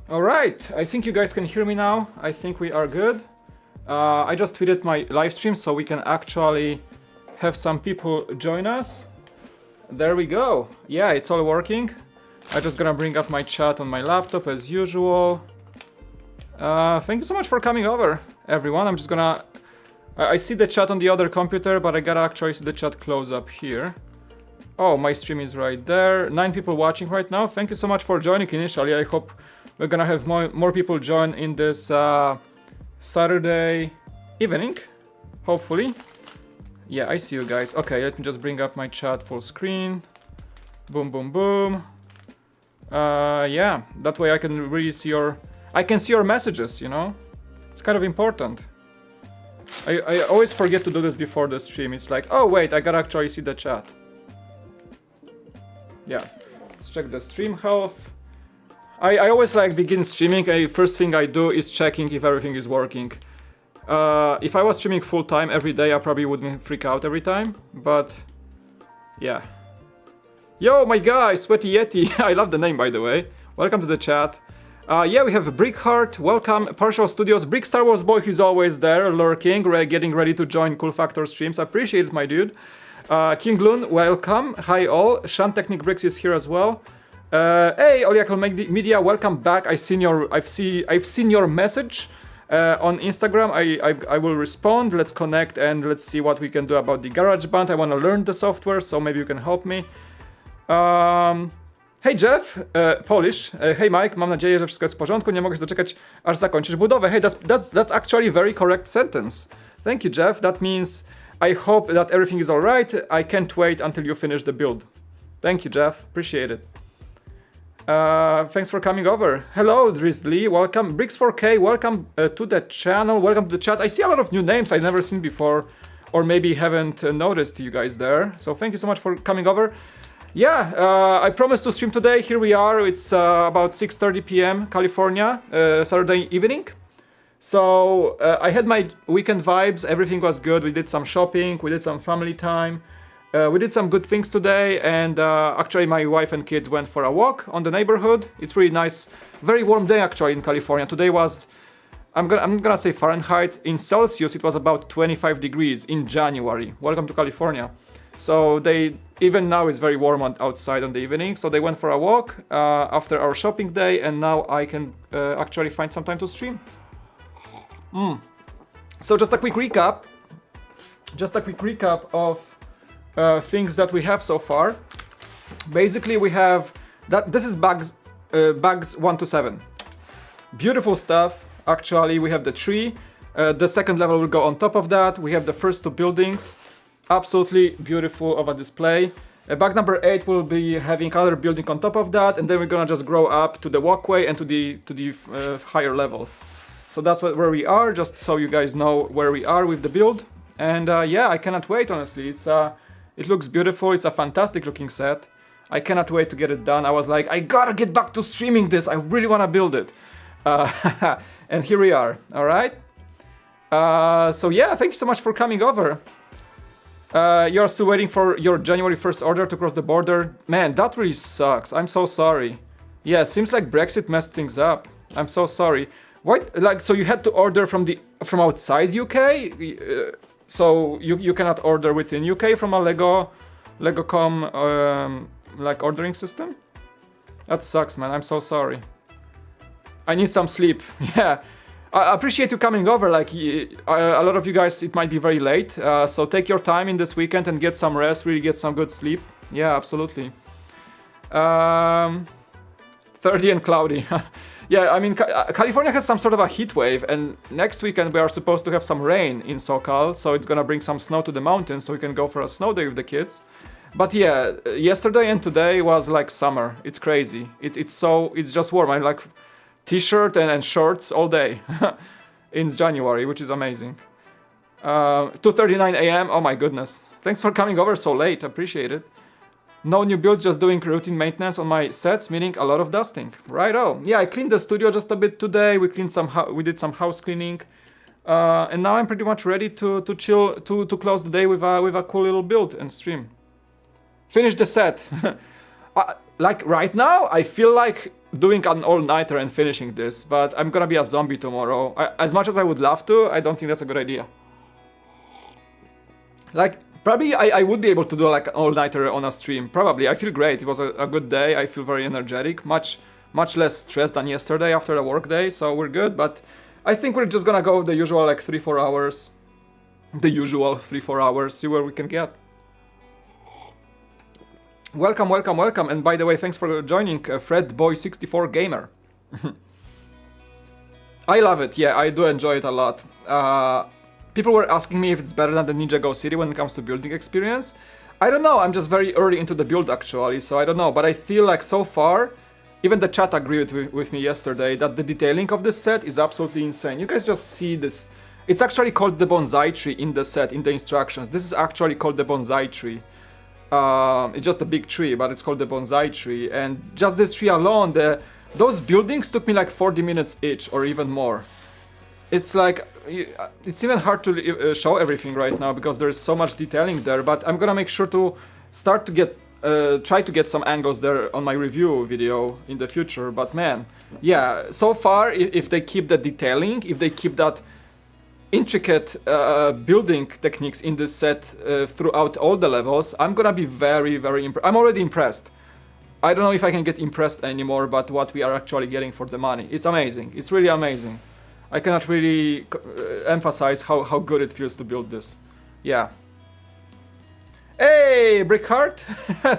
Alright, I think you guys can hear me now. I think we are good. I just tweeted my live stream so we can actually have some people join us. There we go. Yeah, it's all working. I'm just gonna bring up my chat on my laptop as usual. Thank you so much for coming over, everyone. I'm just gonna... I see the chat on the other computer, but I gotta actually see the chat close up here. Oh, my stream is right there. 9 people watching right now. Thank you so much for joining initially. I hope we're gonna have more people join in this Saturday evening, hopefully. Yeah, I see you guys. Okay, let me just bring up my chat full screen. Boom, boom, boom. Yeah, that way I can really see I can see your messages, you know? It's kind of important. I always forget to do this before the stream. It's like, oh wait, I gotta actually see the chat. Yeah, let's check the stream health. I always like begin streaming. First thing I do is checking if everything is working. If I was streaming full time every day, I probably wouldn't freak out every time, but yeah. Yo, my guy, Sweaty Yeti. I love the name, by the way. Welcome to the chat. Yeah, we have Brickheart. Welcome, Partial Studios. Brick Star Wars Boy, he's always there, lurking, getting ready to join Cool Factor streams. I appreciate it, my dude. King Loon, welcome. Hi all. Shan Technic Bricks is here as well. Hey, Oliacal Media, welcome back. I've seen your message on Instagram. I will respond. Let's connect and let's see what we can do about the GarageBand. I want to learn the software, so maybe you can help me. Hey Jeff, Polish. Hey Mike, mam nadzieję, że wszystko jest w porządku. Nie mogę się doczekać, aż zakończysz budowę. Hey, that's actually a very correct sentence. Thank you, Jeff. That means I hope that everything is alright. I can't wait until you finish the build. Thank you, Jeff. Appreciate it. Thanks for coming over. Hello, Drizzly. Welcome. Bricks4K, welcome to the channel. Welcome to the chat. I see a lot of new names I've never seen before, or maybe haven't noticed you guys there. So thank you so much for coming over. Yeah, I promised to stream today. Here we are. It's about 6:30 p.m. California, Saturday evening. So I had my weekend vibes. Everything was good. We did some shopping. We did some family time. We did some good things today. And actually, my wife and kids went for a walk on the neighborhood. It's really nice. Very warm day actually in California. Today was, I'm gonna say Fahrenheit. In Celsius, it was about 25 degrees in January. Welcome to California. So even now it's very warm outside on the evening, so they went for a walk after our shopping day, and now I can actually find some time to stream. So just a quick recap of things that we have so far. Basically we have that this is bags 1 to 7. Beautiful stuff. Actually we have the tree. The second level will go on top of that. We have the first 2 buildings. Absolutely beautiful of a display. Bag number 8 will be having other building on top of that, and then we're gonna just grow up to the walkway and to the higher levels. So that's where we are, just so you guys know where we are with the build. And yeah, I cannot wait, honestly. It looks beautiful. It's a fantastic looking set. I cannot wait to get it done. I was like, I gotta get back to streaming this. I really wanna build it. And here we are. All right. So yeah, thank you so much for coming over. You're still waiting for your January 1st order to cross the border. Man, that really sucks. I'm so sorry. Yeah, seems like Brexit messed things up. I'm so sorry. What? Like, so you had to order from outside UK? So you cannot order within UK from a Lego.com like ordering system? That sucks, man. I'm so sorry. I need some sleep. Yeah. I appreciate you coming over. Like a lot of you guys, it might be very late, so take your time in this weekend and get some rest, really get some good sleep. Yeah, absolutely. 30 and cloudy. Yeah, I mean, California has some sort of a heat wave, and next weekend we are supposed to have some rain in SoCal, so it's gonna bring some snow to the mountains, so we can go for a snow day with the kids. But yeah, yesterday and today was like summer. It's crazy. It's just warm. I'm like t-shirt and shorts all day in January, which is amazing. 2:39 a.m. Oh my goodness. Thanks for coming over so late. Appreciate it. No new builds, just doing routine maintenance on my sets, meaning a lot of dusting. Righto. Yeah, I cleaned the studio just a bit today. We did some house cleaning. And now I'm pretty much ready to chill, to close the day with a cool little build and stream. Finish the set. like right now, I feel like doing an all-nighter and finishing this, but I'm gonna be a zombie tomorrow. As much as I would love to, I don't think that's a good idea. Like, probably I would be able to do like an all-nighter on a stream. Probably. I feel great. It was a good day. I feel very energetic. Much less stressed than yesterday after a work day, so we're good. But I think we're just gonna go with the usual like 3-4 hours. The usual 3-4 hours. See where we can get. Welcome, welcome, welcome. And by the way, thanks for joining, FredBoy64Gamer. I love it. Yeah, I do enjoy it a lot. People were asking me if it's better than the Ninjago City when it comes to building experience. I don't know, I'm just very early into the build actually, so I don't know. But I feel like so far, even the chat agreed with me yesterday that the detailing of this set is absolutely insane. You guys just see this. It's actually called the Bonsai Tree in the set, in the instructions. This is actually called the Bonsai Tree. It's just a big tree, but it's called the Bonsai Tree. And just this tree alone, those buildings took me like 40 minutes each or even more. It's like, it's even hard to show everything right now because there is so much detailing there, but I'm gonna make sure to start to get, try to get some angles there on my review video in the future. But man, yeah, so far, if they keep the detailing, if they keep that intricate building techniques in this set throughout all the levels, I'm gonna be very, very impressed. I'm already impressed. I don't know if I can get impressed anymore, but what we are actually getting for the money. It's amazing. It's really amazing. I cannot really emphasize how good it feels to build this. Yeah. Hey, Brickheart!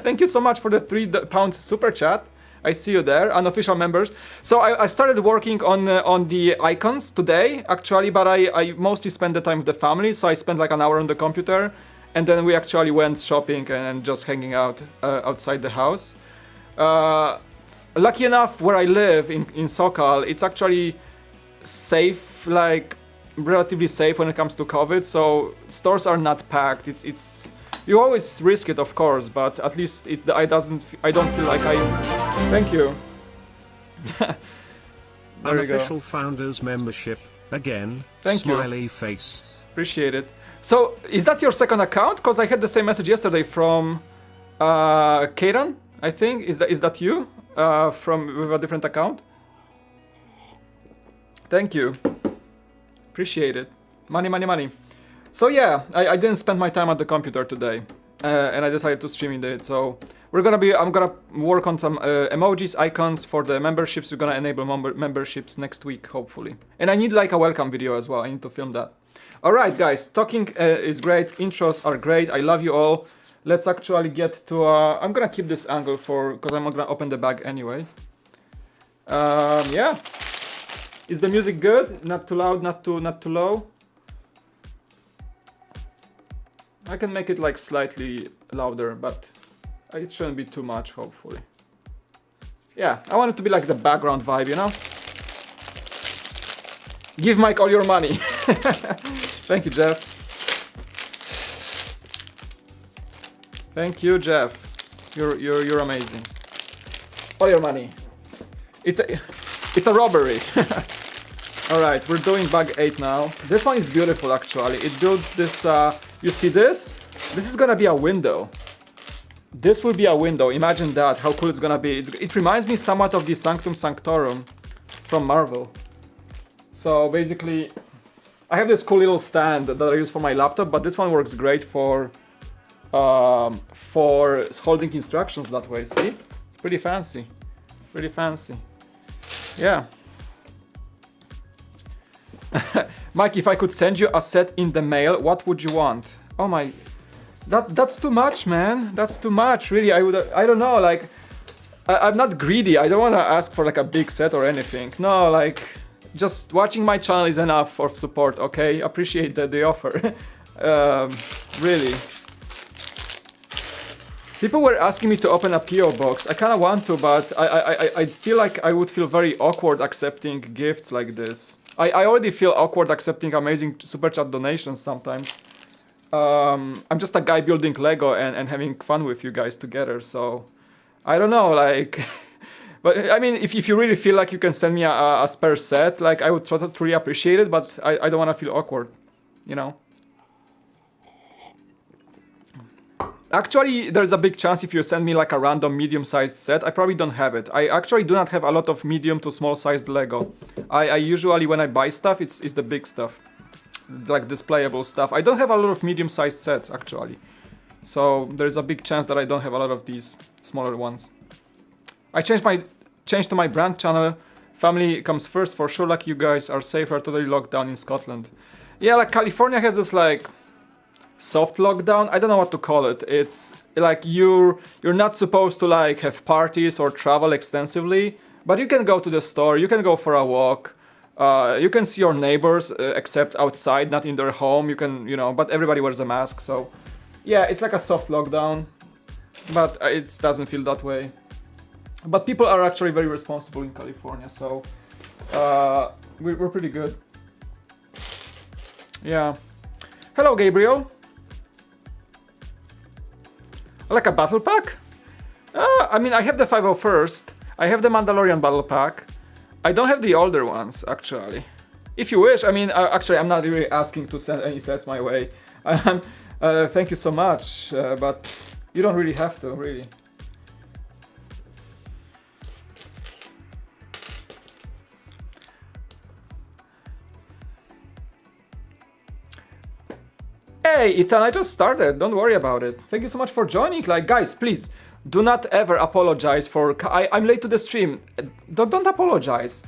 Thank you so much for the £3 super chat. I see you there, unofficial members. So I started working on the icons today, actually, but I mostly spent the time with the family. So I spent like an hour on the computer, and then we actually went shopping and just hanging out outside the house. Lucky enough, where I live in Sokal, it's actually safe, like relatively safe when it comes to COVID, so stores are not packed. It's you always risk it, of course, but at least I don't feel like I. Thank you. Unofficial founders membership again. Thank you. Smiley face. Appreciate it. So is that your second account? Because I had the same message yesterday from Kairan, I think. Is that you from with a different account? Thank you. Appreciate it. Money, money, money. So yeah, I didn't spend my time at the computer today, and I decided to stream it. So I'm gonna work on some emojis, icons for the memberships. We're gonna enable memberships next week, hopefully. And I need like a welcome video as well. I need to film that. All right, guys. Talking is great. Intros are great. I love you all. Let's actually get to. I'm gonna keep this angle because I'm not gonna open the bag anyway. Yeah. Is the music good? Not too loud, not too low? I can make it like slightly louder, but it shouldn't be too much, hopefully. Yeah, I want it to be like the background vibe, you know? Give Mike all your money. Thank you, Jeff. Thank you, Jeff. You're amazing. All your money. It's a robbery. Alright, we're doing bag 8 now. This one is beautiful actually. It builds this, you see this? This is gonna be a window. This will be a window, imagine that, how cool it's gonna be. It reminds me somewhat of the Sanctum Sanctorum from Marvel. So basically, I have this cool little stand that I use for my laptop, but this one works great for holding instructions that way, see? It's pretty fancy, pretty fancy. Yeah. Mike, if I could send you a set in the mail, what would you want? Oh my, that's too much, man. That's too much, really. I don't know, like, I'm not greedy. I don't want to ask for like a big set or anything. No, like, just watching my channel is enough for support, okay? Appreciate the offer. Really. People were asking me to open a PO box. I kind of want to, but I feel like I would feel very awkward accepting gifts like this. I already feel awkward accepting amazing super chat donations sometimes. I'm just a guy building Lego and having fun with you guys together, so I don't know, like. But I mean, if you really feel like you can send me a spare set, like I would totally appreciate it, but I don't want to feel awkward, you know. Actually, there's a big chance if you send me like a random medium-sized set, I probably don't have it. I actually do not have a lot of medium to small-sized Lego. I usually, when I buy stuff, it's the big stuff. Like displayable stuff. I don't have a lot of medium-sized sets, actually. So there's a big chance that I don't have a lot of these smaller ones. I changed to my brand channel. Family comes first for sure. Like you guys are safer, totally locked down in Scotland. Yeah, like California has this like soft lockdown. I don't know what to call it. It's like you're not supposed to like have parties or travel extensively, but you can go to the store, you can go for a walk, you can see your neighbors except outside, not in their home. You can, you know, but everybody wears a mask. So yeah, it's like a soft lockdown, but it doesn't feel that way. But people are actually very responsible in California, so we're pretty good. Yeah. Hello, Gabriel. Like a battle pack? I mean, I have the 501st. I have the Mandalorian battle pack. I don't have the older ones, actually. If you wish, I mean, actually, I'm not really asking to send any sets my way. Thank you so much, but you don't really have to, really. Hey, Ethan, I just started. Don't worry about it. Thank you so much for joining. Like, guys, please, do not ever apologize for... I'm late to the stream. Don't apologize.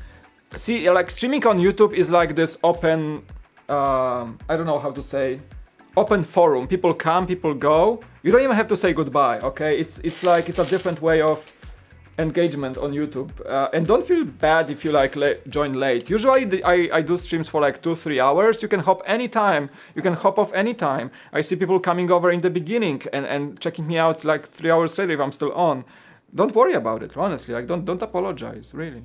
See, like, streaming on YouTube is like this open... I don't know how to say... Open forum. People come, people go. You don't even have to say goodbye, okay? It's like, it's a different way of engagement on YouTube. And don't feel bad if you like join late. Usually I do streams for like 2-3 hours. You can hop anytime. You can hop off anytime. I see people coming over in the beginning and checking me out like 3 hours later if I'm still on. Don't worry about it, honestly. Like don't apologize, really.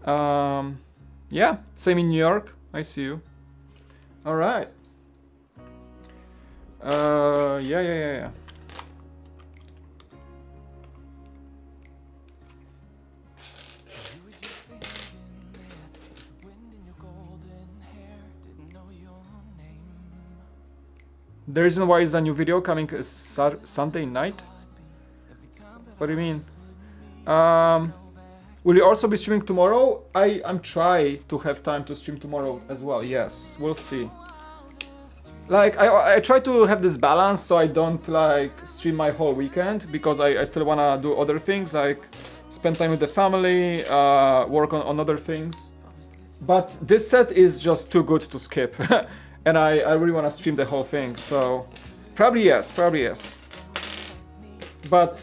Yeah, same in New York. I see you. All right. Yeah. The reason why is a new video coming Sunday night? What do you mean? Will you also be streaming tomorrow? I'm trying to have time to stream tomorrow as well. Yes, we'll see. Like I try to have this balance so I don't like stream my whole weekend because I still wanna do other things like spend time with the family, work on other things. But this set is just too good to skip. And I really want to stream the whole thing, so probably yes. But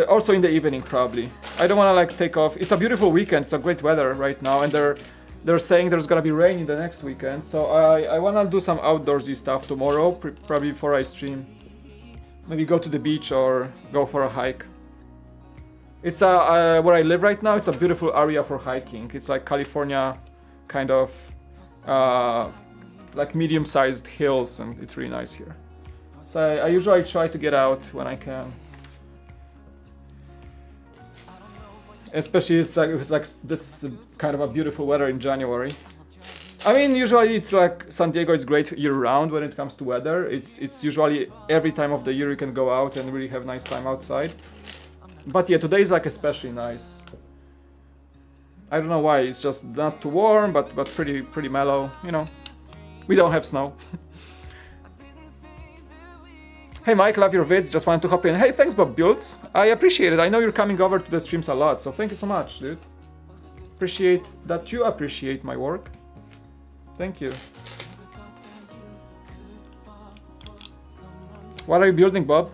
also in the evening, probably. I don't want to like take off. It's a beautiful weekend. It's a great weather right now, and they're saying there's gonna be rain in the next weekend. So I want to do some outdoorsy stuff tomorrow, probably before I stream. Maybe go to the beach or go for a hike. It's where I live right now. It's a beautiful area for hiking. It's like California, kind of. Like medium-sized hills, and it's really nice here. So I usually try to get out when I can. Especially if it's like this kind of a beautiful weather in January. I mean, usually it's like San Diego is great year-round when it comes to weather. It's usually every time of the year you can go out and really have nice time outside. But yeah, today is like especially nice. I don't know why, it's just not too warm, but pretty mellow, you know. We don't have snow. Hey Mike, love your vids, just wanted to hop in. Hey, thanks Bob Builds. I appreciate it. I know you're coming over to the streams a lot, so thank you so much, dude. Appreciate that you appreciate my work. Thank you. What are you building, Bob?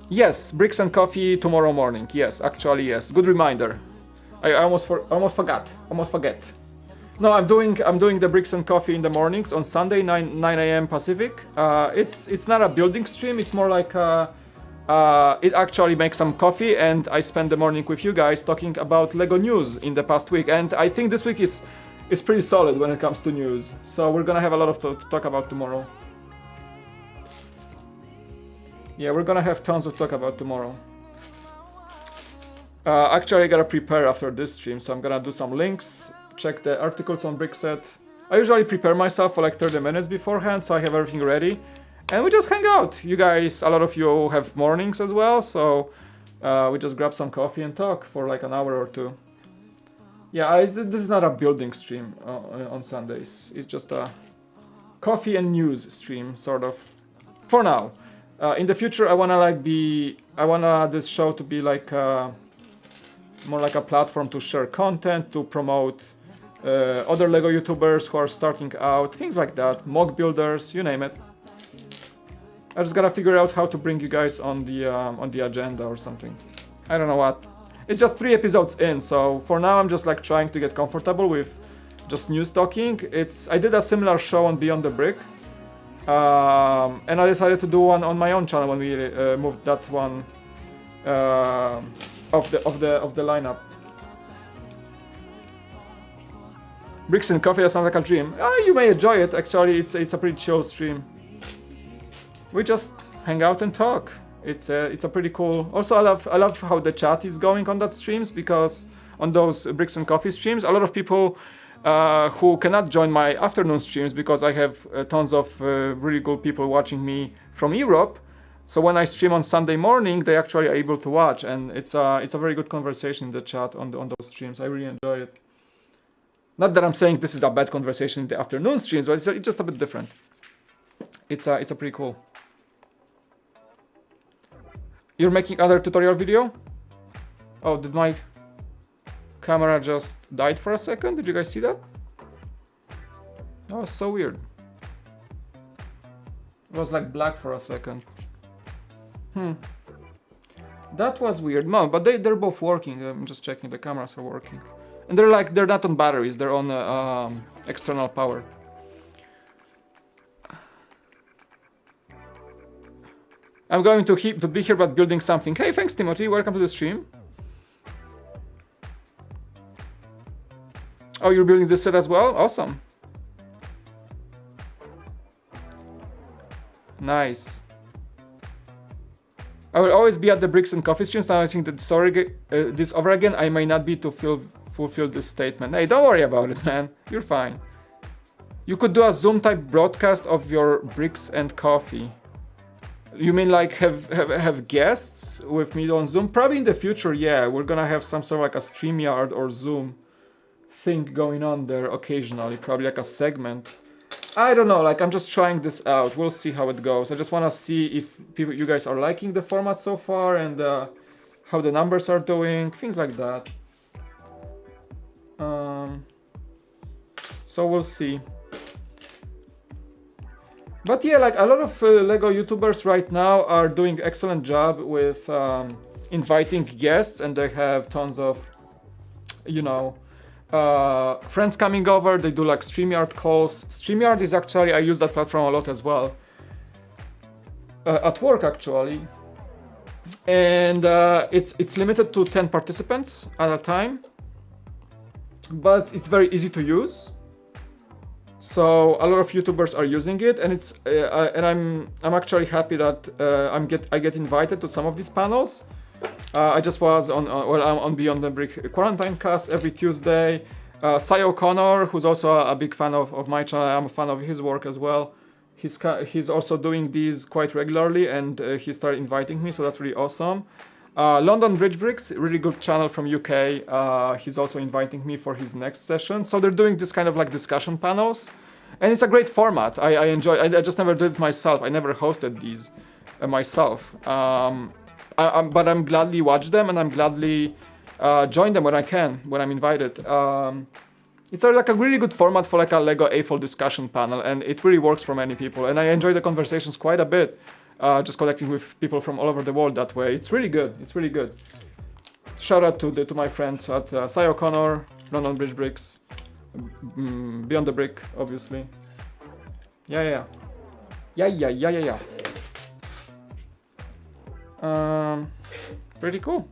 Yes, bricks and coffee tomorrow morning. Yes, actually yes. Good reminder. I almost forget. No, I'm doing the bricks and coffee in the mornings on Sunday 9 a.m. Pacific. It's not a building stream. It's more like it actually makes some coffee, and I spend the morning with you guys talking about Lego news in the past week. And I think this week is pretty solid when it comes to news. So we're gonna have a lot of to talk about tomorrow. Yeah, we're gonna have tons of talk about tomorrow. Actually, I gotta prepare after this stream, so I'm gonna do some links. Check the articles on Brickset. I usually prepare myself for like 30 minutes beforehand, so I have everything ready. And we just hang out. You guys, a lot of you have mornings as well, so we just grab some coffee and talk for like an hour or two. Yeah, this is not a building stream on Sundays. It's just a coffee and news stream, sort of. For now. In the future, I wanna this show to be like more like a platform to share content, to promote other Lego YouTubers who are starting out, things like that, mock builders, you name it. I just gotta figure out how to bring you guys on the agenda or something. I don't know what. It's just 3 episodes in, so for now I'm just like trying to get comfortable with just news talking. I did a similar show on Beyond the Brick, and I decided to do one on my own channel when we moved that one of the lineup. Bricks and coffee sounds like a dream. You may enjoy it. Actually, it's a pretty chill stream. We just hang out and talk. It's a pretty cool. Also, I love how the chat is going on that streams, because on those Bricks and Coffee streams, a lot of people who cannot join my afternoon streams because I have tons of really good people watching me from Europe. So when I stream on Sunday morning, they actually are able to watch, and it's a very good conversation in the chat on those streams. I really enjoy it. Not that I'm saying this is a bad conversation in the afternoon streams, but it's just a bit different. It's a pretty cool. You're making other tutorial video? Oh, did my camera just died for a second? Did you guys see that? That was so weird. It was like black for a second. That was weird. No, but they're both working. I'm just checking the cameras are working. And they're not on batteries, they're on external power. I'm going to be here but building something. Hey, thanks Timothy, welcome to the stream. Oh, you're building this set as well? Awesome. Nice. I will always be at the Bricks and Coffee streams. Now I think that this over again, I may not be to fulfill this statement. Hey, don't worry about it, man. You're fine. You could do a Zoom type broadcast of your Bricks and Coffee. You mean like have guests with me on Zoom? Probably in the future, yeah. We're gonna have some sort of like a StreamYard or Zoom thing going on there occasionally. Probably like a segment. I don't know, like I'm just trying this out. We'll see how it goes. I just wanna see if you guys are liking the format so far, and how the numbers are doing, things like that. So we'll see. But yeah, like a lot of Lego YouTubers right now are doing excellent job with inviting guests, and they have tons of, you know, friends coming over. They do like StreamYard calls. StreamYard is actually, I use that platform a lot as well. At work actually. And it's limited to 10 participants at a time. But it's very easy to use. So a lot of YouTubers are using it, and I'm actually happy that I get invited to some of these panels. I just was I'm on Beyond the Brick Quarantine Cast every Tuesday. Cy O'Connor, who's also a big fan of my channel, I'm a fan of his work as well. He's also doing these quite regularly, and he started inviting me, so that's really awesome. London Bridge Bricks, really good channel from UK. He's also inviting me for his next session. So they're doing this kind of like discussion panels, and it's a great format. I enjoy. I just never did it myself. I never hosted these myself. But I'm gladly watch them, and I'm gladly join them when I can, when I'm invited. It's like a really good format for like a Lego A-fold discussion panel, and it really works for many people. And I enjoy the conversations quite a bit. Just connecting with people from all over the world that way. It's really good. It's really good. Shout out to my friends at Cy O'Connor, London Bridge Bricks, Beyond the Brick, obviously. Yeah. Pretty cool.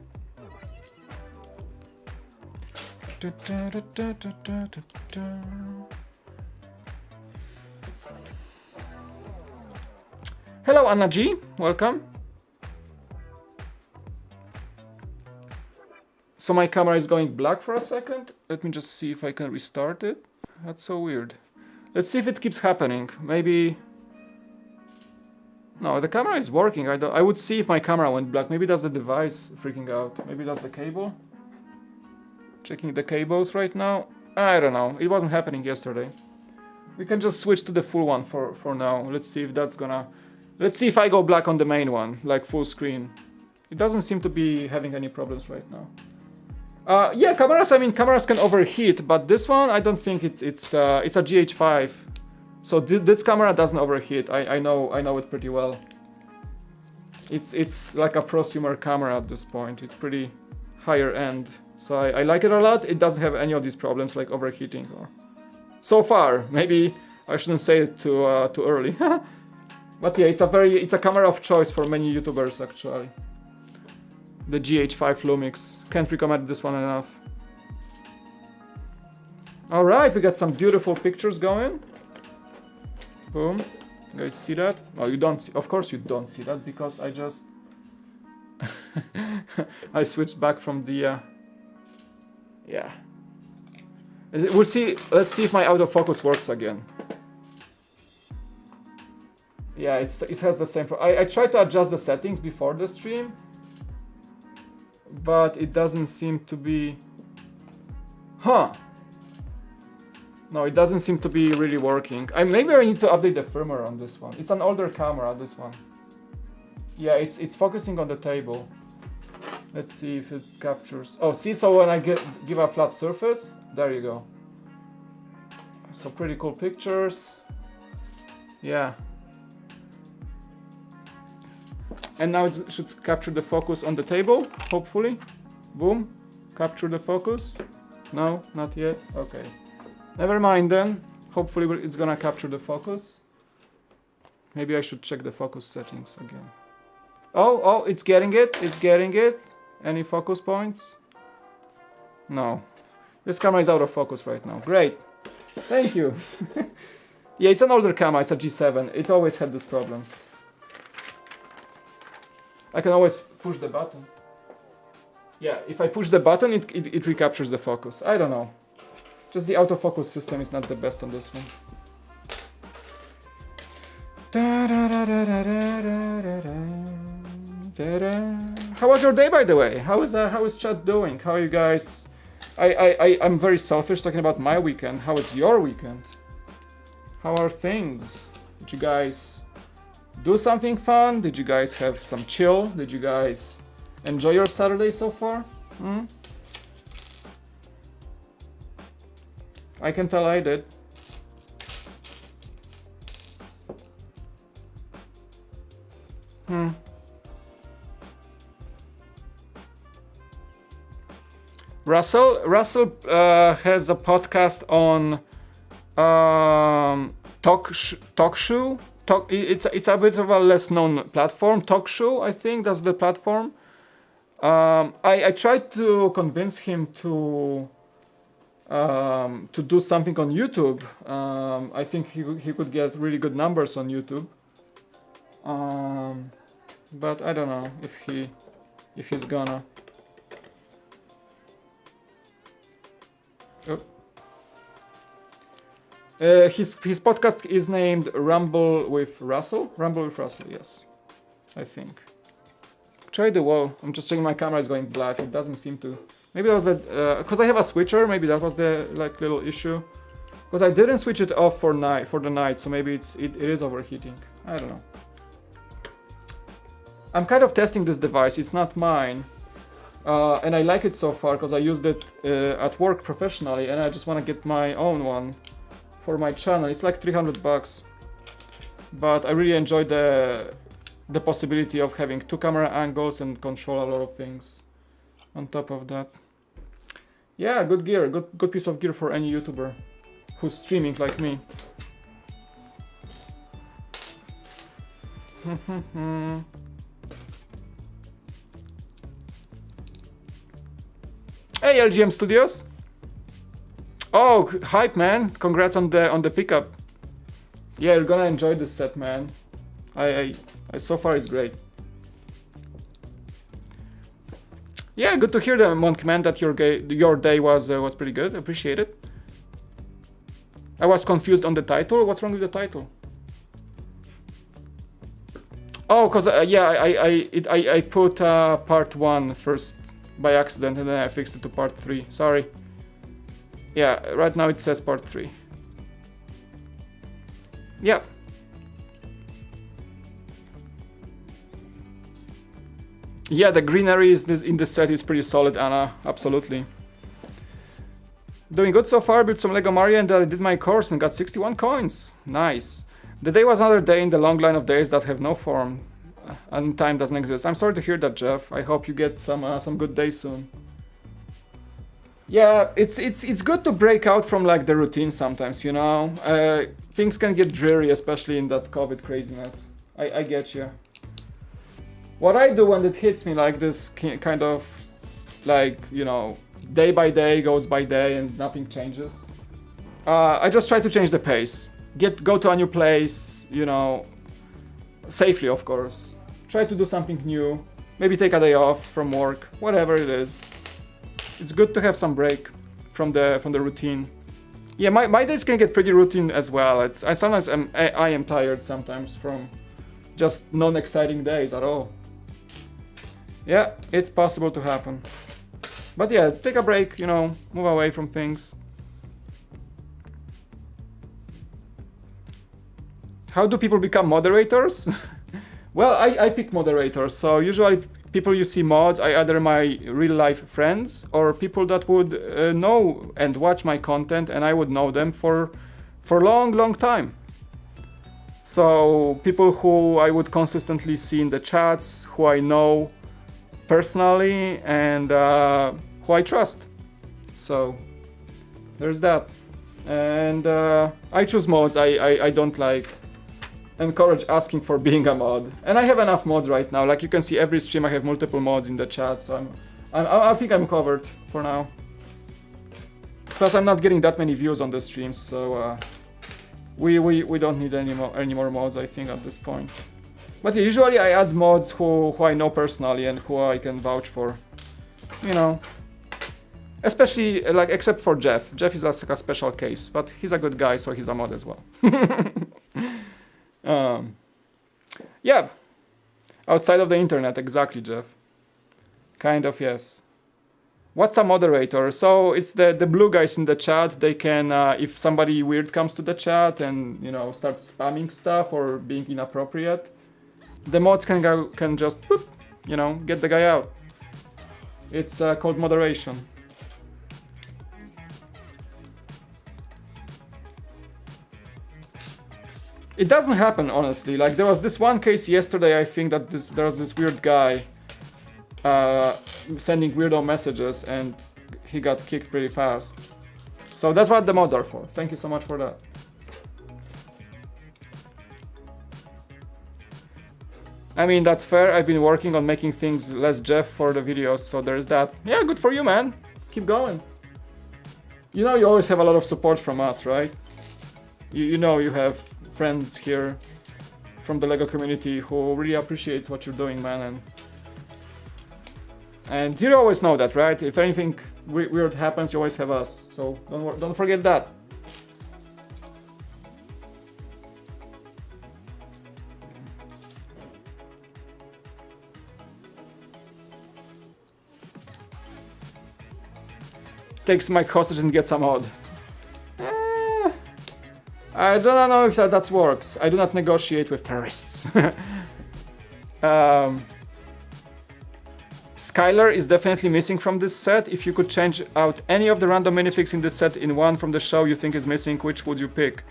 Hello Anna G, welcome. So my camera is going black for a second. Let me just see if I can restart it. That's so weird. Let's see if it keeps happening. Maybe No, the camera is working. I would see if my camera went black. Maybe that's the device freaking out. Maybe that's the cable. Checking the cables right now. I don't know. It wasn't happening yesterday. We can just switch to the full one for now. Let's see if that's gonna... Let's see if I go black on the main one, like full screen. It doesn't seem to be having any problems right now. Yeah, cameras, I mean, cameras can overheat, but this one, I don't think it's a GH5. So this camera doesn't overheat. I know it pretty well. It's like a prosumer camera at this point. It's pretty higher end. So I like it a lot. It doesn't have any of these problems like overheating or... So far, maybe I shouldn't say it too early. But yeah, it's a camera of choice for many YouTubers actually. The GH5 Lumix. Can't recommend this one enough. All right, we got some beautiful pictures going. Boom. You guys see that? Oh, you don't see, of course you don't see that because I just I switched back from the yeah. We'll see. Let's see if my autofocus works again. Yeah, it has the same. I tried to adjust the settings before the stream, but it doesn't seem to be. Huh. No, it doesn't seem to be really working. Maybe I need to update the firmware on this one. It's an older camera, this one. Yeah, it's focusing on the table. Let's see if it captures. Oh, see, so when I give a flat surface, there you go. So pretty cool pictures. Yeah. And now it should capture the focus on the table, hopefully. Boom. Capture the focus. No, not yet. Okay. Never mind then. Hopefully it's gonna capture the focus. Maybe I should check the focus settings again. Oh, it's getting it. It's getting it. Any focus points? No. This camera is out of focus right now. Great. Thank you. Yeah, it's an older camera. It's a G7. It always had these problems. I can always push the button. Yeah, if I push the button, it recaptures the focus. I don't know. Just the autofocus system is not the best on this one. How was your day, by the way? How is chat doing? How are you guys? I'm very selfish talking about my weekend. How is your weekend? How are things? Did you guys do something fun? Did you guys have some chill? Did you guys enjoy your Saturday so far? I can tell I did. Russell has a podcast on TalkShoe. It's a bit of a less known platform. TalkShoe, I think that's the platform. I tried to convince him to do something on YouTube. I think he could get really good numbers on YouTube. But I don't know if he's gonna. Oh. His podcast is named Rumble with Russell. Rumble with Russell, yes, I think. Try the wall. I'm just checking my camera is going black. It doesn't seem to. Maybe that was that because I have a switcher. Maybe that was the like little issue. Because I didn't switch it off for the night, so maybe it is overheating. I don't know. I'm kind of testing this device. It's not mine. And I like it so far because I used it at work professionally, and I just want to get my own one for my channel. It's like $300, but I really enjoy the possibility of having 2 camera angles and control a lot of things on top of that. Yeah, good gear, good piece of gear for any YouTuber who's streaming like me. Hey, LGM Studios. Oh, hype, man! Congrats on the pickup. Yeah, you're gonna enjoy this set, man. I so far it's great. Yeah, good to hear, the Monk Man, that your day was pretty good. Appreciate it. I was confused on the title. What's wrong with the title? Oh, cause yeah, I put part 1 first by accident, and then I fixed it to part 3. Sorry. Yeah, right now it says part 3. Yeah. Yeah, the greenery in this set is pretty solid, Anna. Absolutely. Doing good so far. Built some Lego Mario and I did my course and got 61 coins. Nice. The day was another day in the long line of days that have no form. And time doesn't exist. I'm sorry to hear that, Jeff. I hope you get some good days soon. Yeah, it's good to break out from like the routine sometimes, you know. Things can get dreary, especially in that COVID craziness. I get you. What I do when it hits me like this kind of like, you know, day by day goes by day and nothing changes. I just try to change the pace. Go to a new place, you know, safely of course. Try to do something new. Maybe take a day off from work, whatever it is. It's good to have some break from the routine. Yeah, my days can get pretty routine as well. I am tired sometimes from just non-exciting days at all. Yeah, it's possible to happen. But yeah, take a break, you know, move away from things. How do people become moderators? Well, I pick moderators, so usually people you see mods are either my real life friends or people that would know and watch my content and I would know them for long time. So people who I would consistently see in the chats, who I know personally and who I trust. So there's that. And I choose mods I don't like encourage asking for being a mod, and I have enough mods right now. Like you can see every stream I have multiple mods in the chat, so I think I'm covered for now. Plus I'm not getting that many views on the streams, so we don't need any more mods I think at this point. But yeah, usually I add mods who I know personally and who I can vouch for, you know. Especially like except for Jeff. Jeff is like a special case, but he's a good guy, so he's a mod as well. Yeah, outside of the internet, exactly, Jeff. Kind of, yes. What's a moderator? So it's the blue guys in the chat. They can, if somebody weird comes to the chat and, you know, start spamming stuff or being inappropriate, the mods can just, whoop, you know, get the guy out. It's called moderation. It doesn't happen, honestly. Like, there was this one case yesterday, I think, that there was this weird guy sending weirdo messages, and he got kicked pretty fast. So that's what the mods are for. Thank you so much for that. I mean, that's fair. I've been working on making things less Jeff for the videos, so there's that. Yeah, good for you, man. Keep going. You know, you always have a lot of support from us, right? You know you have friends here from the LEGO community who really appreciate what you're doing, man, and you always know that, right? If anything weird happens, you always have us, so don't forget that. Takes my hostage and gets a mod. I don't know if that works. I do not negotiate with terrorists. Skylar is definitely missing from this set. If you could change out any of the random minifigs in this set in one from the show you think is missing, which would you pick?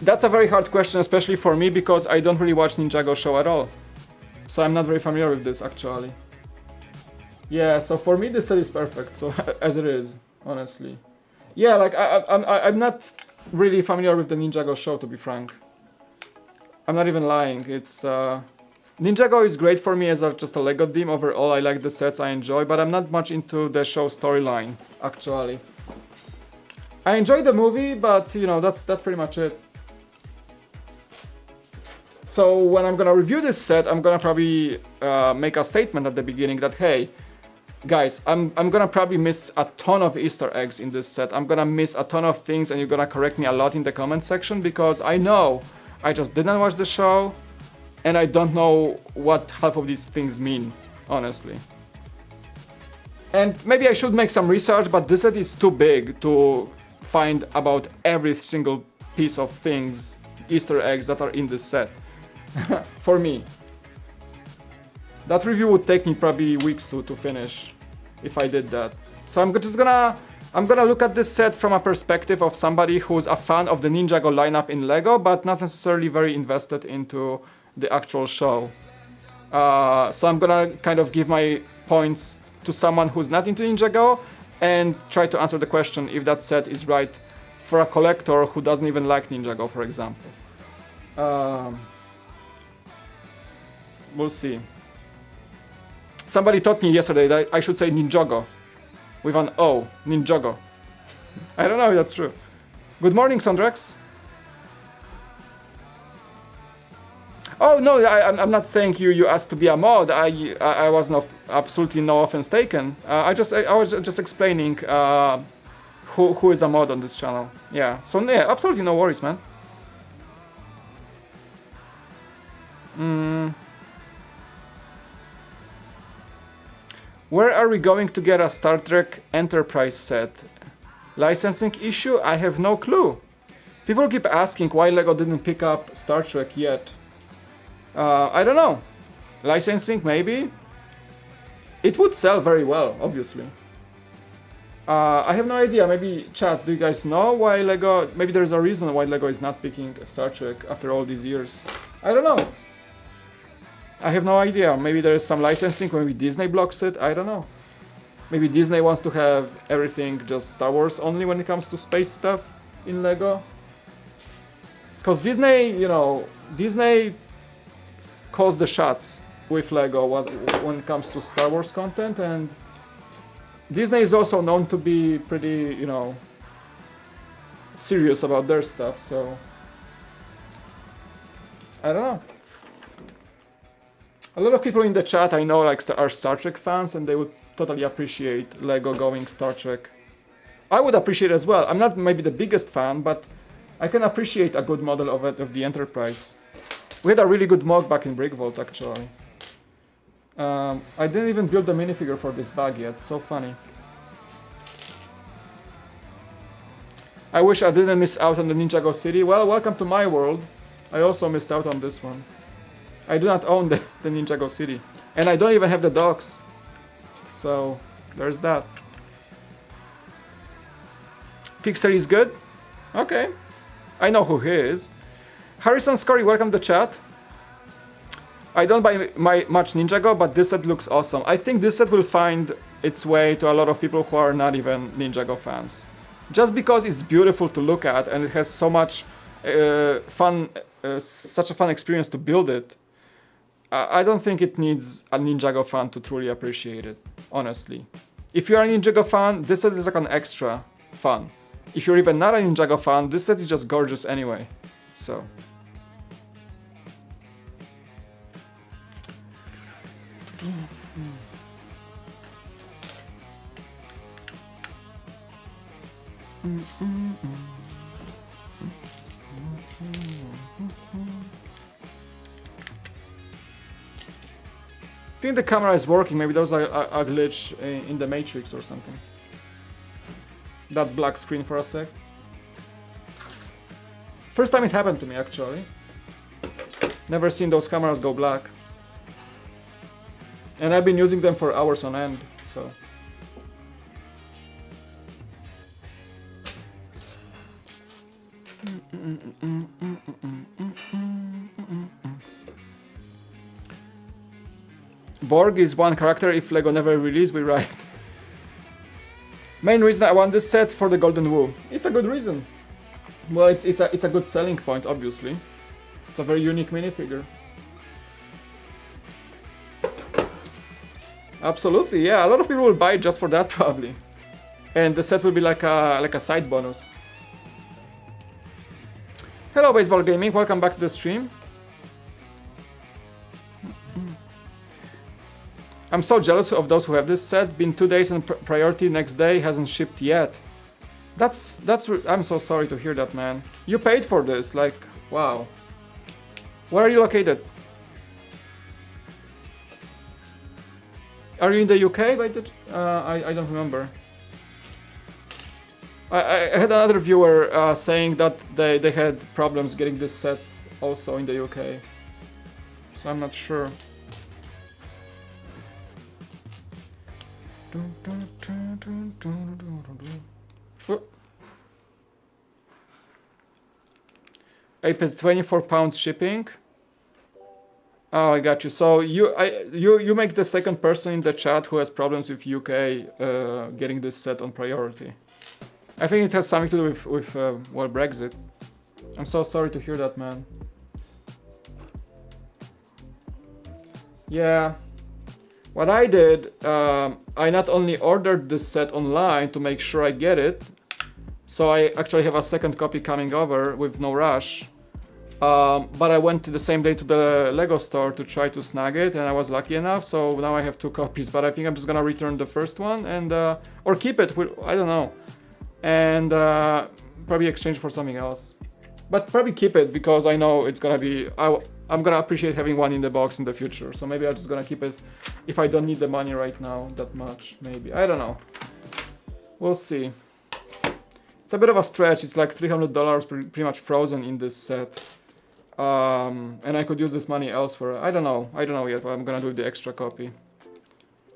That's a very hard question, especially for me, because I don't really watch Ninjago show at all. So I'm not very familiar with this, actually. Yeah, so for me this set is perfect, so as it is, honestly. Yeah, like I'm not really familiar with the Ninjago show, to be frank. I'm not even lying. It's Ninjago is great for me as just a LEGO theme. Overall, I like the sets, I enjoy, but I'm not much into the show storyline, actually. I enjoy the movie, but you know, that's pretty much it. So when I'm gonna review this set, I'm gonna probably make a statement at the beginning that, hey, guys, I'm gonna probably miss a ton of Easter eggs in this set. I'm gonna miss a ton of things and you're gonna correct me a lot in the comment section, because I know I just didn't watch the show and I don't know what half of these things mean, honestly. And maybe I should make some research, but this set is too big to find about every single piece of things, Easter eggs that are in this set. For me. That review would take me probably weeks to finish if I did that. So I'm gonna look at this set from a perspective of somebody who's a fan of the Ninjago lineup in LEGO, but not necessarily very invested into the actual show. So I'm gonna kind of give my points to someone who's not into Ninjago and try to answer the question if that set is right for a collector who doesn't even like Ninjago, for example. We'll see. Somebody taught me yesterday that I should say Ninjago with an O, Ninjago. I don't know if that's true. Good morning, Sondrex. Oh no, I'm not saying you asked to be a mod. I was not absolutely no offense taken. I was just explaining who is a mod on this channel. Yeah. So yeah, absolutely no worries, man. Where are we going to get a Star Trek Enterprise set? Licensing issue? I have no clue. People keep asking why LEGO didn't pick up Star Trek yet. I don't know. Licensing, maybe? It would sell very well, obviously. I have no idea. Maybe, chat, do you guys know why LEGO... Maybe there's a reason why LEGO is not picking Star Trek after all these years. I don't know. I have no idea. Maybe there is some licensing, maybe Disney blocks it, I don't know. Maybe Disney wants to have everything just Star Wars only when it comes to space stuff in LEGO. Because Disney, you know, Disney calls the shots with LEGO when it comes to Star Wars content, and Disney is also known to be pretty, you know, serious about their stuff, so... I don't know. A lot of people in the chat I know like are Star Trek fans, and they would totally appreciate LEGO going Star Trek. I would appreciate as well. I'm not maybe the biggest fan, but I can appreciate a good model of it, of the Enterprise. We had a really good mod back in Brickvault, actually. I didn't even build the minifigure for this bag yet. So funny. I wish I didn't miss out on the Ninjago City. Well, welcome to my world. I also missed out on this one. I do not own the Ninjago City. And I don't even have the dogs. So, there's that. Pixel is good? Okay. I know who he is. Harrison Scory, welcome to chat. I don't buy much Ninjago, but this set looks awesome. I think this set will find its way to a lot of people who are not even Ninjago fans. Just because it's beautiful to look at and it has so much such a fun experience to build it. I don't think it needs a Ninjago fan to truly appreciate it, honestly. If you're a Ninjago fan, this set is like an extra fun. If you're even not a Ninjago fan, this set is just gorgeous anyway. So. I think the camera is working. Maybe there was like a glitch in the Matrix or something. That black screen for a sec. First time it happened to me, actually. Never seen those cameras go black. And I've been using them for hours on end, so... Borg is one character if LEGO never released, we right. Main reason I want this set for the Golden Woo. It's a good reason. Well, it's a good selling point, obviously. It's a very unique minifigure. Absolutely, yeah. A lot of people will buy it just for that, probably. And the set will be like a side bonus. Hello, Baseball Gaming. Welcome back to the stream. I'm so jealous of those who have this set. Been 2 days and priority next day hasn't shipped yet. I'm so sorry to hear that, man. You paid for this, like, wow. Where are you located? Are you in the UK? I don't remember. I had another viewer saying that they had problems getting this set also in the UK. So I'm not sure. I paid £24 shipping. Oh, I got you. So you make the second person in the chat who has problems with UK getting this set on priority. I think it has something to do with well, Brexit. I'm so sorry to hear that, man. Yeah. What I did, I not only ordered this set online to make sure I get it, so I actually have a second copy coming over with no rush. But I went the same day to the Lego store to try to snag it, and I was lucky enough, so now I have 2 copies. But I think I'm just gonna return the first one and or keep it. I don't know, and probably exchange for something else. But probably keep it because I know it's gonna be. I'm gonna appreciate having one in the box in the future. So maybe I'm just gonna keep it if I don't need the money right now that much. Maybe, I don't know. We'll see. It's a bit of a stretch. It's like $300 pretty much frozen in this set. And I could use this money elsewhere. I don't know yet what I'm gonna do with the extra copy.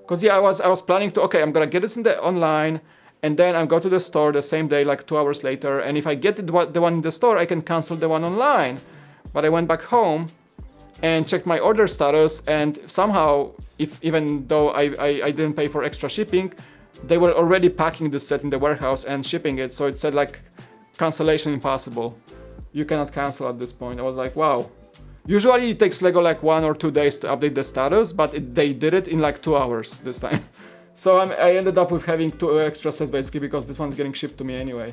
Cause yeah, I was planning to, okay, I'm gonna get this in the online, and then I'll go to the store the same day, like 2 hours later. And if I get the one in the store, I can cancel the one online. But I went back home and checked my order status, and somehow, even though I didn't pay for extra shipping, they were already packing this set in the warehouse and shipping it. So it said like cancellation impossible. You cannot cancel at this point. I was like, wow. Usually it takes Lego like 1 or 2 days to update the status, but they did it in like 2 hours this time. So I ended up with having 2 extra sets basically because this one's getting shipped to me anyway.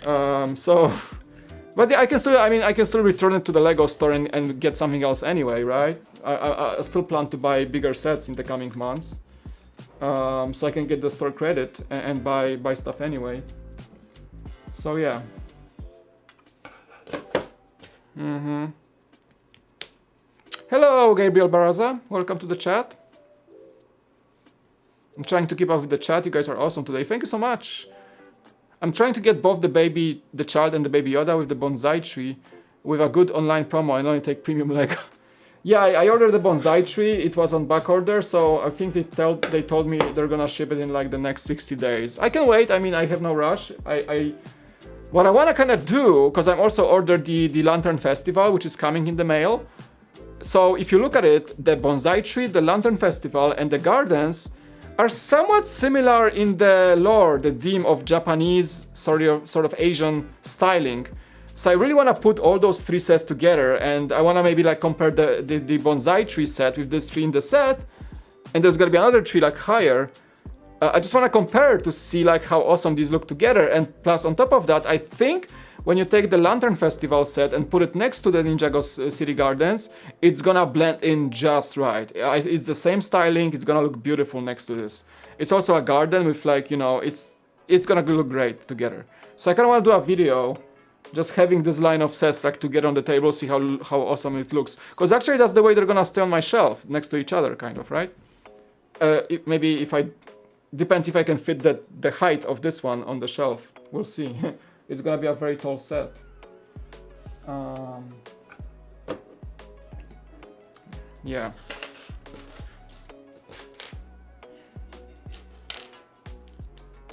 But yeah, I can still return it to the Lego store and get something else anyway, right? I still plan to buy bigger sets in the coming months. So I can get the store credit and buy stuff anyway. So yeah. Hello, Gabriel Baraza. Welcome to the chat. I'm trying to keep up with the chat. You guys are awesome today. Thank you so much. I'm trying to get both the child and the baby Yoda with the Bonsai Tree with a good online promo and only take premium Lego. Yeah, I ordered the Bonsai Tree. It was on back order, so I think they told me they're gonna ship it in like the next 60 days. I can wait. I mean, I have no rush. What I want to kind of do, because I'm also ordered the Lantern Festival, which is coming in the mail. So if you look at it, the Bonsai Tree, the Lantern Festival, and the gardens are somewhat similar in the lore, the theme of Japanese, sort of Asian styling. So I really want to put all those 3 sets together, and I want to maybe like compare the Bonsai Tree set with this tree in the set, and there's gonna be another tree like higher. I just want to compare to see like how awesome these look together, and plus on top of that, I think when you take the Lantern Festival set and put it next to the Ninjago City Gardens, it's gonna blend in just right. It's the same styling, it's gonna look beautiful next to this. It's also a garden with like, you know, it's gonna look great together. So I kind of want to do a video just having this line of sets like together on the table, see how awesome it looks. Because actually that's the way they're gonna stay on my shelf, next to each other, kind of, right? Maybe if I... Depends if I can fit the height of this one on the shelf. We'll see. It's gonna be a very tall set. Yeah.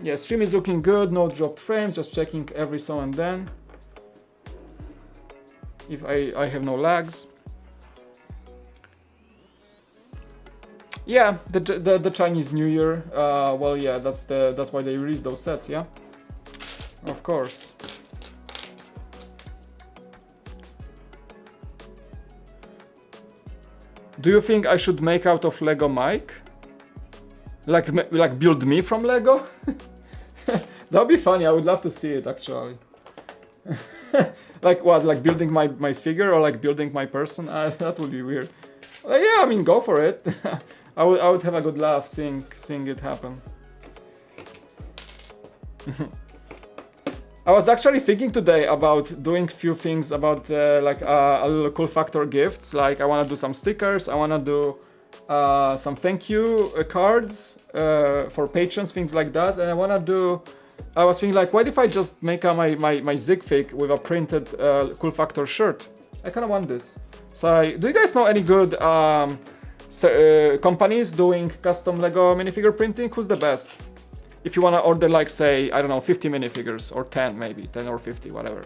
Yeah, stream is looking good. No dropped frames. Just checking every so and then. If I have no lags. Yeah, the Chinese New Year. Well, yeah, that's why they released those sets. Yeah, of course. Do you think I should make out of Lego Mike? Like build me from Lego? That'd be funny. I would love to see it actually. Like what? Like building my figure or like building my person? That would be weird. Yeah, I mean, go for it. I would have a good laugh seeing it happen. I was actually thinking today about doing few things about like a little cool factor gifts. Like I want to do some stickers. I want to do some thank you cards for patrons, things like that. And I was thinking like, what if I just make my Zig fig with a printed Cool Factor shirt? I kind of want this. So do you guys know any good companies doing custom Lego minifigure printing? Who's the best? If you want to order like, say, I don't know, 50 minifigures or 10 maybe, 10 or 50, whatever.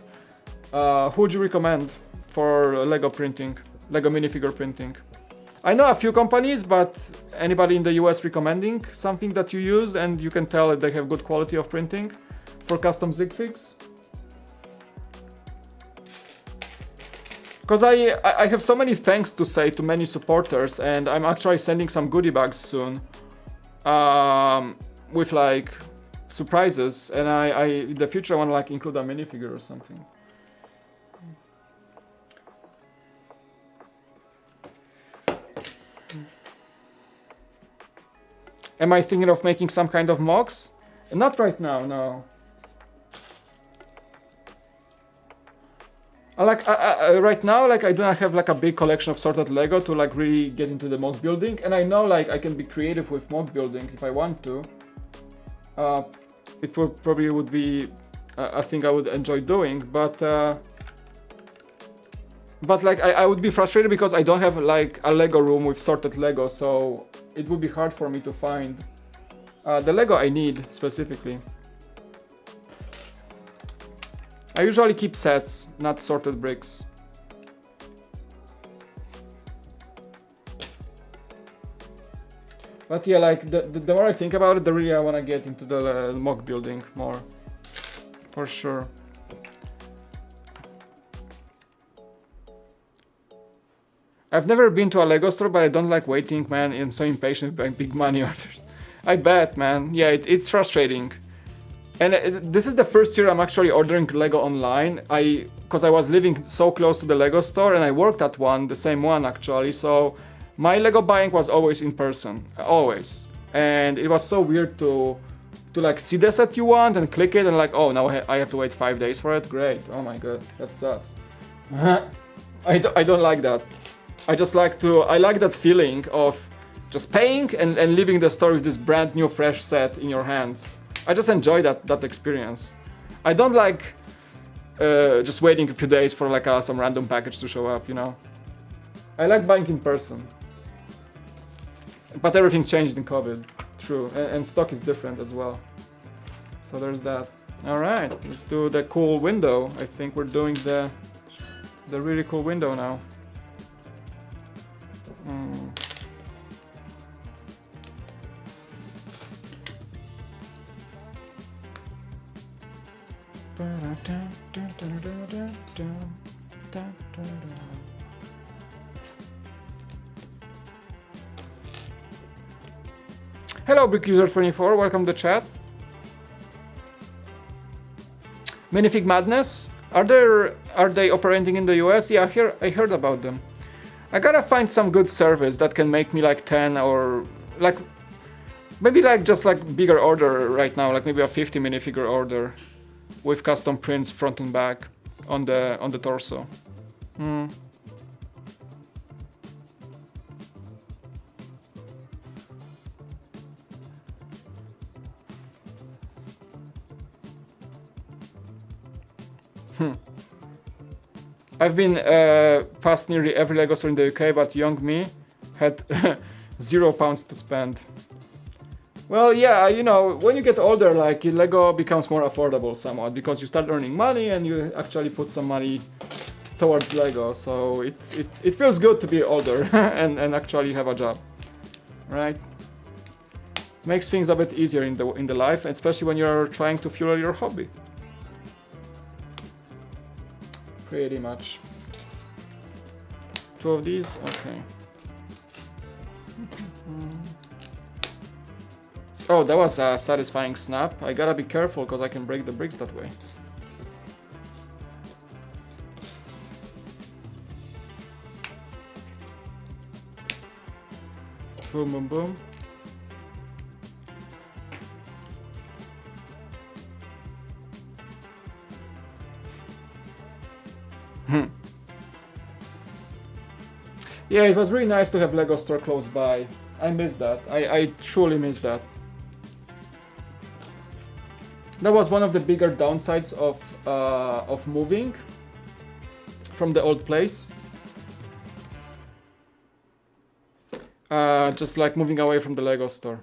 Who would you recommend for Lego printing, Lego minifigure printing? I know a few companies, but anybody in the US recommending something that you use and you can tell if they have good quality of printing for custom Zig figs? Because I have so many thanks to say to many supporters, and I'm actually sending some goodie bags soon with like surprises, and I in the future I want to like include a minifigure or something. Am I thinking of making some kind of mocks? Not right now, no. Right now, like I do not have like a big collection of sorted Lego to like really get into the mock building, and I know like I can be creative with mock building if I want to. It probably would be a thing I would enjoy doing, but like I would be frustrated because I don't have like a Lego room with sorted Lego, so it would be hard for me to find the Lego I need specifically. I usually keep sets, not sorted bricks. But yeah, like the more I think about it, the really I want to get into the mock building more, for sure. I've never been to a Lego store, but I don't like waiting, man. I'm so impatient with big money orders. I bet, man. Yeah, it's frustrating. And this is the first year I'm actually ordering Lego online. Because I was living so close to the Lego store and I worked at one, the same one actually. So my Lego buying was always in person, always. And it was so weird to like see the set you want and click it and like, oh, now I have to wait 5 days for it. Great. Oh my god, that sucks. I don't like that. I like that feeling of just paying and leaving the store with this brand new fresh set in your hands. I just enjoy that experience. I don't like just waiting a few days for like some random package to show up, you know. I like buying in person. But everything changed in COVID, true, and stock is different as well. So there's that. All right, let's do the cool window. I think we're doing the really cool window now. Hello, BrickUser24, welcome to chat. Minifig Madness, are they operating in the US? Yeah, I heard about them. I gotta find some good service that can make me like 10 or like maybe like just like bigger order right now, like maybe a 50 minifigure order with custom prints front and back on the torso. I've been past nearly every Lego store in the UK, but young me had £0 to spend. Well, yeah, you know, when you get older, like Lego becomes more affordable somewhat because you start earning money and you actually put some money towards Lego. So it feels good to be older and actually have a job, right? Makes things a bit easier in the life, especially when you're trying to fuel your hobby. Pretty much. 2 of these, okay. Oh, that was a satisfying snap. I gotta be careful because I can break the bricks that way. Boom, boom, boom. Yeah, it was really nice to have Lego store close by. I miss that. I truly miss that. That was one of the bigger downsides of moving from the old place. Just like moving away from the Lego store.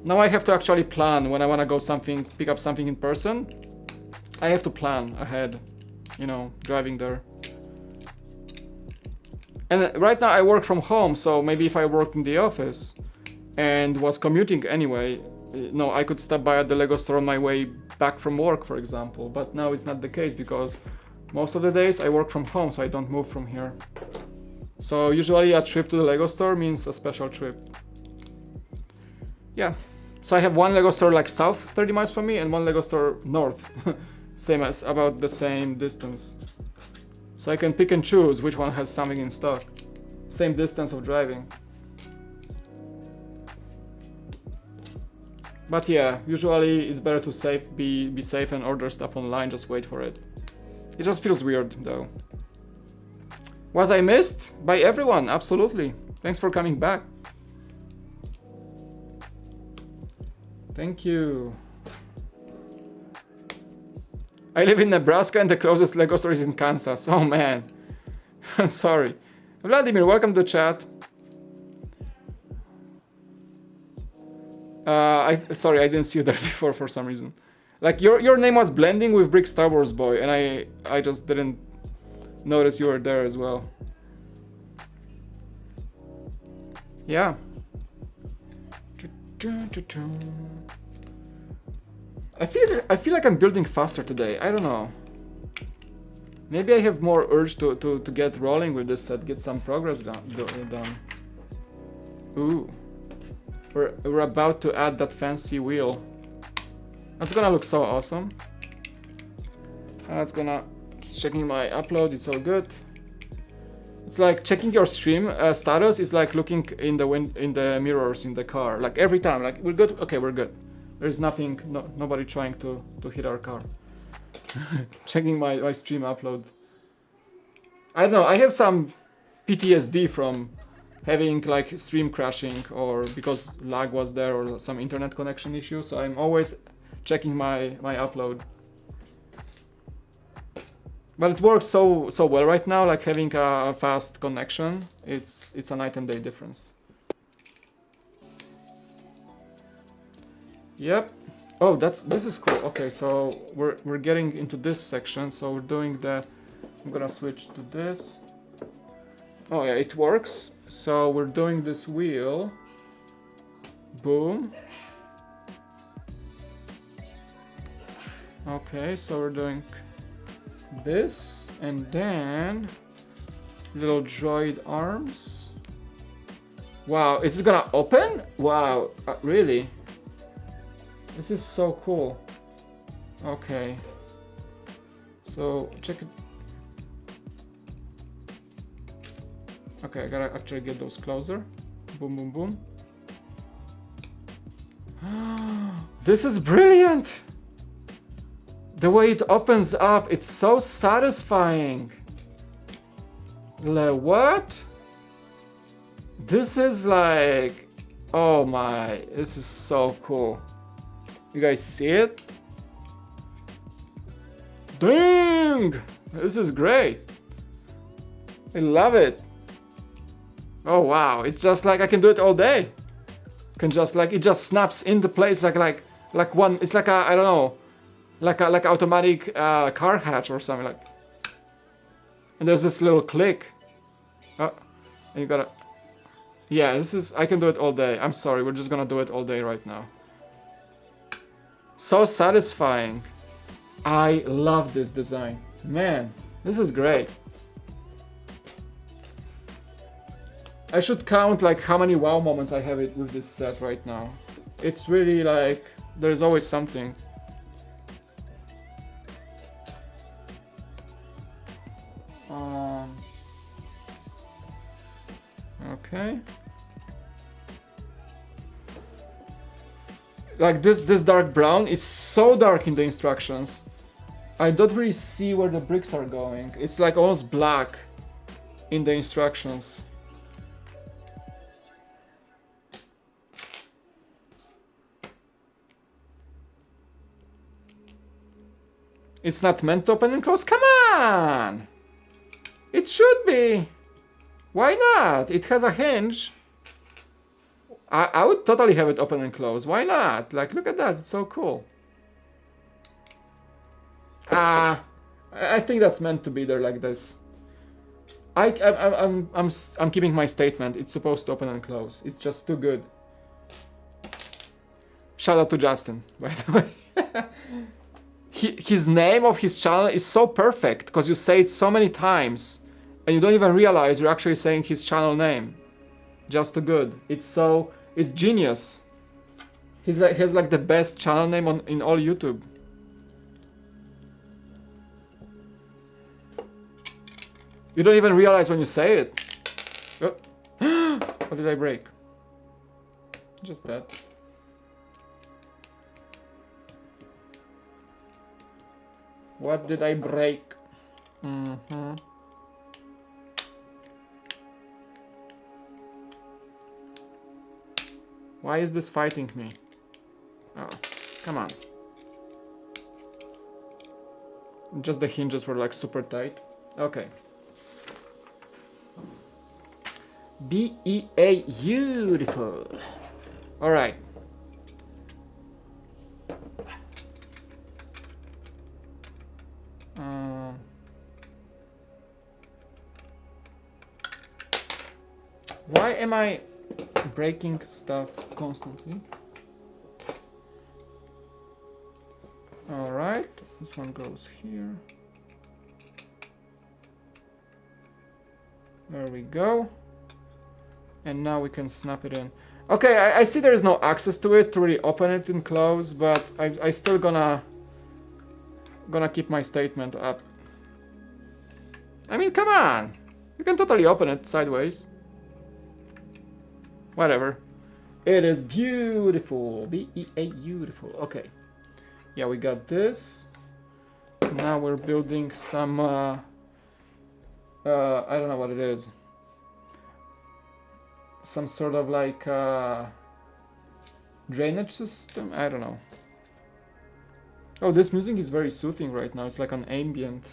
Now I have to actually plan when I want to go pick up something in person. I have to plan ahead, you know, driving there. And right now I work from home, so maybe if I worked in the office and was commuting anyway, no, I could stop by at the Lego store on my way back from work, for example. But now it's not the case because most of the days I work from home, so I don't move from here. So usually a trip to the Lego store means a special trip. Yeah. So I have one Lego store like south 30 miles from me and one Lego store north. Same as about the same distance. So I can pick and choose which one has something in stock. Same distance of driving. But yeah, usually it's better to be safe and order stuff online, just wait for it. It just feels weird though. Was I missed? By everyone, absolutely. Thanks for coming back. Thank you. I live in Nebraska and the closest Lego store is in Kansas. Oh man. Sorry. Vladimir, welcome to the chat. Sorry, I didn't see you there before for some reason. Like your name was blending with Brick Star Wars Boy and I just didn't notice you were there as well. Yeah. I feel like I'm building faster today. I don't know. Maybe I have more urge to get rolling with this set, get some progress done. Ooh. We're about to add that fancy wheel. That's gonna look so awesome. That's gonna... Just checking my upload, it's all good. It's like checking your stream status is like looking in the mirrors in the car. Like every time, like we're good, okay, we're good. There's nothing, nobody trying to hit our car. Checking my stream upload. I don't know, I have some PTSD from having like stream crashing or because lag was there or some internet connection issue, so I'm always checking my upload. But it works so well right now, like having a fast connection, it's a night and day difference. Yep. Oh, this is cool. Okay, so we're getting into this section, so we're doing the... I'm gonna switch to this. Oh yeah, it works. So we're doing this wheel. Boom. Okay, so we're doing this and then little droid arms. Wow, is it gonna open? Wow, really? This is so cool. Okay, so check it. Okay, I gotta actually get those closer. Boom, boom, boom. This is brilliant! The way it opens up, it's so satisfying. Like, what? This is like... Oh my, this is so cool. You guys see it? Dang! This is great. I love it. Oh wow, it's just like I can do it all day. Can just like, it just snaps into place like one, it's like a, I don't know, like automatic car hatch or something like. And there's this little click. Oh, and you gotta, yeah, this is, I can do it all day. I'm sorry, we're just gonna do it all day right now. So satisfying. I love this design. Man, this is great. I should count like how many wow moments I have it with this set right now. It's really like, there's always something. Okay. Like this dark brown is so dark in the instructions. I don't really see where the bricks are going. It's like almost black. in the instructions. It's not meant to open and close. Come on! It should be. Why not? It has a hinge. I would totally have it open and close. Why not? Like, look at that. It's so cool. I think that's meant to be there like this. I'm keeping my statement. It's supposed to open and close. It's just too good. Shout out to Justin, by the way. His name of his channel is so perfect because you say it so many times and you don't even realize you're actually saying his channel name. Just too good. It's genius. He has like the best channel name in all YouTube. You don't even realize when you say it. Oh. What did I break? Just that. What did I break? Why is this fighting me? Oh, come on. Just the hinges were like super tight. Okay. B-E-A, beautiful. All right. Why am I breaking stuff constantly? All right, this one goes here. There we go. And now we can snap it in. Okay, I see there is no access to it to really open it and close, but I still gonna keep my statement up. I mean, come on. You can totally open it sideways. Whatever. It is beautiful. B-E-A, beautiful. Okay. Yeah, we got this. Now we're building some, I don't know what it is. Some sort of like drainage system? I don't know. Oh, this music is very soothing right now. It's like an ambient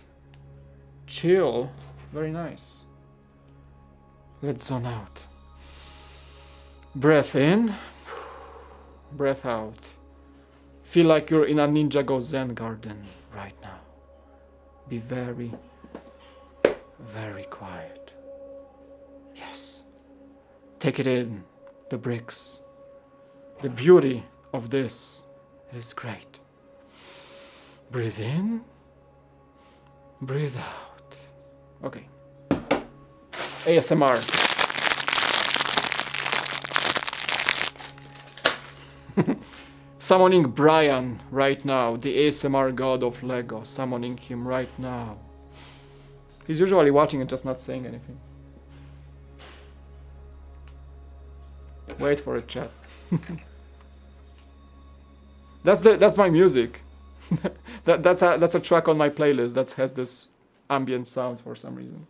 chill. Very nice. Let's zone out. Breath in. Breath out. Feel like you're in a Ninjago Zen garden right now. Be very, very quiet. Yes. Take it in. The bricks. The beauty of this. It is great. Breathe in. Breathe out. Okay. ASMR. Summoning Brian right now, the ASMR god of Lego. Summoning him right now. He's usually watching and just not saying anything. Wait for it, chat. That's my music. that's a track on my playlist that has this ambient sounds for some reason.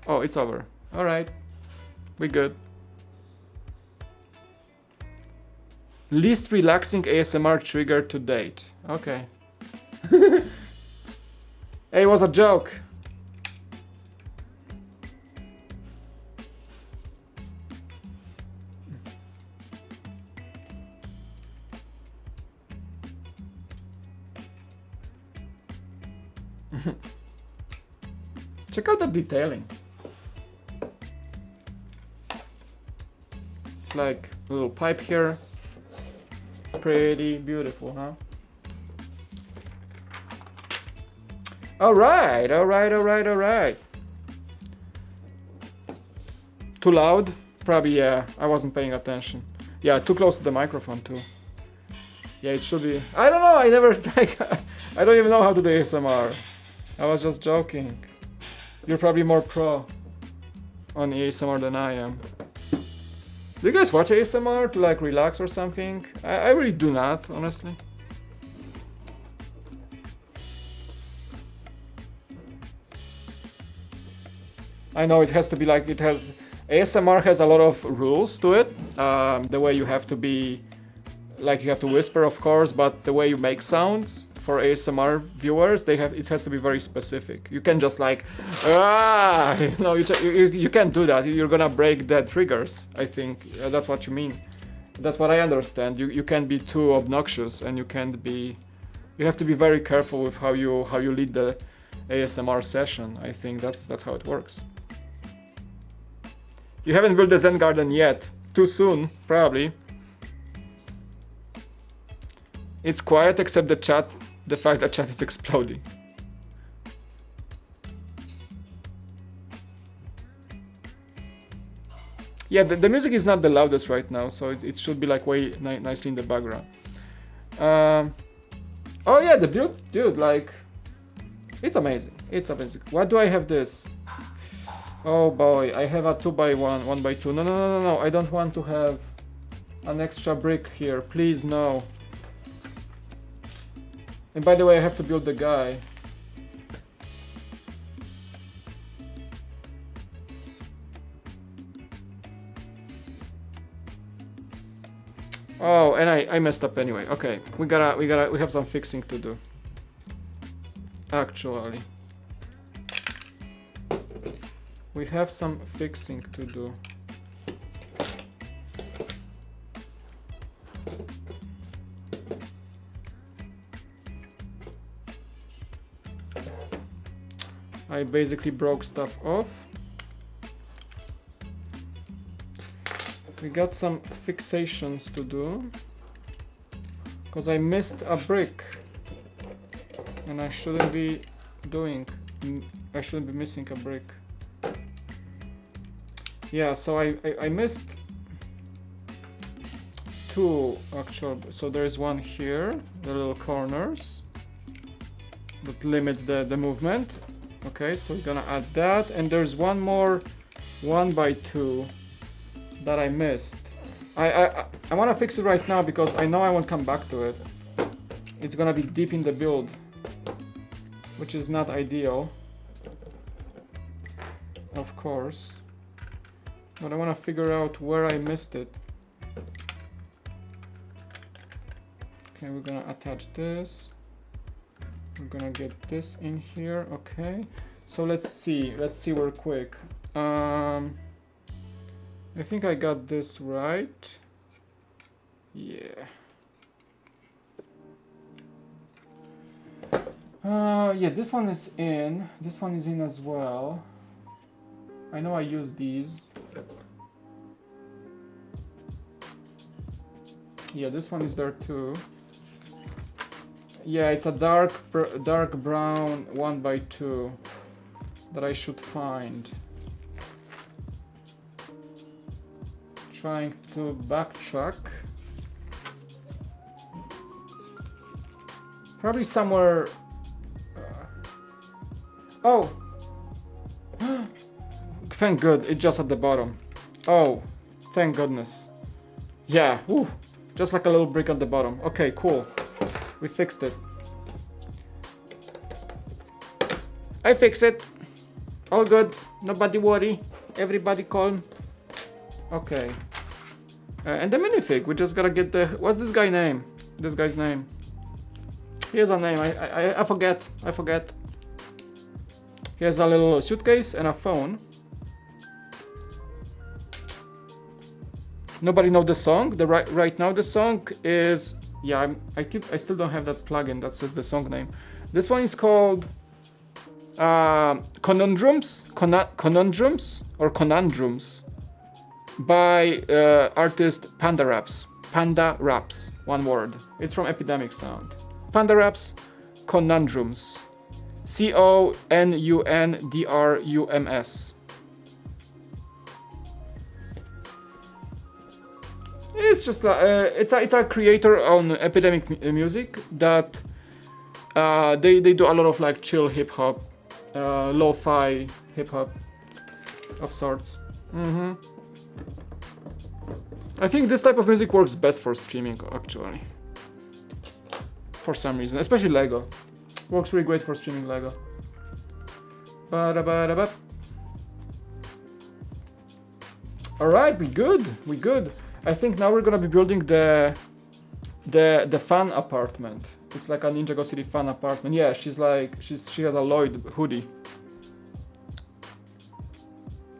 Oh, it's over. All right, we good. Least relaxing ASMR trigger to date. Okay. Hey, it was a joke. Check out the detailing. It's like a little pipe here. Pretty beautiful, huh? Alright. Too loud? Probably, yeah. I wasn't paying attention. Yeah, too close to the microphone too. Yeah, it should be. I don't know, I never like I don't even know how to do ASMR. I was just joking. You're probably more pro on ASMR than I am. Do you guys watch ASMR to like relax or something? I really do not, honestly. I know it has to be like, it has, ASMR has a lot of rules to it. The way you have to be, like you have to whisper, of course, but the way you make sounds for ASMR viewers, it has to be very specific. You can just like, you can't do that. You're gonna break the triggers, I think. That's what you mean. That's what I understand. You can't be too obnoxious, and you have to be very careful with how you lead the ASMR session. I think that's how it works. You haven't built the Zen garden yet. Too soon, probably. It's quiet except the fact that chat is exploding. Yeah, the music is not the loudest right now, so it should be like way nicely in the background. Oh yeah, the build, dude, like, it's amazing. It's amazing. Why do I have this? Oh boy, I have a 2x1, 1x2. No, I don't want to have an extra brick here. Please, no. And by the way, I have to build the guy. Oh, and I messed up anyway. Okay, we have some fixing to do. Actually, we have some fixing to do. I basically broke stuff off. We got some fixations to do because I missed a brick, and I shouldn't be missing a brick. Yeah, so I missed two actual. So there's one here, the little corners that limit the movement. Okay, so we're gonna add that, and there's one more 1x2 that I missed. I want to fix it right now because I know I won't come back to it. It's gonna be deep in the build, which is not ideal, of course, but I want to figure out where I missed it. Okay, we're gonna attach this. We're gonna get this in here. Okay, so let's see real quick. I think I got this right. Yeah. Yeah, this one is in. This one is in as well. I know I use these. Yeah, this one is there too. Yeah, it's a dark brown 1x2 that I should find. Trying to backtrack. Probably somewhere. Oh! Thank God, it's just at the bottom. Oh, thank goodness. Yeah, woo, just like a little brick at the bottom. Okay, cool. We fixed it. I fixed it. All good. Nobody worry. Everybody calm. Okay. And the minifig. We just gotta get the. What's this guy's name? This guy's name. He has a name. I forget. I forget. He has a little suitcase and a phone. Nobody know the song. Right now the song is. Yeah, I still don't have that plugin that says the song name. This one is called Conundrums by artist Panda Raps. Panda Raps, one word. It's from Epidemic Sound. Panda Raps, Conundrums. Conundrums. It's just it's a creator on Epidemic Music that they do a lot of like chill hip hop, lo-fi hip hop of sorts. I think this type of music works best for streaming actually. For some reason, especially Lego. Works really great for streaming Lego. All right, we good. We good. I think now we're gonna be building the fan apartment. It's like a Ninjago City fan apartment. Yeah, she has a Lloyd hoodie.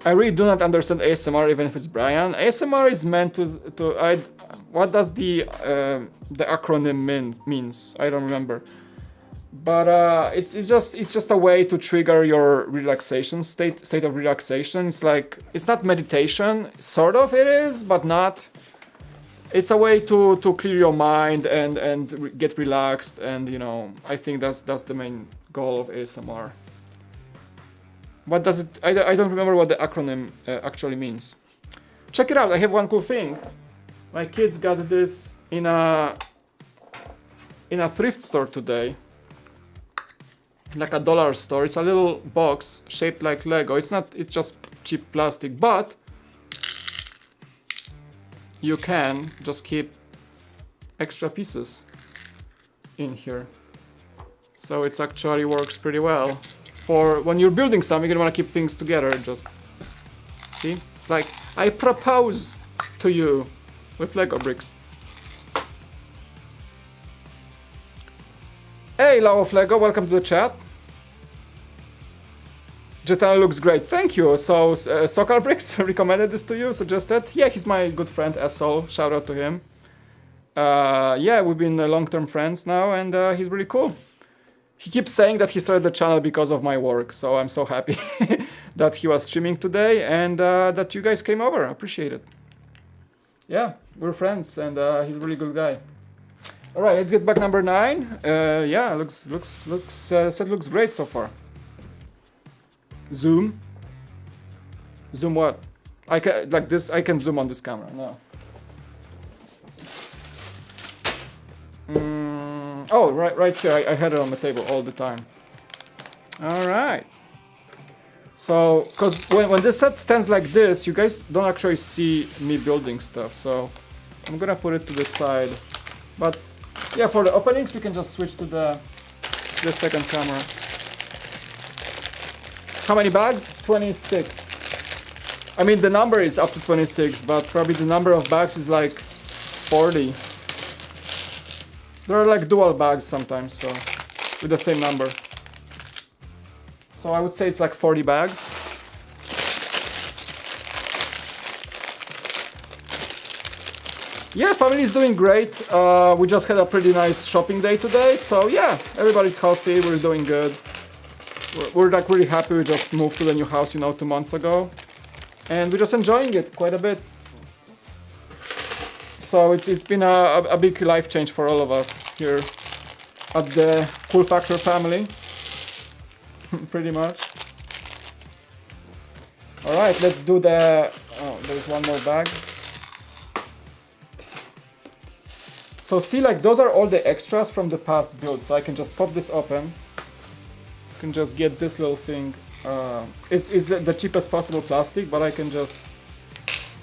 I really do not understand ASMR, even if it's Brian. ASMR is meant to what does the acronym means? I don't remember. But it's just a way to trigger your relaxation state of relaxation. It's like, it's not meditation, sort of it is, but not. It's a way to clear your mind and get relaxed, and you know, I think that's the main goal of ASMR. What does it? I don't remember what the acronym actually means. Check it out. I have one cool thing. My kids got this in a thrift store today, like a dollar store. It's a little box shaped like Lego. It's just cheap plastic, but you can just keep extra pieces in here. So it actually works pretty well. For when you're building something, you want to keep things together. Just see, it's like I propose to you with Lego bricks. Hey, Love of Lego, welcome to the chat. Jetana looks great, thank you. So Sokal Bricks recommended this to you, suggested. Yeah, he's my good friend, Asshole. Shout out to him. Yeah, we've been long-term friends now, and he's really cool. He keeps saying that he started the channel because of my work, so I'm so happy that he was streaming today and that you guys came over. I appreciate it. Yeah, we're friends, and he's a really good guy. All right, let's get back number 9. Yeah, looks set looks great so far. Zoom. Zoom what? I can like this. I can zoom on this camera. No. Oh, right here. I had it on the table all the time. All right. So, because when this set stands like this, you guys don't actually see me building stuff. So, I'm gonna put it to the side. But yeah, for the openings, we can just switch to the second camera. How many bags? 26. I mean, the number is up to 26, but probably the number of bags is like 40. There are like dual bags sometimes, so with the same number. So I would say it's like 40 bags. Yeah, family is doing great. We just had a pretty nice shopping day today, so yeah, everybody's healthy, we're doing good. We're like really happy. We just moved to the new house, 2 months ago, and we're just enjoying it quite a bit. So it's been a big life change for all of us here at the Cool Factor family, pretty much. All right, let's do the. Oh, there's one more bag. So see, like those are all the extras from the past build. So I can just pop this open. Can just get this little thing. It's the cheapest possible plastic, but I can just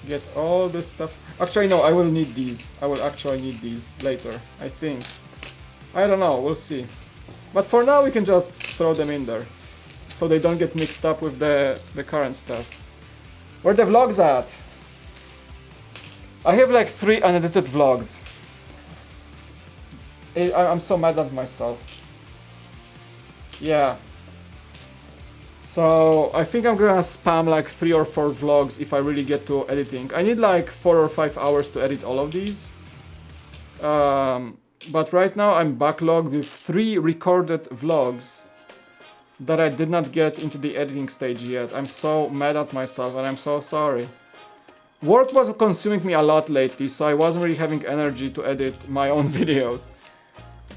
get all this stuff. Actually, no, I will need these. I will actually need these later, I think. I don't know, we'll see. But for now, we can just throw them in there, so they don't get mixed up with the current stuff. Where the vlogs at? I have like 3 unedited vlogs. I'm so mad at myself. Yeah. So I think I'm gonna spam like 3 or 4 vlogs if I really get to editing. I need like 4 or 5 hours to edit all of these. But right now I'm backlogged with 3 recorded vlogs that I did not get into the editing stage yet. I'm so mad at myself and I'm so sorry. Work was consuming me a lot lately, so I wasn't really having energy to edit my own videos.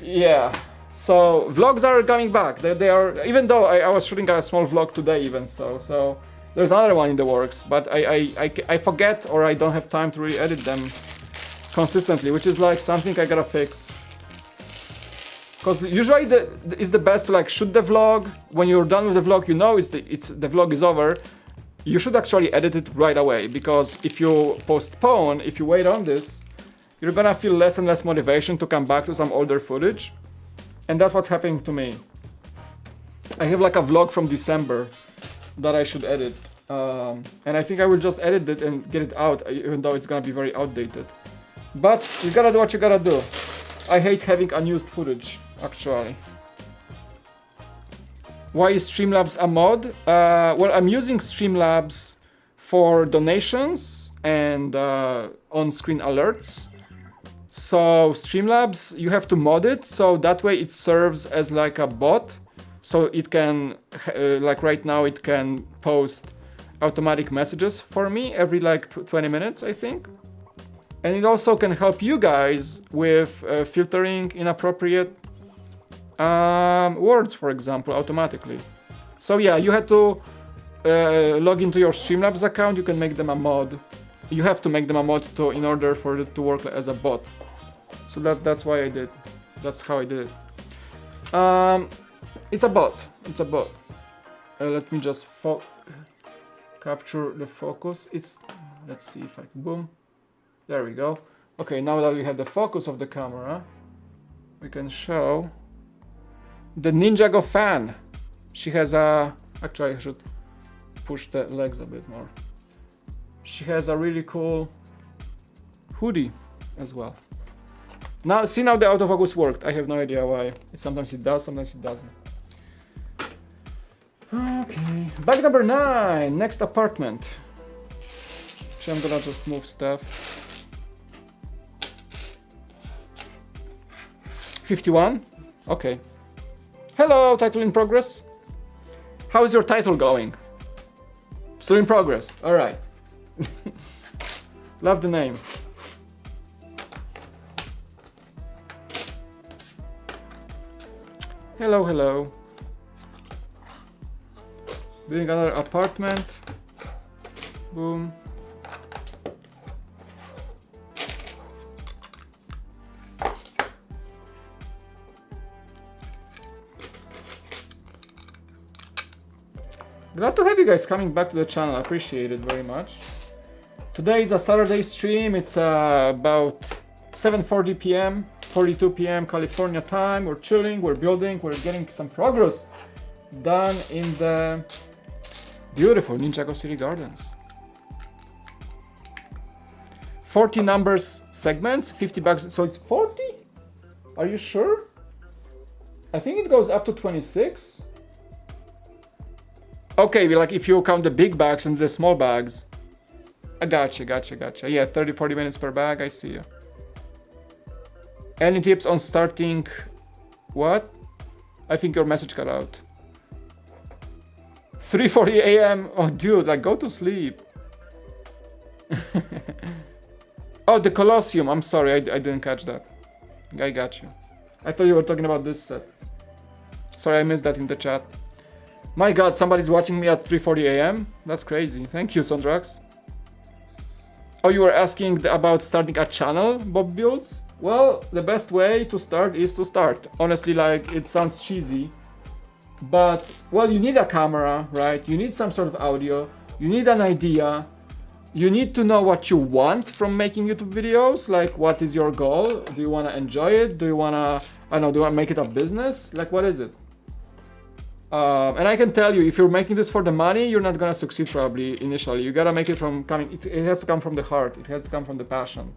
Yeah. So vlogs are coming back. They are, even though I was shooting a small vlog today even, so there's another one in the works, but I forget or I don't have time to really edit them consistently, which is like something I gotta fix. Because usually it's the best to like shoot the vlog. When you're done with the vlog, you know the vlog is over. You should actually edit it right away, because if you postpone, if you wait on this, you're gonna feel less and less motivation to come back to some older footage. And that's what's happening to me. I have like a vlog from December that I should edit. And I think I will just edit it and get it out, even though it's gonna be very outdated. But you gotta do what you gotta do. I hate having unused footage, actually. Why is Streamlabs a mod? Well, I'm using Streamlabs for donations and on-screen alerts. So Streamlabs, you have to mod it, so that way it serves as like a bot. So it can, like right now, it can post automatic messages for me every like 20 minutes, I think. And it also can help you guys with filtering inappropriate words, for example, automatically. So yeah, you had to log into your Streamlabs account. You can make them a mod. You have to make them a mod in order for it to work as a bot. So that's why I did. That's how I did it. It's a bot. It's a bot. Let me just capture the focus. Let's see if I can. Boom. There we go. Okay, now that we have the focus of the camera, we can show the Ninjago fan. She has a... Actually, I should push the legs a bit more. She has a really cool hoodie as well. Now, see, now the autofocus worked. I have no idea why. Sometimes it does, sometimes it doesn't. Okay, bag number 9, next apartment. So I'm gonna just move stuff. 51, okay. Hello, title in progress. How is your title going? Still in progress, all right. Love the name. Hello, hello. Doing another apartment. Boom. Glad to have you guys coming back to the channel. I appreciate it very much. Today is a Saturday stream. It's about 7:40 p.m. 42 p.m. California time. We're chilling, we're building, we're getting some progress done in the beautiful Ninjago City Gardens. 40 numbers segments, 50 bucks. So it's 40? Are you sure? I think it goes up to 26. Okay, like if you count the big bags and the small bags. I gotcha. Yeah, 30-40 minutes per bag, I see you. Any tips on starting... What? I think your message cut out. 3:40 a.m. Oh, dude, like go to sleep. Oh, the Colosseum. I'm sorry, I didn't catch that. I got you. I thought you were talking about this set. Sorry, I missed that in the chat. My god, somebody's watching me at 3:40 a.m. That's crazy. Thank you, Sondrax. Oh, you were asking about starting a channel, Bob Builds? Well, the best way to start is to start. Honestly, like, it sounds cheesy. But, well, you need a camera, right? You need some sort of audio. You need an idea. You need to know what you want from making YouTube videos. Like, what is your goal? Do you want to enjoy it? Do you want to, I don't know, do you want to make it a business? Like, what is it? And I can tell you, if you're making this for the money, you're not gonna succeed probably initially. You gotta make it from it has to come from the heart. It has to come from the passion.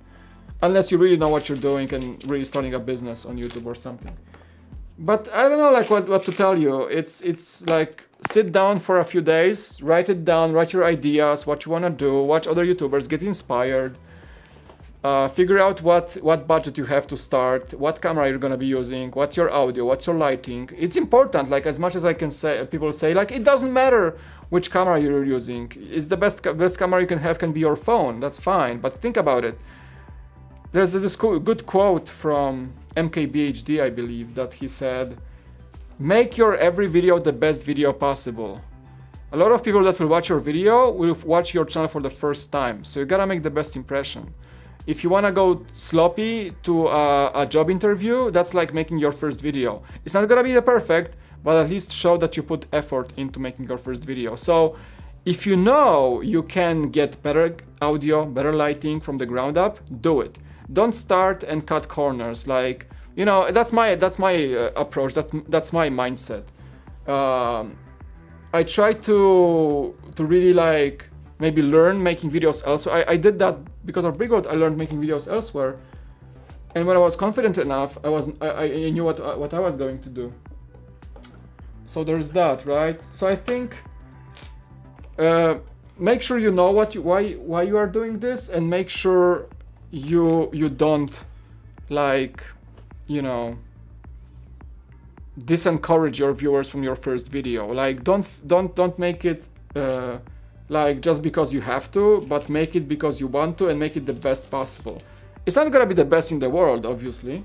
Unless you really know what you're doing and really starting a business on YouTube or something. But I don't know, like what to tell you. It's like sit down for a few days, write it down, write your ideas, what you wanna do, watch other YouTubers, get inspired. Figure out what budget you have to start, what camera you're gonna be using, what's your audio, what's your lighting. It's important, like as much as I can say, people say like it doesn't matter which camera you're using. It's the best camera you can have can be your phone. That's fine, but think about it. There's this good quote from MKBHD, I believe, that he said, "Make your every video the best video possible." A lot of people that will watch your video will watch your channel for the first time, so you gotta make the best impression. If you want to go sloppy to a job interview, that's like making your first video. It's not gonna be the perfect, but at least show that you put effort into making your first video. So if you know you can get better audio, better lighting from the ground up, do it. Don't start and cut corners. Like, you know, that's my approach. That's my mindset. I try to really like maybe learn making videos elsewhere. I did that because of Brigwood. I learned making videos elsewhere, and when I was confident enough, I knew what I was going to do. So there's that, right? So I think make sure you know why you are doing this, and make sure you don't like, you know, disencourage your viewers from your first video. Like don't make it like just because you have to, but make it because you want to, and make it the best possible. It's not gonna be the best in the world, obviously,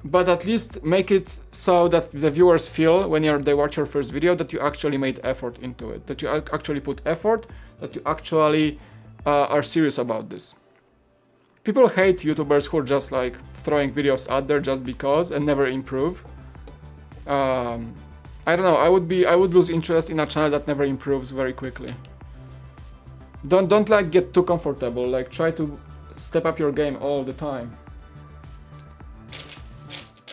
but at least make it so that the viewers feel when they watch your first video that you actually made effort into it, that you actually put effort, that you actually are serious about this. People hate YouTubers who are just like throwing videos out there just because and never improve. I don't know. I would lose interest in a channel that never improves very quickly. Don't like get too comfortable. Like try to step up your game all the time.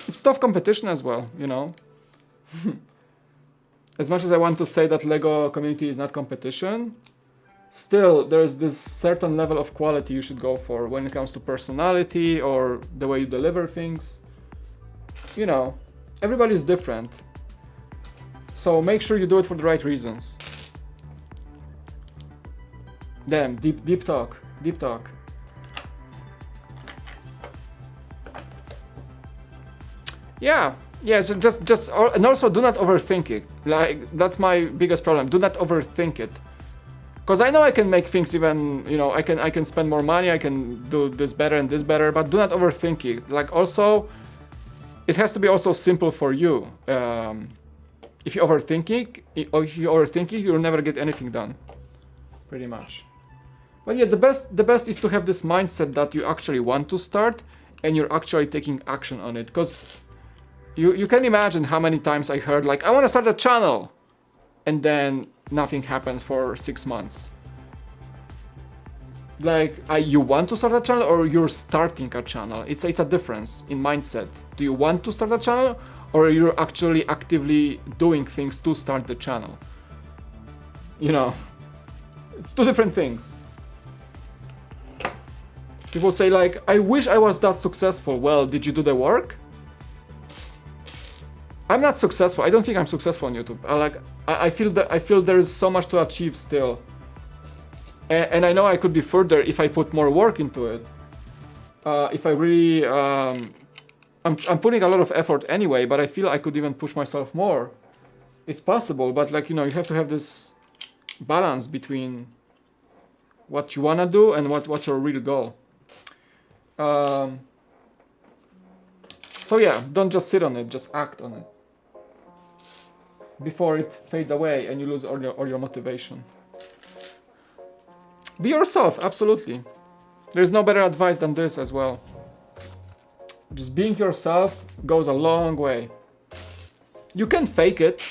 It's tough competition as well, you know. As much as I want to say that LEGO community is not competition, still there's this certain level of quality you should go for when it comes to personality or the way you deliver things. You know, everybody's different. So make sure you do it for the right reasons. Damn, deep talk. Yeah, so just and also do not overthink it. Like that's my biggest problem. Do not overthink it. Because I know I can make things even, you know, I can spend more money, I can do this better and this better, but do not overthink it. Like also, it has to be also simple for you. If you overthink it, you'll never get anything done, pretty much. But yeah, the best is to have this mindset that you actually want to start and you're actually taking action on it. Because you can imagine how many times I heard like, I want to start a channel, and then nothing happens for 6 months. Like, you want to start a channel or you're starting a channel? It's a difference in mindset. Do you want to start a channel or you're actually actively doing things to start the channel? You know, it's two different things. People say like, I wish I was that successful. Well, did you do the work? I'm not successful. I don't think I'm successful on YouTube. I feel there is so much to achieve still, and I know I could be further if I put more work into it. If I really, I'm putting a lot of effort anyway, but I feel I could even push myself more. It's possible, but like, you know, you have to have this balance between what you wanna do and what's your real goal. So yeah, don't just sit on it, just act on it before it fades away and you lose all your motivation. Be yourself, absolutely. There's no better advice than this as well. Just being yourself goes a long way. You can fake it,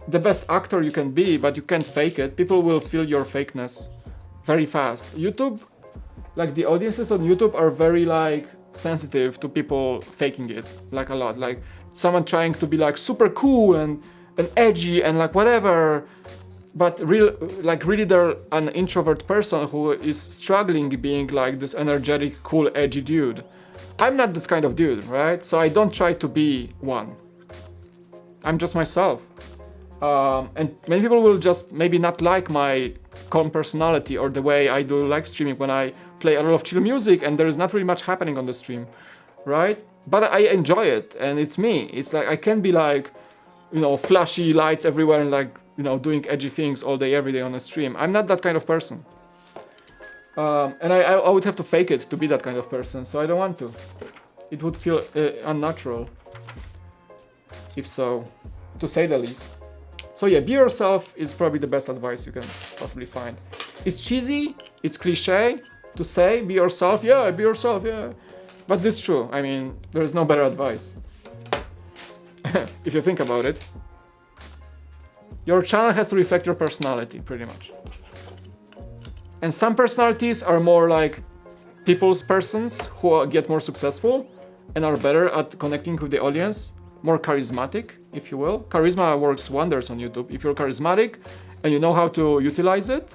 the best actor you can be, but you can't fake it. People will feel your fakeness very fast. YouTube, like the audiences on YouTube are very like sensitive to people faking it, like a lot. Like someone trying to be like super cool and edgy and like whatever, but really they're an introvert person who is struggling being like this energetic, cool, edgy dude. I'm not this kind of dude, right? So I don't try to be one. I'm just myself. And many people will just maybe not like my calm personality or the way I do live streaming when I play a lot of chill music and there is not really much happening on the stream, right? But I enjoy it and it's me. It's like I can be like, you know, flashy lights everywhere and like, you know, doing edgy things all day, every day on a stream. I'm not that kind of person. And I would have to fake it to be that kind of person, so I don't want to. It would feel unnatural, if so, to say the least. So yeah, be yourself is probably the best advice you can possibly find. It's cheesy, it's cliche to say, be yourself, yeah, be yourself, yeah. But this is true, I mean, there's no better advice. If you think about it. Your channel has to reflect your personality, pretty much. And some personalities are more like people's persons who get more successful and are better at connecting with the audience, more charismatic if you will. Charisma works wonders on YouTube. If you're charismatic and you know how to utilize it,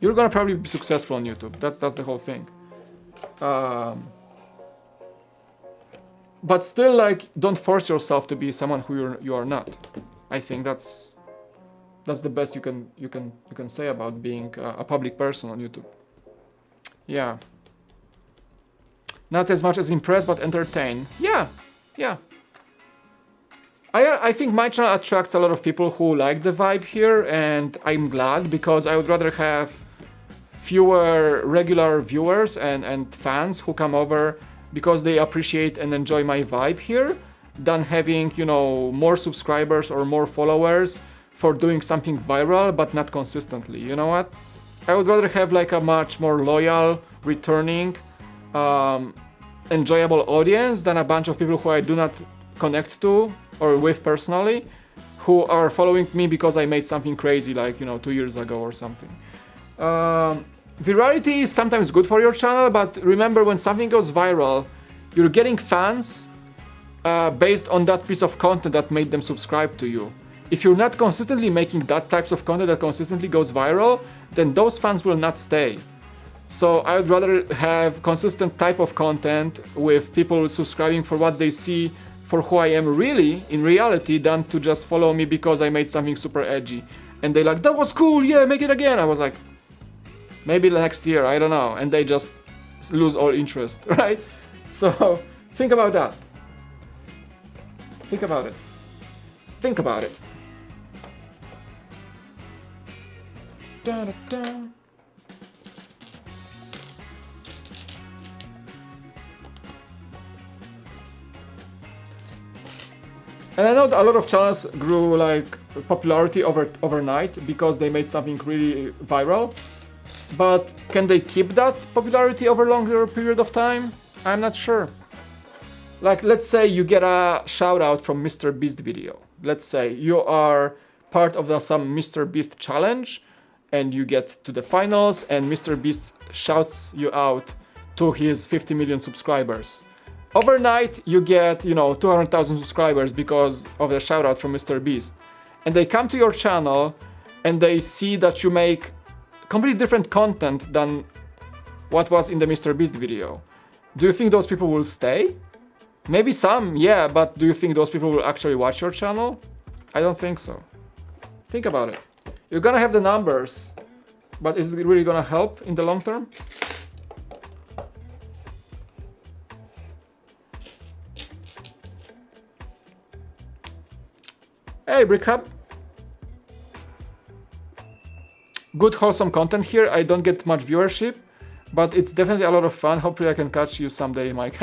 you're gonna probably be successful on YouTube. That's the whole thing. But still, like, don't force yourself to be someone who you are not. I think that's the best you can say about being a public person on YouTube. Yeah. Not as much as impress, but entertain. Yeah, yeah. I think my channel attracts a lot of people who like the vibe here, and I'm glad, because I would rather have fewer regular viewers and fans who come over because they appreciate and enjoy my vibe here, than having, you know, more subscribers or more followers for doing something viral but not consistently. You know what? I would rather have like a much more loyal, returning, enjoyable audience than a bunch of people who I do not connect to or with personally, who are following me because I made something crazy like, you know, 2 years ago or something. Virality is sometimes good for your channel, but remember, when something goes viral, you're getting fans based on that piece of content that made them subscribe to you. If you're not consistently making that types of content that consistently goes viral, then those fans will not stay. So I would rather have consistent type of content with people subscribing for what they see for who I am really, in reality, than to just follow me because I made something super edgy. And they like, that was cool, yeah, make it again. I was like, maybe next year, I don't know. And they just lose all interest, right? So think about that. Think about it. Think about it. Da, da, da. And I know that a lot of channels grew like popularity overnight because they made something really viral. But can they keep that popularity over a longer period of time? I'm not sure. Like, let's say you get a shout out from Mr. Beast video. Let's say you are part of some Mr. Beast challenge and you get to the finals and Mr. Beast shouts you out to his 50 million subscribers. Overnight, you get, you know, 200,000 subscribers because of the shout out from Mr. Beast. And they come to your channel and they see that you make completely different content than what was in the Mr. Beast video. Do you think those people will stay? Maybe some, yeah, but do you think those people will actually watch your channel? I don't think so. Think about it. You're gonna have the numbers, but is it really gonna help in the long term? Hey, Brick Hub. Good wholesome content here. I don't get much viewership, but it's definitely a lot of fun. Hopefully I can catch you someday, Mike.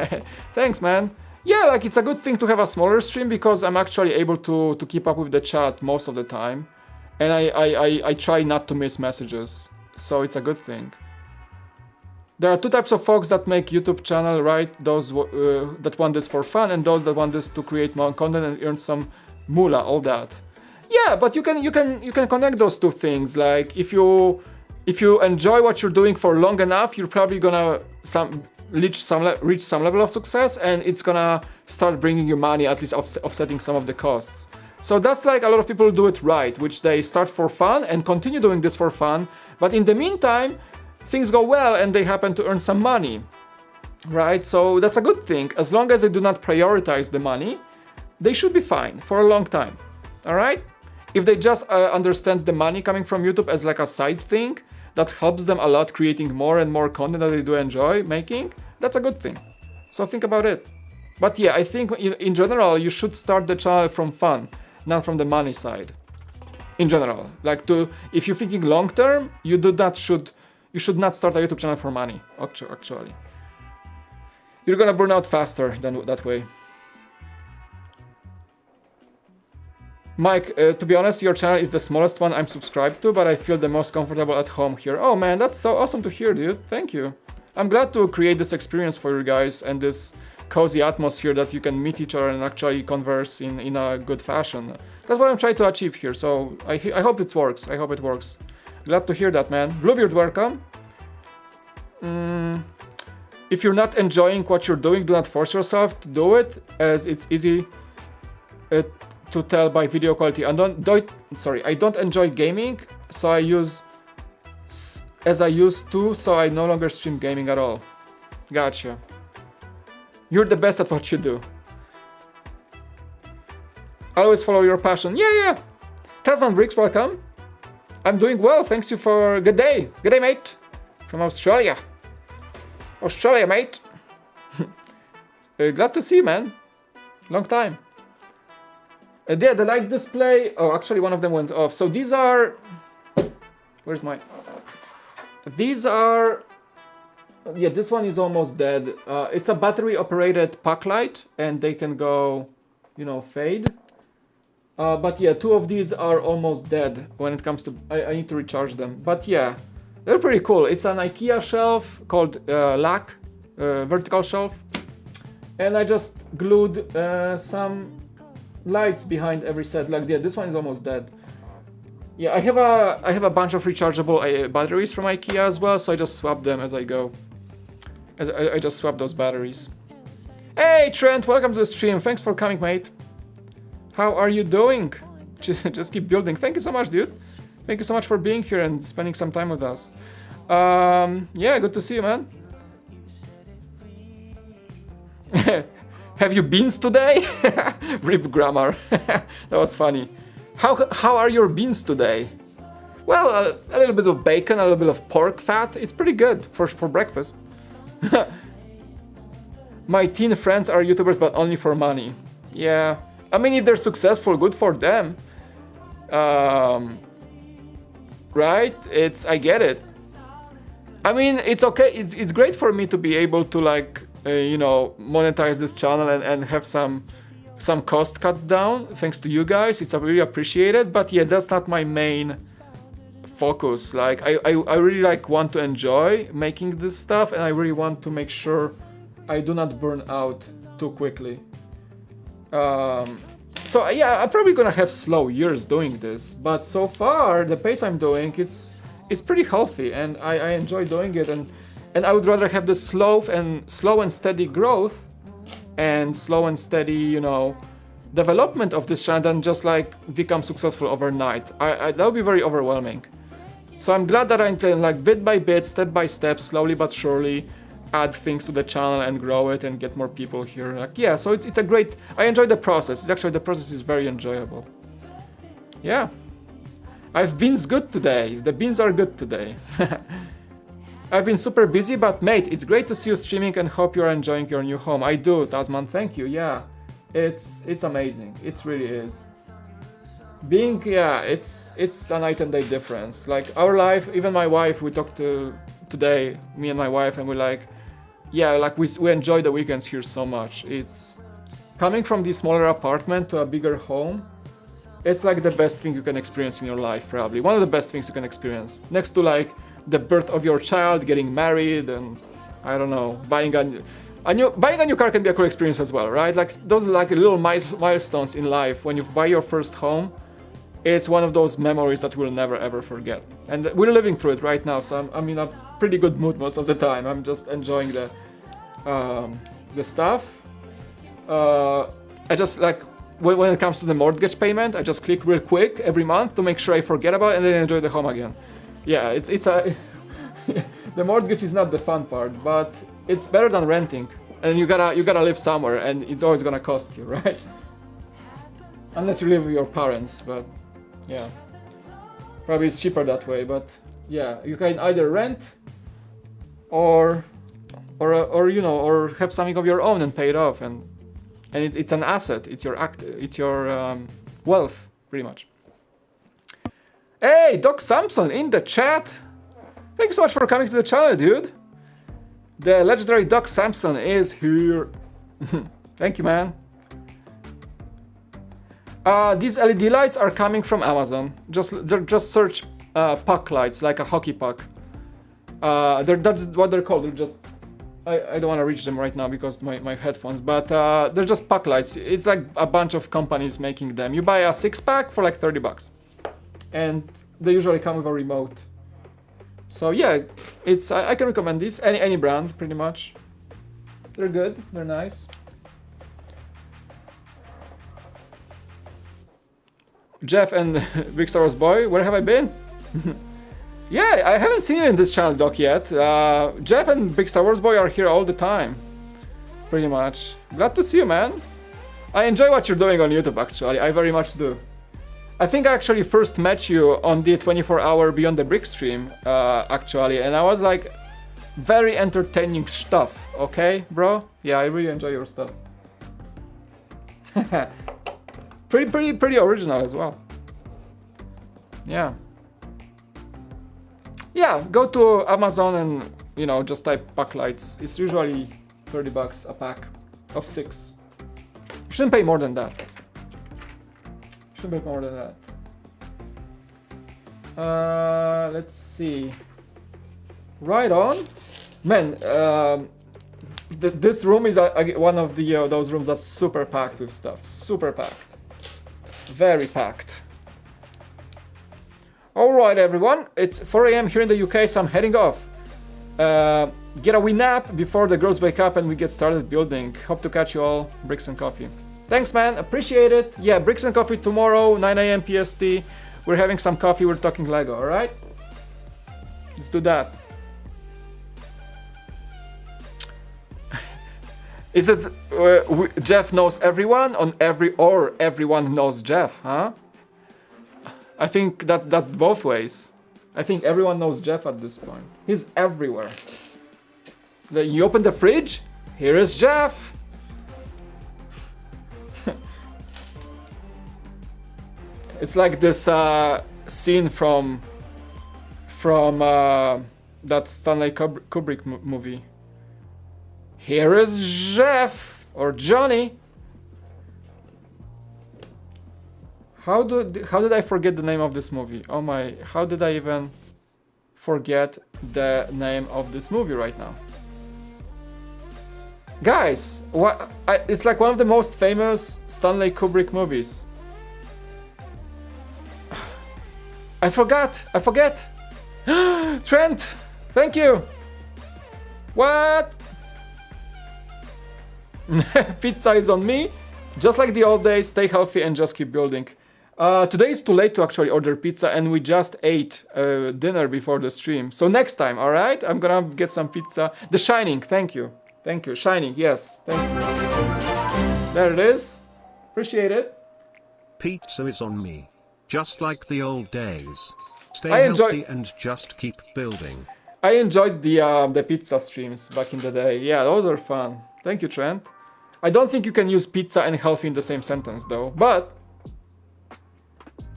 Thanks, man. Yeah, like, it's a good thing to have a smaller stream because I'm actually able to keep up with the chat most of the time. And I try not to miss messages. So it's a good thing. There are two types of folks that make YouTube channel, right? Those that want this for fun and those that want this to create more content and earn some moolah, all that. Yeah, but you can connect those two things. Like, if you enjoy what you're doing for long enough, you're probably gonna reach some level of success, and it's gonna start bringing you money, at least offsetting some of the costs. So that's like a lot of people do it right, which they start for fun and continue doing this for fun, but in the meantime, things go well and they happen to earn some money, right? So that's a good thing. As long as they do not prioritize the money, they should be fine for a long time, all right? If they just understand the money coming from YouTube as like a side thing that helps them a lot creating more and more content that they do enjoy making, that's a good thing. So think about it. But yeah, I think in general, you should start the channel from fun, not from the money side. In general, like, if you're thinking long term, you should not start a YouTube channel for money, actually. You're gonna burn out faster than that way. Mike, to be honest, your channel is the smallest one I'm subscribed to, but I feel the most comfortable at home here. Oh man, that's so awesome to hear, dude. Thank you. I'm glad to create this experience for you guys and this cozy atmosphere that you can meet each other and actually converse in a good fashion. That's what I'm trying to achieve here, so I hope it works. I hope it works. Glad to hear that, man. Bluebeard, welcome. If you're not enjoying what you're doing, do not force yourself to do it, as it's easy to tell by video quality. I don't enjoy gaming, so I use as I used to, so I no longer stream gaming at all. Gotcha. You're the best at what you do. Always follow your passion. Yeah. Tasman Bricks, welcome. I'm doing well, thanks you for good day. Good day, mate. From Australia. Australia, mate. Glad to see you, man. Long time. Yeah, the light display. Oh, actually, one of them went off. So these are. Where's my? These are. Yeah, this one is almost dead. It's a battery-operated puck light, and they can go, fade. But yeah, two of these are almost dead when it comes to. I need to recharge them. But yeah, they're pretty cool. It's an IKEA shelf called LAC, vertical shelf, and I just glued some lights behind every set. Like, yeah, this one is almost dead. Yeah, I have a bunch of rechargeable batteries from IKEA as well, so I just swap them as I go. I just swap those batteries. Hey Trent, welcome to the stream. Thanks for coming, mate. How are you doing? Just keep building. Thank you so much, dude. Thank you so much for being here and spending some time with us. Yeah, good to see you, man. Have you beans today? Rip grammar. That was funny. How are your beans today? Well, a little bit of bacon, a little bit of pork fat. It's pretty good for breakfast. My teen friends are YouTubers, but only for money. Yeah, I mean, if they're successful, good for them. Right? I get it. I mean, it's okay. It's great for me to be able to monetize this channel and have some cost cut down thanks to you guys. It's really appreciated. But yeah, that's not my main focus. Like, I really want to enjoy making this stuff, and I really want to make sure I do not burn out too quickly. So yeah, I'm probably gonna have slow years doing this, but so far the pace I'm doing, it's pretty healthy, and I enjoy doing it, and I would rather have the slow and steady growth and slow and steady, development of this channel than just become successful overnight. That would be very overwhelming. So I'm glad that I can bit by bit, step by step, slowly but surely add things to the channel and grow it and get more people here. Yeah, so it's a great. I enjoy the process. The process is very enjoyable. Yeah, I've beans good today. The beans are good today. I've been super busy, but mate, it's great to see you streaming and hope you're enjoying your new home. I do, Tasman. Thank you. Yeah, it's amazing. It really is. It's a night and day difference. Like our life, even my wife, we talked to today, me and my wife, and we're we enjoy the weekends here so much. It's coming from this smaller apartment to a bigger home. It's the best thing you can experience in your life, probably. One of the best things you can experience. Next to the birth of your child, getting married, and I don't know, buying a new car can be a cool experience as well, right? Those little milestones in life when you buy your first home. It's one of those memories that we'll never ever forget. And we're living through it right now, so I'm in a pretty good mood most of the time. I'm just enjoying the stuff. I just when it comes to the mortgage payment, I just click real quick every month to make sure I forget about it and then enjoy the home again. Yeah, it's a the mortgage is not the fun part, but it's better than renting. And you gotta live somewhere, and it's always gonna cost you, right? Unless you live with your parents, but yeah, probably it's cheaper that way. But yeah, you can either rent or have something of your own and pay it off, and it's an asset. It's your wealth, pretty much. Hey, Doc Samson in the chat. Thank you so much for coming to the channel, dude. The legendary Doc Samson is here. Thank you, man. These LED lights are coming from Amazon. Just search puck lights, like a hockey puck. That's what they're called. They're just I don't want to reach them right now because my headphones, but they're just puck lights. It's a bunch of companies making them. You buy a 6-pack for $30, and they usually come with a remote. So yeah, I can recommend these. Any brand, pretty much. They're good. They're nice. Jeff and Big Star Wars Boy, where have I been? Yeah, I haven't seen you in this channel doc yet. Jeff and Big Star Wars Boy are here all the time. Pretty much. Glad to see you, man. I enjoy what you're doing on YouTube, actually. I very much do. I think I actually first met you on the 24-hour Beyond the Brick stream, actually. And I was like, very entertaining stuff, okay, bro? Yeah, I really enjoy your stuff. pretty original as well. Yeah. Yeah, go to Amazon and, you know, just type pack lights. It's usually $30 a pack of 6. Shouldn't pay more than that. Shouldn't pay more than that. Let's see. Right on. Man, this room is one of the those rooms that's super packed with stuff. Super packed. Very packed. Alright everyone, it's 4 AM here in the UK, so I'm heading off. Get a wee nap before the girls wake up and we get started building. Hope to catch you all. Bricks and coffee. Thanks, man. Appreciate it. Yeah, bricks and coffee tomorrow, 9 AM PST. We're having some coffee. We're talking Lego, alright? Let's do that. Is it Jeff knows everyone or everyone knows Jeff, huh? I think that's both ways. I think everyone knows Jeff at this point. He's everywhere. You open the fridge, here is Jeff. It's like this scene from that Stanley Kubrick movie. Here is Jeff or Johnny. How did I forget the name of this movie? Oh my, how did I even forget the name of this movie right now? Guys, it's like one of the most famous Stanley Kubrick movies. I forget. Trent, thank you. What? Pizza is on me. Just like the old days, stay healthy and just keep building. Today is too late to actually order pizza and we just ate dinner before the stream. So next time, alright? I'm gonna get some pizza. The Shining, thank you. Thank you. Shining, yes. Thank you. There it is. Appreciate it. Pizza is on me. Just like the old days. Stay healthy and just keep building. I enjoyed the pizza streams back in the day. Yeah, those are fun. Thank you, Trent. I don't think you can use pizza and healthy in the same sentence though, but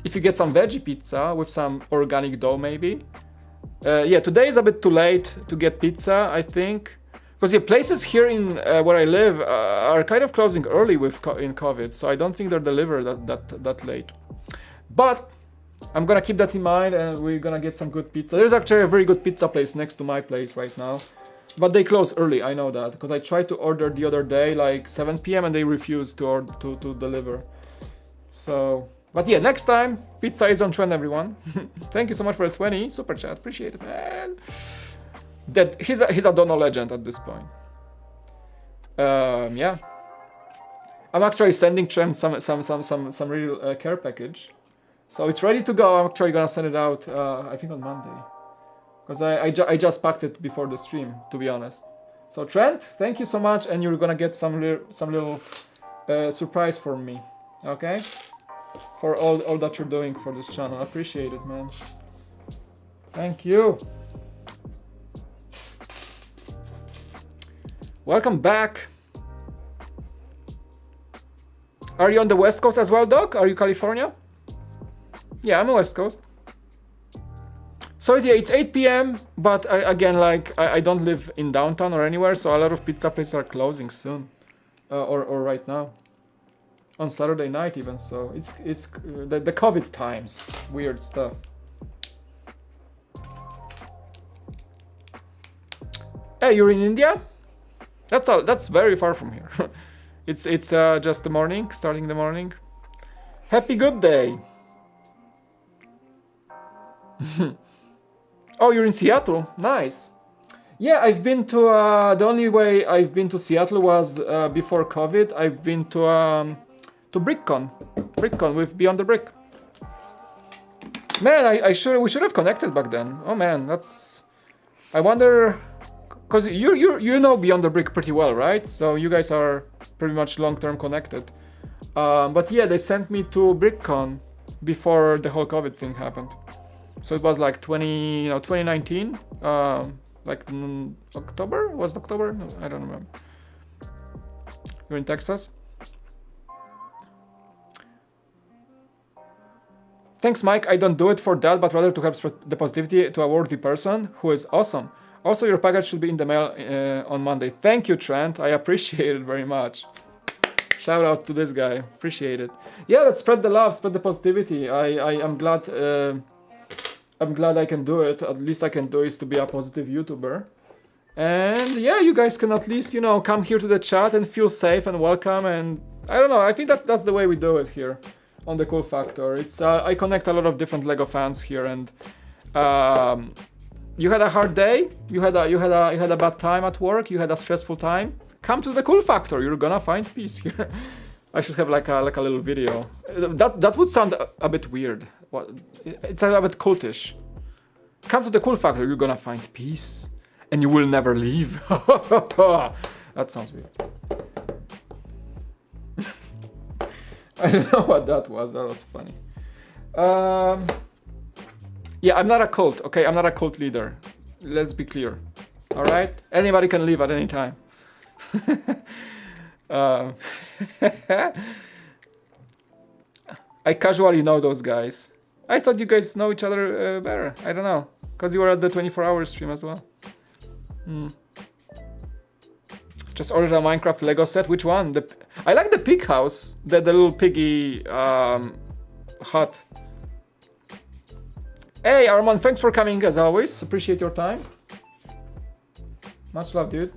if you get some veggie pizza with some organic dough maybe. Yeah, today is a bit too late to get pizza, I think. Because yeah, places here in where I live are kind of closing early in COVID, so I don't think they're delivered that late. But I'm gonna keep that in mind and we're gonna get some good pizza. There's actually a very good pizza place next to my place right now. But they close early, I know that, because I tried to order the other day, like 7 PM, and they refused to deliver. So, but yeah, next time, pizza is on trend, everyone. Thank you so much for the 20 super chat, appreciate it, man. He's a Dono legend at this point. Yeah, I'm actually sending Trent some real care package, so it's ready to go. I'm actually gonna send it out, I think on Monday. Because I just packed it before the stream, to be honest. So Trent, thank you so much, and you're gonna get some little surprise from me, okay? For all that you're doing for this channel, I appreciate it, man. Thank you. Welcome back. Are you on the West Coast as well, Doc? Are you California? Yeah, I'm on West Coast. So yeah, it's 8 PM, but again, like I don't live in downtown or anywhere, so a lot of pizza places are closing soon, or right now, on Saturday night even. So it's the COVID times, weird stuff. Hey, you're in India? That's very far from here. it's just the morning, starting the morning. Happy good day. Oh, you're in Seattle? Nice. Yeah, I've been to, the only way I've been to Seattle was before COVID. I've been to BrickCon with Beyond the Brick. Man, we should have connected back then. Oh man, that's... I wonder... Because you know Beyond the Brick pretty well, right? So you guys are pretty much long-term connected. But yeah, they sent me to BrickCon before the whole COVID thing happened. So it was like 2019, like October? Was it October? No, I don't remember. You're in Texas? Thanks, Mike. I don't do it for that, but rather to help spread the positivity to a worthy person who is awesome. Also, your package should be in the mail on Monday. Thank you, Trent. I appreciate it very much. Shout out to this guy. Appreciate it. Yeah, let's spread the love, spread the positivity. I'm glad. I'm glad I can do it. At least I can do is to be a positive YouTuber. And yeah, you guys can at least, you know, come here to the chat and feel safe and welcome. And I don't know. I think that's the way we do it here on the Cool Factor. It's I connect a lot of different Lego fans here, and you had a hard day, you had a bad time at work, you had a stressful time. Come to the Cool Factor. You're gonna find peace here. I should have like a little video. That would sound a bit weird. It's a bit cultish. Come to the Cool Factor. You're gonna find peace, and you will never leave. That sounds weird. I don't know what that was. That was funny. Yeah, I'm not a cult, okay? I'm not a cult leader. Let's be clear. All right? Anybody can leave at any time. I casually know those guys. I thought you guys know each other better. I don't know. Because you were at the 24-hour stream as well. Just ordered a Minecraft Lego set. Which one? I like the pig house. The little piggy hut. Hey, Armand, thanks for coming as always. Appreciate your time. Much love, dude.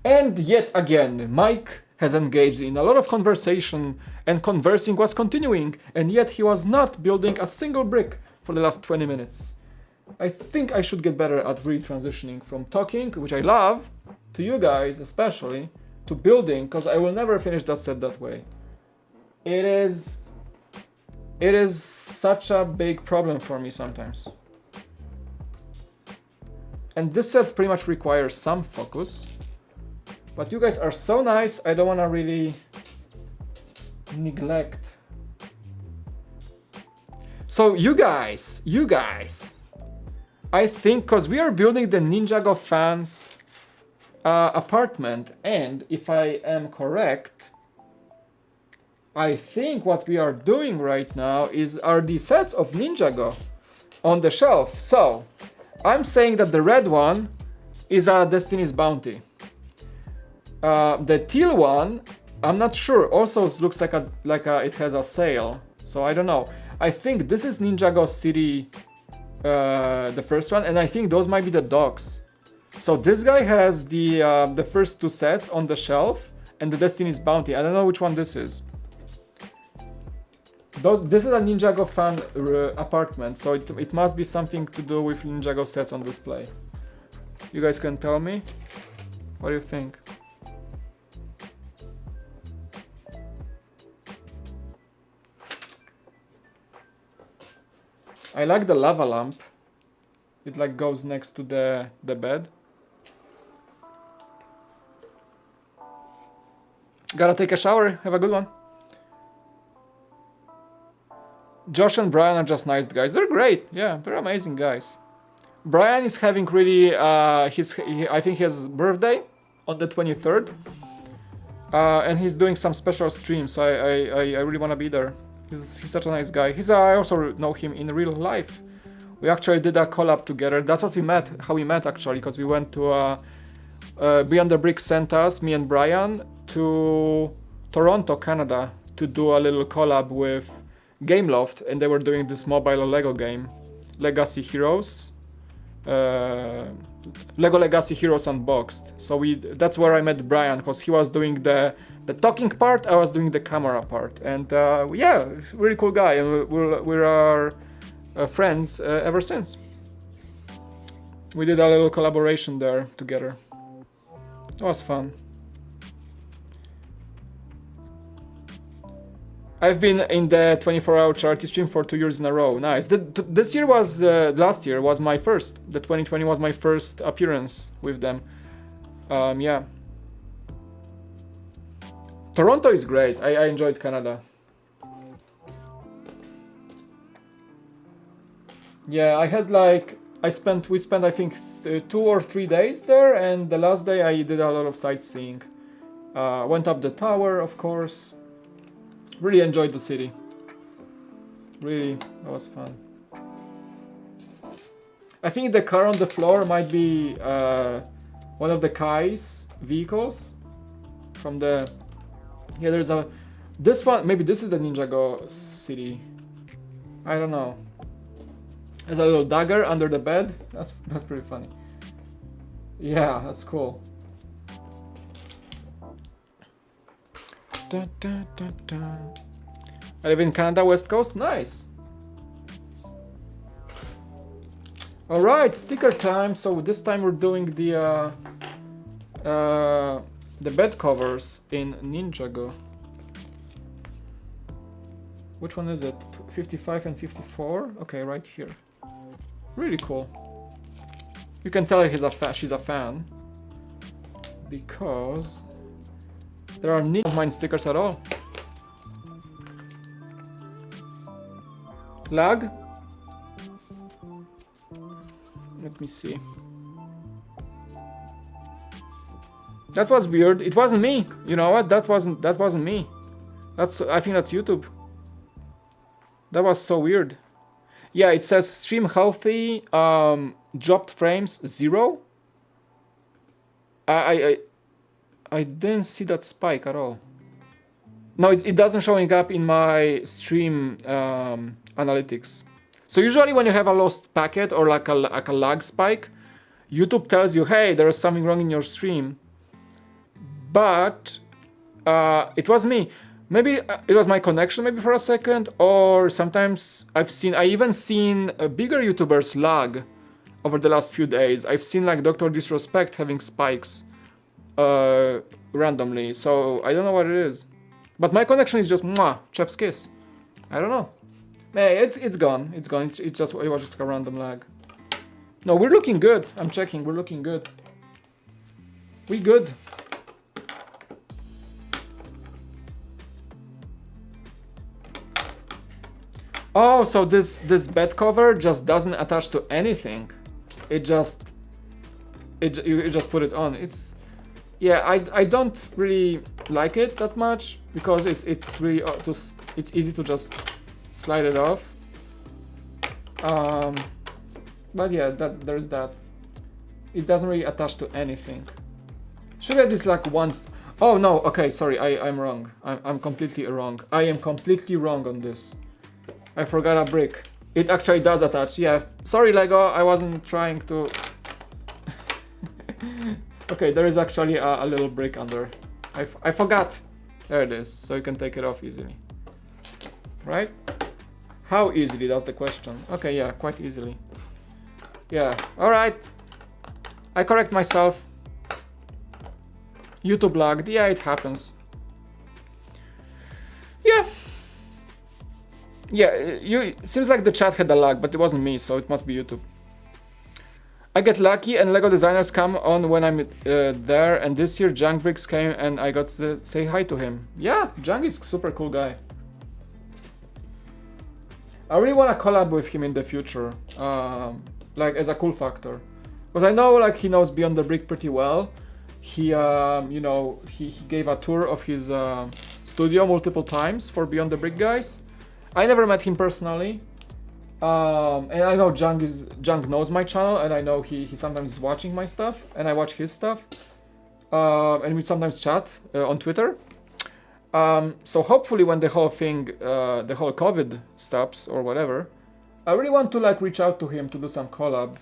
And yet again, Mike has engaged in a lot of conversation, and conversing was continuing, and yet he was not building a single brick for the last 20 minutes. I think I should get better at really transitioning from talking, which I love, to you guys especially, to building, because I will never finish that set that way. It is such a big problem for me sometimes. And this set pretty much requires some focus. But you guys are so nice, I don't want to really neglect. So you guys, I think because we are building the Ninjago fans apartment, and if I am correct, I think what we are doing right now are the sets of Ninjago on the shelf. So I'm saying that the red one is a Destiny's Bounty. The teal one, I'm not sure. Also looks like it has a sail. So I don't know. I think this is Ninjago City, the first one, and I think those might be the dogs. So this guy has the first two sets on the shelf, and the Destiny's Bounty. I don't know which one this is. This is a Ninjago fan apartment, so it must be something to do with Ninjago sets on display. You guys can tell me? What do you think? I like the lava lamp. It like goes next to the bed. Gotta take a shower. Have a good one. Josh and Brian are just nice guys. They're great. Yeah, they're amazing guys. Brian is having really I think his birthday on the 23rd. And he's doing some special streams, so I really want to be there. He's such a nice guy. I also know him in real life. We actually did a collab together. That's what we met, how we met actually, because we went to Beyond the Brick sent us, me and Brian, to Toronto, Canada, to do a little collab with Gameloft, and they were doing this mobile Lego game, Legacy Heroes. Lego Legacy Heroes Unboxed. So that's where I met Brian, because he was doing the talking part, I was doing the camera part. And yeah, really cool guy, and we are friends ever since. We did a little collaboration there together. It was fun. I've been in the 24-hour charity stream for 2 years in a row. Nice. This year was, last year was my first. The 2020 was my first appearance with them. Yeah. Toronto is great. I enjoyed Canada. Yeah, I had like, we spent I think 2 or 3 days there, and the last day I did a lot of sightseeing. Went up the tower, of course. Really enjoyed the city. Really, that was fun. I think the car on the floor might be one of the Kai's vehicles from the... Yeah, there's a... This one, maybe this is the Ninjago city. I don't know. There's a little dagger under the bed. That's pretty funny. Yeah, that's cool. Da, da, da, da. I live in Canada, West Coast. Nice. All right, sticker time. So this time we're doing the bed covers in Ninjago. Which one is it? 55 and 54. Okay, right here. Really cool. You can tell she's a fan because there are no mine stickers at all. Lag? Let me see. That was weird. It wasn't me. You know what? That wasn't me. I think that's YouTube. That was so weird. Yeah, it says stream healthy, dropped frames 0. I didn't see that spike at all. No, it doesn't showing up in my stream analytics. So usually when you have a lost packet or like a lag spike, YouTube tells you, hey, there is something wrong in your stream. But it was me. Maybe it was my connection maybe for a second, or sometimes I even seen bigger YouTubers lag over the last few days. I've seen like Dr. Disrespect having spikes randomly, so I don't know what it is. But my connection is just mwah, chef's kiss. I don't know. Hey, it's gone. It was just a random lag. No, we're looking good. I'm checking. We're looking good. We good. Oh, so this bed cover just doesn't attach to anything. You just put it on. Yeah, I don't really like it that much because it's really it's easy to just slide it off. But yeah, there's that. It doesn't really attach to anything. Should I just like once? Oh no, okay, sorry, I'm wrong. I'm completely wrong. I am completely wrong on this. I forgot a brick. It actually does attach. Yeah, sorry Lego, I wasn't trying to. Okay, there is actually a little brick under. I forgot. There it is, so you can take it off easily. Right? How easily, that's the question. Okay, yeah, quite easily. Yeah, alright. I correct myself. YouTube lagged. Yeah, it happens. Yeah. Yeah, it seems like the chat had a lag, but it wasn't me, so it must be YouTube. I get lucky and Lego designers come on when I'm there, and this year Junk Bricks came and I got to say hi to him. Yeah, Junk is a super cool guy. I really want to collab with him in the future, like as a cool factor. Because I know like he knows Beyond the Brick pretty well. He, you know, he gave a tour of his studio multiple times for Beyond the Brick guys. I never met him personally, and I know Junk knows my channel, and I know he sometimes is watching my stuff, and I watch his stuff, and we sometimes chat on Twitter. So hopefully when the whole thing, the whole COVID stops or whatever, I really want to like reach out to him to do some collab.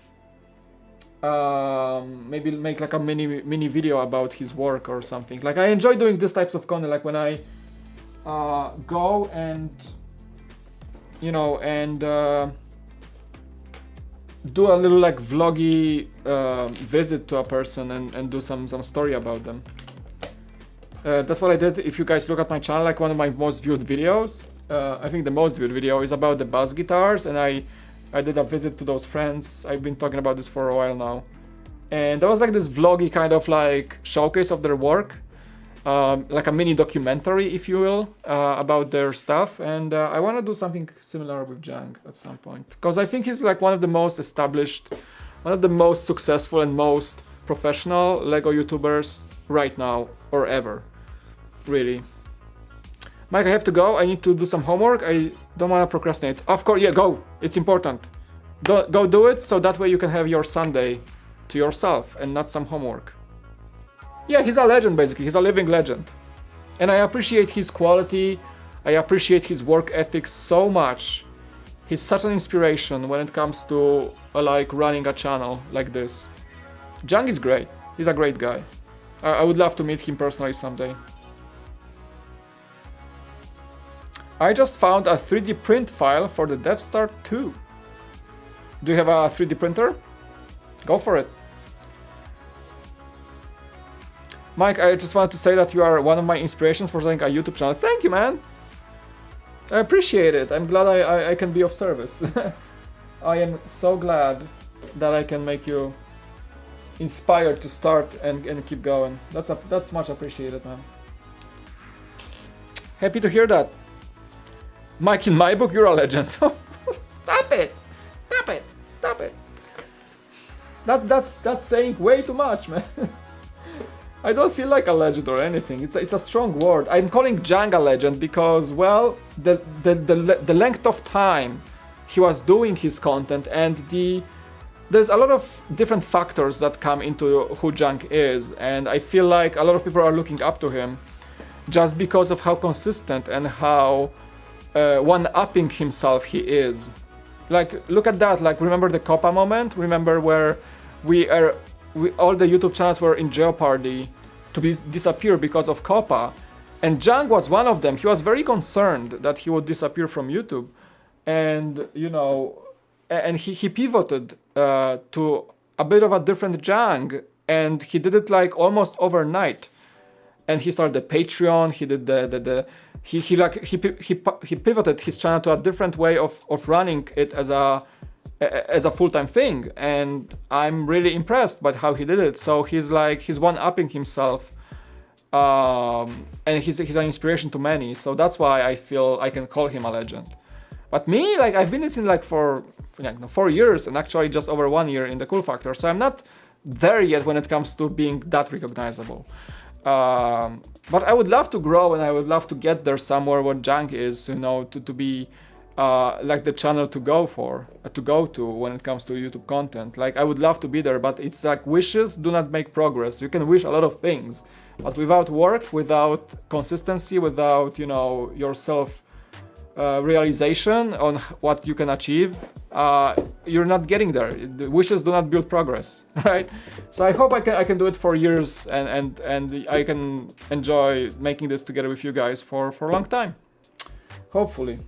Maybe make like a mini video about his work or something. Like I enjoy doing these types of content, like when I go and you know, and do a little like vloggy visit to a person and do some story about them. That's what I did. If you guys look at my channel, like one of my most viewed videos, I think the most viewed video is about the bass guitars, and I did a visit to those friends. I've been talking about this for a while now. And that was like this vloggy kind of like showcase of their work, like a mini documentary, if you will, about their stuff. And I want to do something similar with Jang at some point, because I think he's like one of the most established, one of the most successful and most professional Lego YouTubers right now or ever, really. Mike, I have to go. I need to do some homework. I don't want to procrastinate. Of course, yeah, go. It's important. Go do it, so that way you can have your Sunday to yourself and not some homework. Yeah, he's a legend, basically. He's a living legend. And I appreciate his quality. I appreciate his work ethic so much. He's such an inspiration when it comes to like running a channel like this. Jang is great. He's a great guy. I would love to meet him personally someday. I just found a 3D print file for the Death Star 2. Do you have a 3D printer? Go for it. Mike, I just wanted to say that you are one of my inspirations for starting a YouTube channel. Thank you, man. I appreciate it. I'm glad I can be of service. I am so glad that I can make you inspired to start and keep going. That's much appreciated, man. Happy to hear that. Mike, in my book, you're a legend. Stop it! Stop it! Stop it! That's saying way too much, man. I don't feel like a legend or anything. It's a strong word. I'm calling Jang a legend because, well, the length of time he was doing his content and there's a lot of different factors that come into who Jang is, and I feel like a lot of people are looking up to him just because of how consistent and how one-upping himself he is. Like, look at that. Like, remember the Copa moment? Remember where all the YouTube channels were in jeopardy to disappear because of Copa, and Jang was one of them. He was very concerned that he would disappear from YouTube, and you know, and he pivoted to a bit of a different Jang, and he did it like almost overnight. And he started the Patreon. He did he pivoted his channel to a different way of running it as a full-time thing, and I'm really impressed by how he did it. So he's one-upping himself, and he's an inspiration to many. So that's why I feel I can call him a legend. But me, like, I've been listening like for 4 years, and actually just over 1 year in the Cool Factor. So I'm not there yet when it comes to being that recognizable. But I would love to grow, and I would love to get there somewhere where Jang is, you know, to be like the channel to go to when it comes to YouTube content. Like, I would love to be there, but it's like wishes do not make progress. You can wish a lot of things, but without work, without consistency, without, you know, yourself realization on what you can achieve, you're not getting there. The wishes do not build progress, right? So I hope I can do it for years, and I can enjoy making this together with you guys for a long time. Hopefully.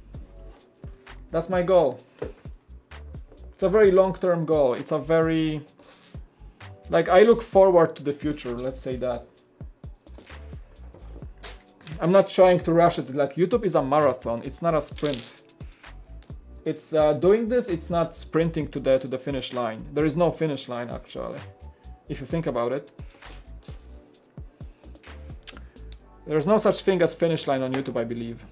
That's my goal. It's a very long-term goal. It's a very, like, I look forward to the future, let's say that. I'm not trying to rush it. Like, YouTube is a marathon. It's not a sprint. It's doing this. It's not sprinting to the finish line. There is no finish line, actually, if you think about it. There's no such thing as finish line on YouTube, I believe.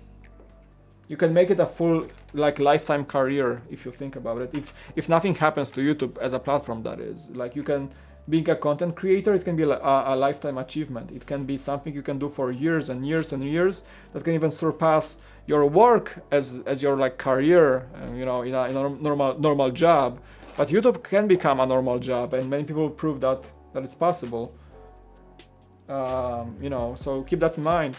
You can make it a full, like, lifetime career if you think about it. If nothing happens to YouTube as a platform, that is. Like, you can, being a content creator, it can be a lifetime achievement. It can be something you can do for years and years and years that can even surpass your work as your, like, career, you know, in a normal job. But YouTube can become a normal job, and many people prove that it's possible. You know, so keep that in mind.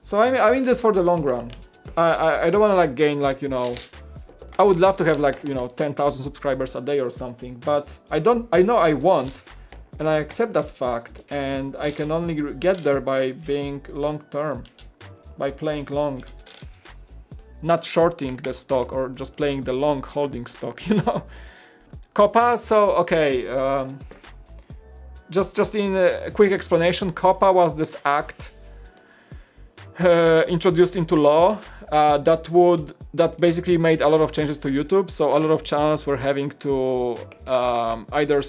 So I'm in this for the long run. I don't want to, like, gain, like, you know, I would love to have, like, you know, 10,000 subscribers a day or something, but I know I won't, and I accept that fact, and I can only get there by being long term, by playing long, not shorting the stock or just playing the long holding stock, you know. Copa, so okay, just in a quick explanation, COPPA was this act introduced into law that basically made a lot of changes to YouTube. So a lot of channels were having to either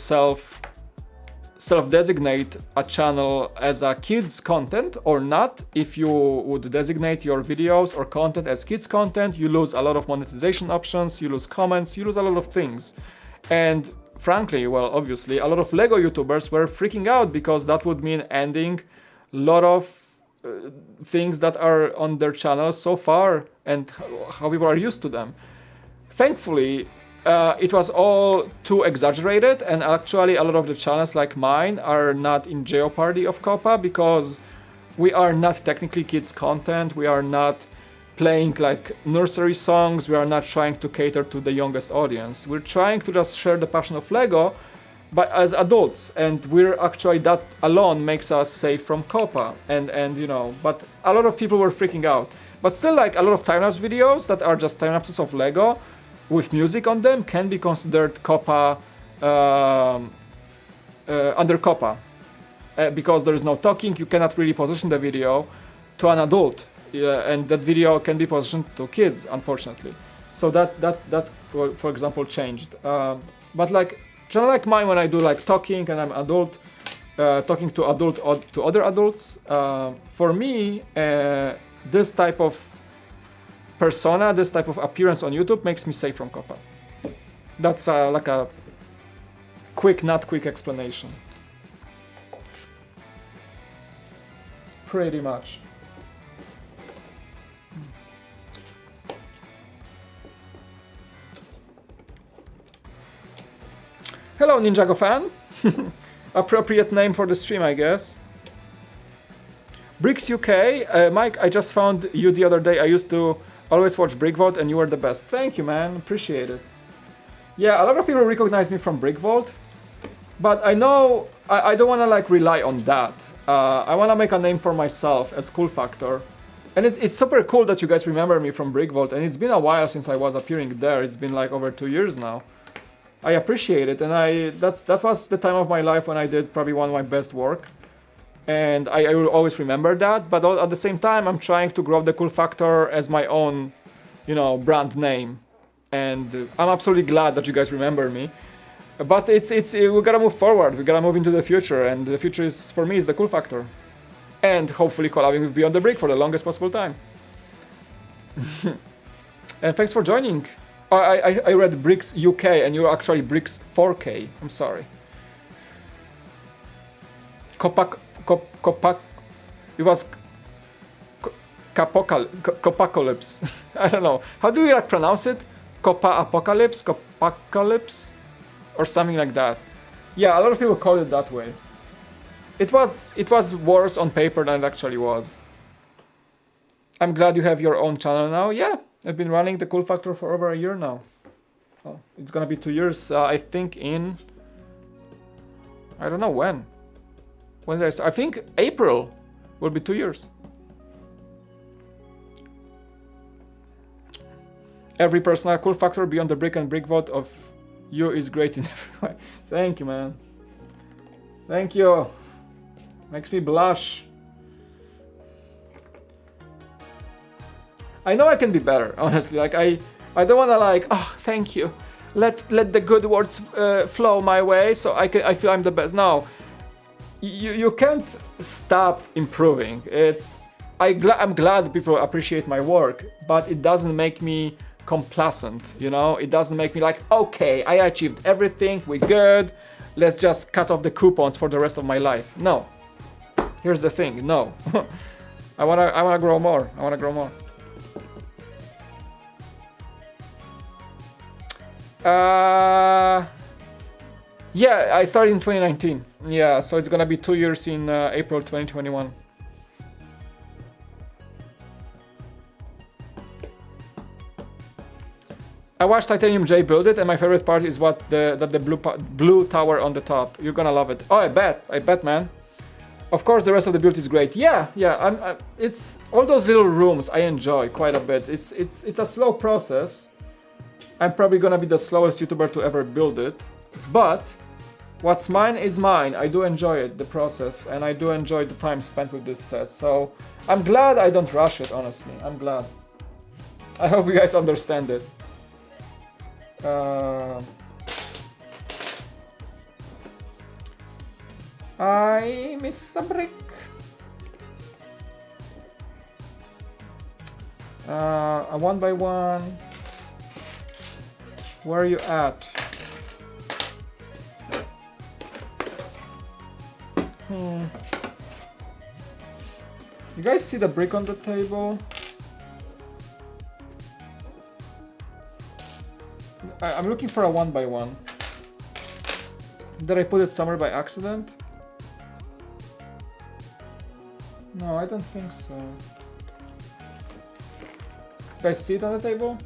self-designate a channel as a kids content or not. If you would designate your videos or content as kids content, you lose a lot of monetization options, you lose comments, you lose a lot of things. And frankly, well, obviously, a lot of Lego YouTubers were freaking out because that would mean ending a lot of things that are on their channels so far and how people are used to them. Thankfully, it was all too exaggerated, and actually a lot of the channels like mine are not in jeopardy of COPPA because we are not technically kids content, we are not playing like nursery songs, we are not trying to cater to the youngest audience. We're trying to just share the passion of Lego, but as adults, and we're actually, that alone makes us safe from COPPA, and you know, but a lot of people were freaking out. But still, like, a lot of time-lapse videos that are just time-lapses of Lego with music on them can be considered COPPA, under COPPA, because there is no talking. You cannot really position the video to an adult, and that video can be positioned to kids, unfortunately. So that for example changed. But like channel like mine, when I do like talking and I'm adult, talking to other adults, for me, this type of persona, this type of appearance on YouTube makes me safe from COPPA. That's like a not quick explanation. Pretty much. Hello, Ninjago fan. Appropriate name for the stream, I guess. Bricks UK, Mike, I just found you the other day. I used to always watch Brickvault and you were the best. Thank you, man. Appreciate it. Yeah, a lot of people recognize me from Brickvault, but I know I don't want to like rely on that. I want to make a name for myself as Cool Factor. And it's super cool that you guys remember me from Brickvault, and it's been a while since I was appearing there. It's been like over 2 years now. I appreciate it, and that was the time of my life when I did probably one of my best work. And I will always remember that, but at the same time, I'm trying to grow the Cool Factor as my own, you know, brand name. And I'm absolutely glad that you guys remember me. But we gotta move forward, we gotta move into the future, and the future is, for me, is the Cool Factor. And hopefully collabing with Beyond the Brick for the longest possible time. And thanks for joining. I read Bricks UK, and you're actually Bricks 4K. I'm sorry. It was Copacalypse. I don't know. How do you like pronounce it? Copacalypse, or something like that. Yeah, a lot of people call it that way. It was worse on paper than it actually was. I'm glad you have your own channel now. Yeah, I've been running the Cool Factor for over a year now. Oh, it's gonna be 2 years, I think in... I don't know when. When did I start? I think April will be 2 years. Every personal Cool Factor beyond the Brick and Brickvault of you is great in every way. Thank you, man. Thank you. Makes me blush. I know I can be better, honestly. Like I don't wanna like, oh, thank you. Let the good words flow my way, so I feel I'm the best. No, you can't stop improving. I'm glad people appreciate my work, but it doesn't make me complacent. You know, it doesn't make me like, okay, I achieved everything. We're good. Let's just cut off the coupons for the rest of my life. No. Here's the thing. No. I wanna grow more. I wanna grow more. Yeah, I started in 2019. Yeah, so it's gonna be 2 years in April 2021. I watched Titanium J build it, and my favorite part is the blue tower on the top. You're gonna love it. Oh, I bet, man. Of course, the rest of the build is great. Yeah. It's all those little rooms I enjoy quite a bit. It's a slow process. I'm probably gonna be the slowest YouTuber to ever build it, but What's mine is mine. I do enjoy it, the process, and I do enjoy the time spent with this set. So I'm glad I don't rush it, honestly. I'm glad. I hope you guys understand it. I miss a brick. A 1x1. Where are you at? You guys see the brick on the table? I'm looking for a 1x1. Did I put it somewhere by accident? No, I don't think so. Do I see it on the table?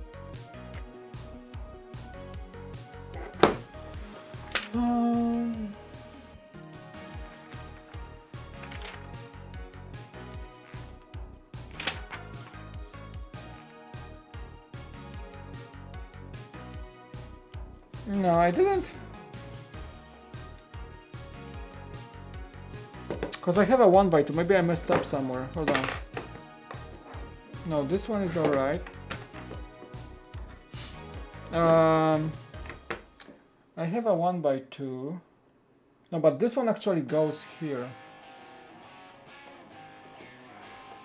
No, I didn't. Because I have a 1x2. Maybe I messed up somewhere. Hold on. No, this one is alright. I have a 1x2. No, but this one actually goes here.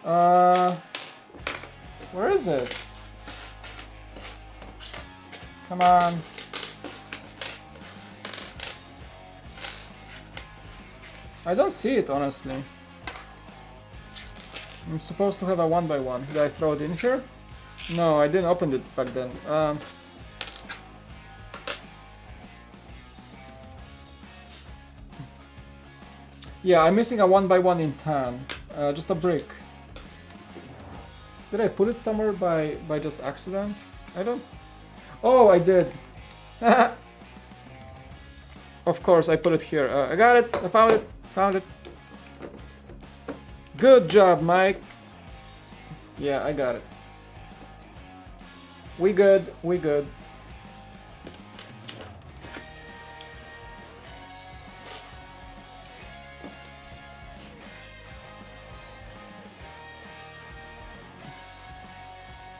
Where is it? Come on. I don't see it, honestly. I'm supposed to have a 1x1. Did I throw it in here? No, I didn't open it back then. Yeah, I'm missing a 1x1 in tan. Just a brick. Did I put it somewhere by just accident? I don't... Oh, I did. Of course, I put it here. I got it. I found it. Found it. Good job, Mike. Yeah, I got it. We good. We good.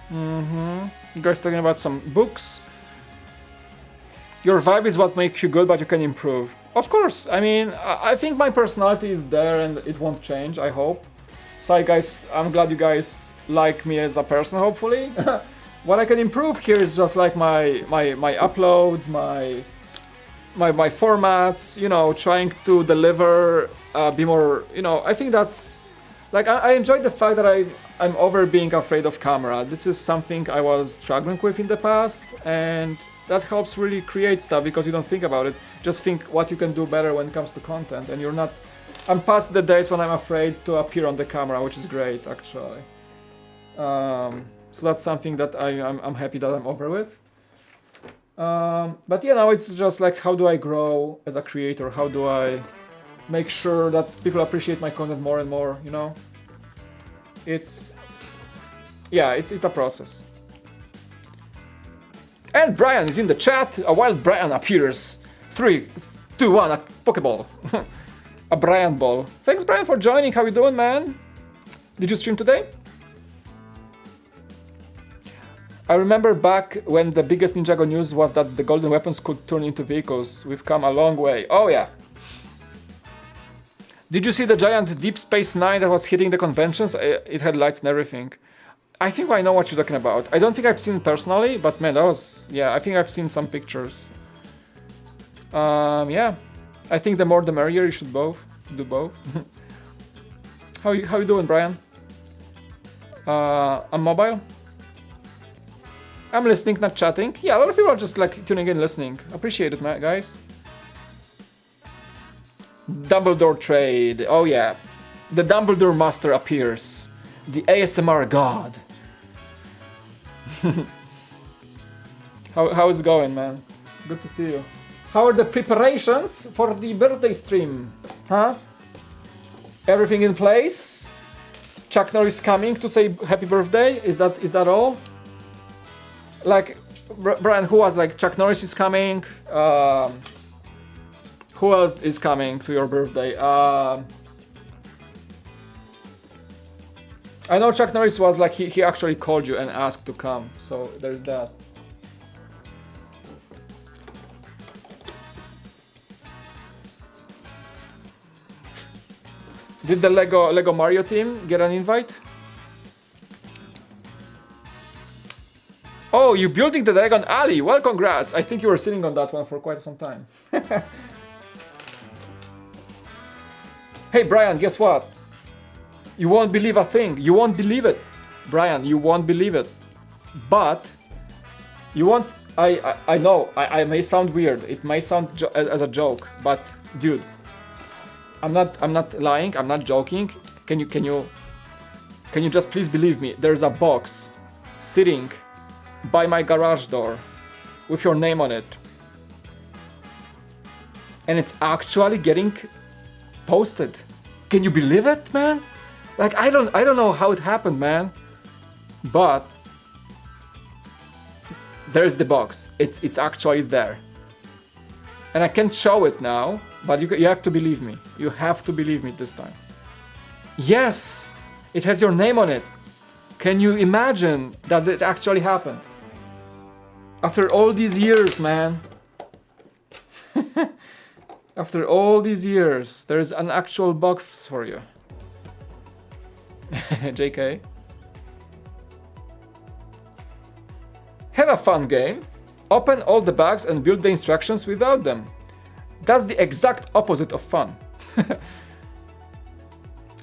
You guys talking about some books? Your vibe is what makes you good, but you can improve. Of course, I mean, I think my personality is there and it won't change, I hope. So guys, I'm glad you guys like me as a person, hopefully. What I can improve here is just like my uploads, my formats, you know, trying to deliver, be more, you know, I think that's, like, I enjoy the fact that I'm over being afraid of camera. This is something I was struggling with in the past, and that helps really create stuff because you don't think about it. Just think what you can do better when it comes to content, and you're not... I'm past the days when I'm afraid to appear on the camera, which is great, actually. So that's something that I'm happy that I'm over with. But you know, it's just like, how do I grow as a creator? How do I make sure that people appreciate my content more and more, you know? It's a process. And Brian is in the chat. A wild Brian appears. 3, 2, 1, a Pokeball. A Brian ball. Thanks, Brian, for joining. How you doing, man? Did you stream today? I remember back when the biggest Ninjago news was that the golden weapons could turn into vehicles. We've come a long way. Oh, yeah. Did you see the giant Deep Space Nine that was hitting the conventions? It had lights and everything. I think I know what you're talking about. I don't think I've seen it personally, but man, that was... Yeah, I think I've seen some pictures. Yeah. I think the more the merrier, you should do both. How you doing, Brian? I'm mobile. I'm listening, not chatting. Yeah, a lot of people are just like tuning in, listening. Appreciate it, man, guys. Dumbledore trade. Oh yeah. The Dumbledore Master appears. The ASMR god. How is it going, man? Good to see you. How are the preparations for the birthday stream? Huh? Everything in place? Chuck Norris coming to say happy birthday? Is that all? Like, Brian, who was like, Chuck Norris is coming, Who else is coming to your birthday? I know Chuck Norris was like, he actually called you and asked to come, so there's that. Did the Lego Mario team get an invite? Oh, you're building the Dragon Alley. Well, congrats. I think you were sitting on that one for quite some time. Hey, Brian, guess what? You won't believe a thing. You won't believe it. Brian, you won't believe it. But you won't... I know, I may sound weird. It may sound as a joke, but dude, I'm not lying. I'm not joking. Can you just please believe me? There's a box sitting by my garage door with your name on it, and it's actually getting posted. Can you believe it, man? Like, I don't know how it happened, man, but there's the box. It's actually there, and I can't show it now, but you have to believe me. You have to believe me this time. Yes, it has your name on it. Can you imagine that it actually happened? After all these years, man. After all these years, there's an actual box for you. JK. Have a fun game. Open all the bags and build the instructions without them. That's the exact opposite of fun.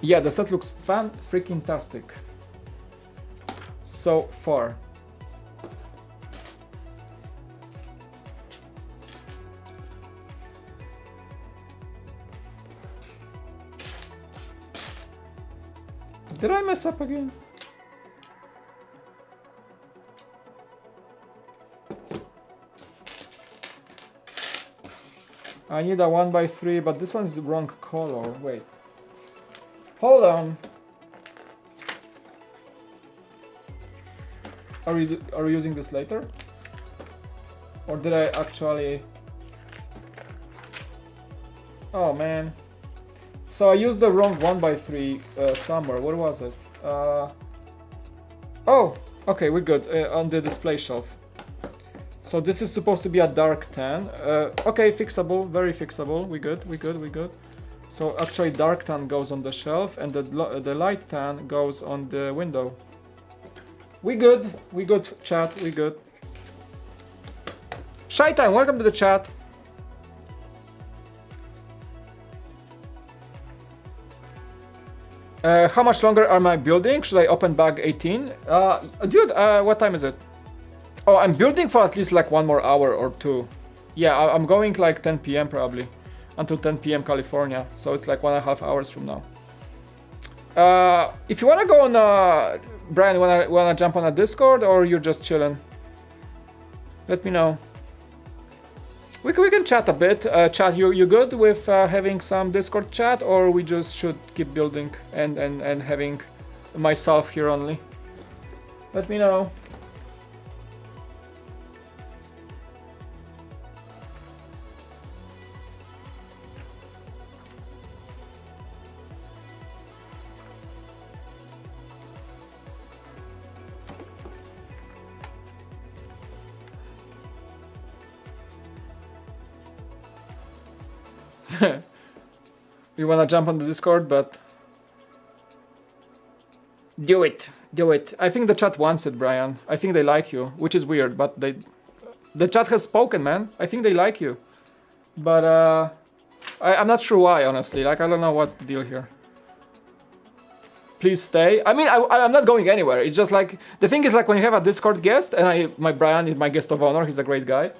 Yeah, the set looks fan-freaking-tastic. So far. Did I mess up again? I need a 1x3, but this one's the wrong color. Wait. Hold on. Are we using this later? Or did I actually... Oh man. So I used the wrong 1x3 somewhere. Where was it? Oh, okay, we're good. On the display shelf. So this is supposed to be a dark tan. Okay, fixable, very fixable. We good. So actually dark tan goes on the shelf and the light tan goes on the window. We good, chat, we good. Shy Time, welcome to the chat. How much longer am I building? Should I open bag 18? Dude, what time is it? Oh, I'm building for at least like 1 more hour or 2. Yeah, I'm going like 10 p.m. probably. Until 10 p.m. California. So it's like 1.5 hours from now. If you wanna go on, Brian, wanna jump on a Discord or you're just chilling? Let me know. We can chat a bit. Chat, you good with having some Discord chat, or we just should keep building and having myself here only? Let me know. You wanna jump on the Discord, but do it. I think the chat wants it, Brian. I think they like you, which is weird, but the chat has spoken, man. I think they like you, but I'm not sure why, honestly. Like, I don't know what's the deal here. Please stay. I mean, I'm not going anywhere. It's just like, the thing is, like, when you have a Discord guest, and my Brian is my guest of honor, he's a great guy.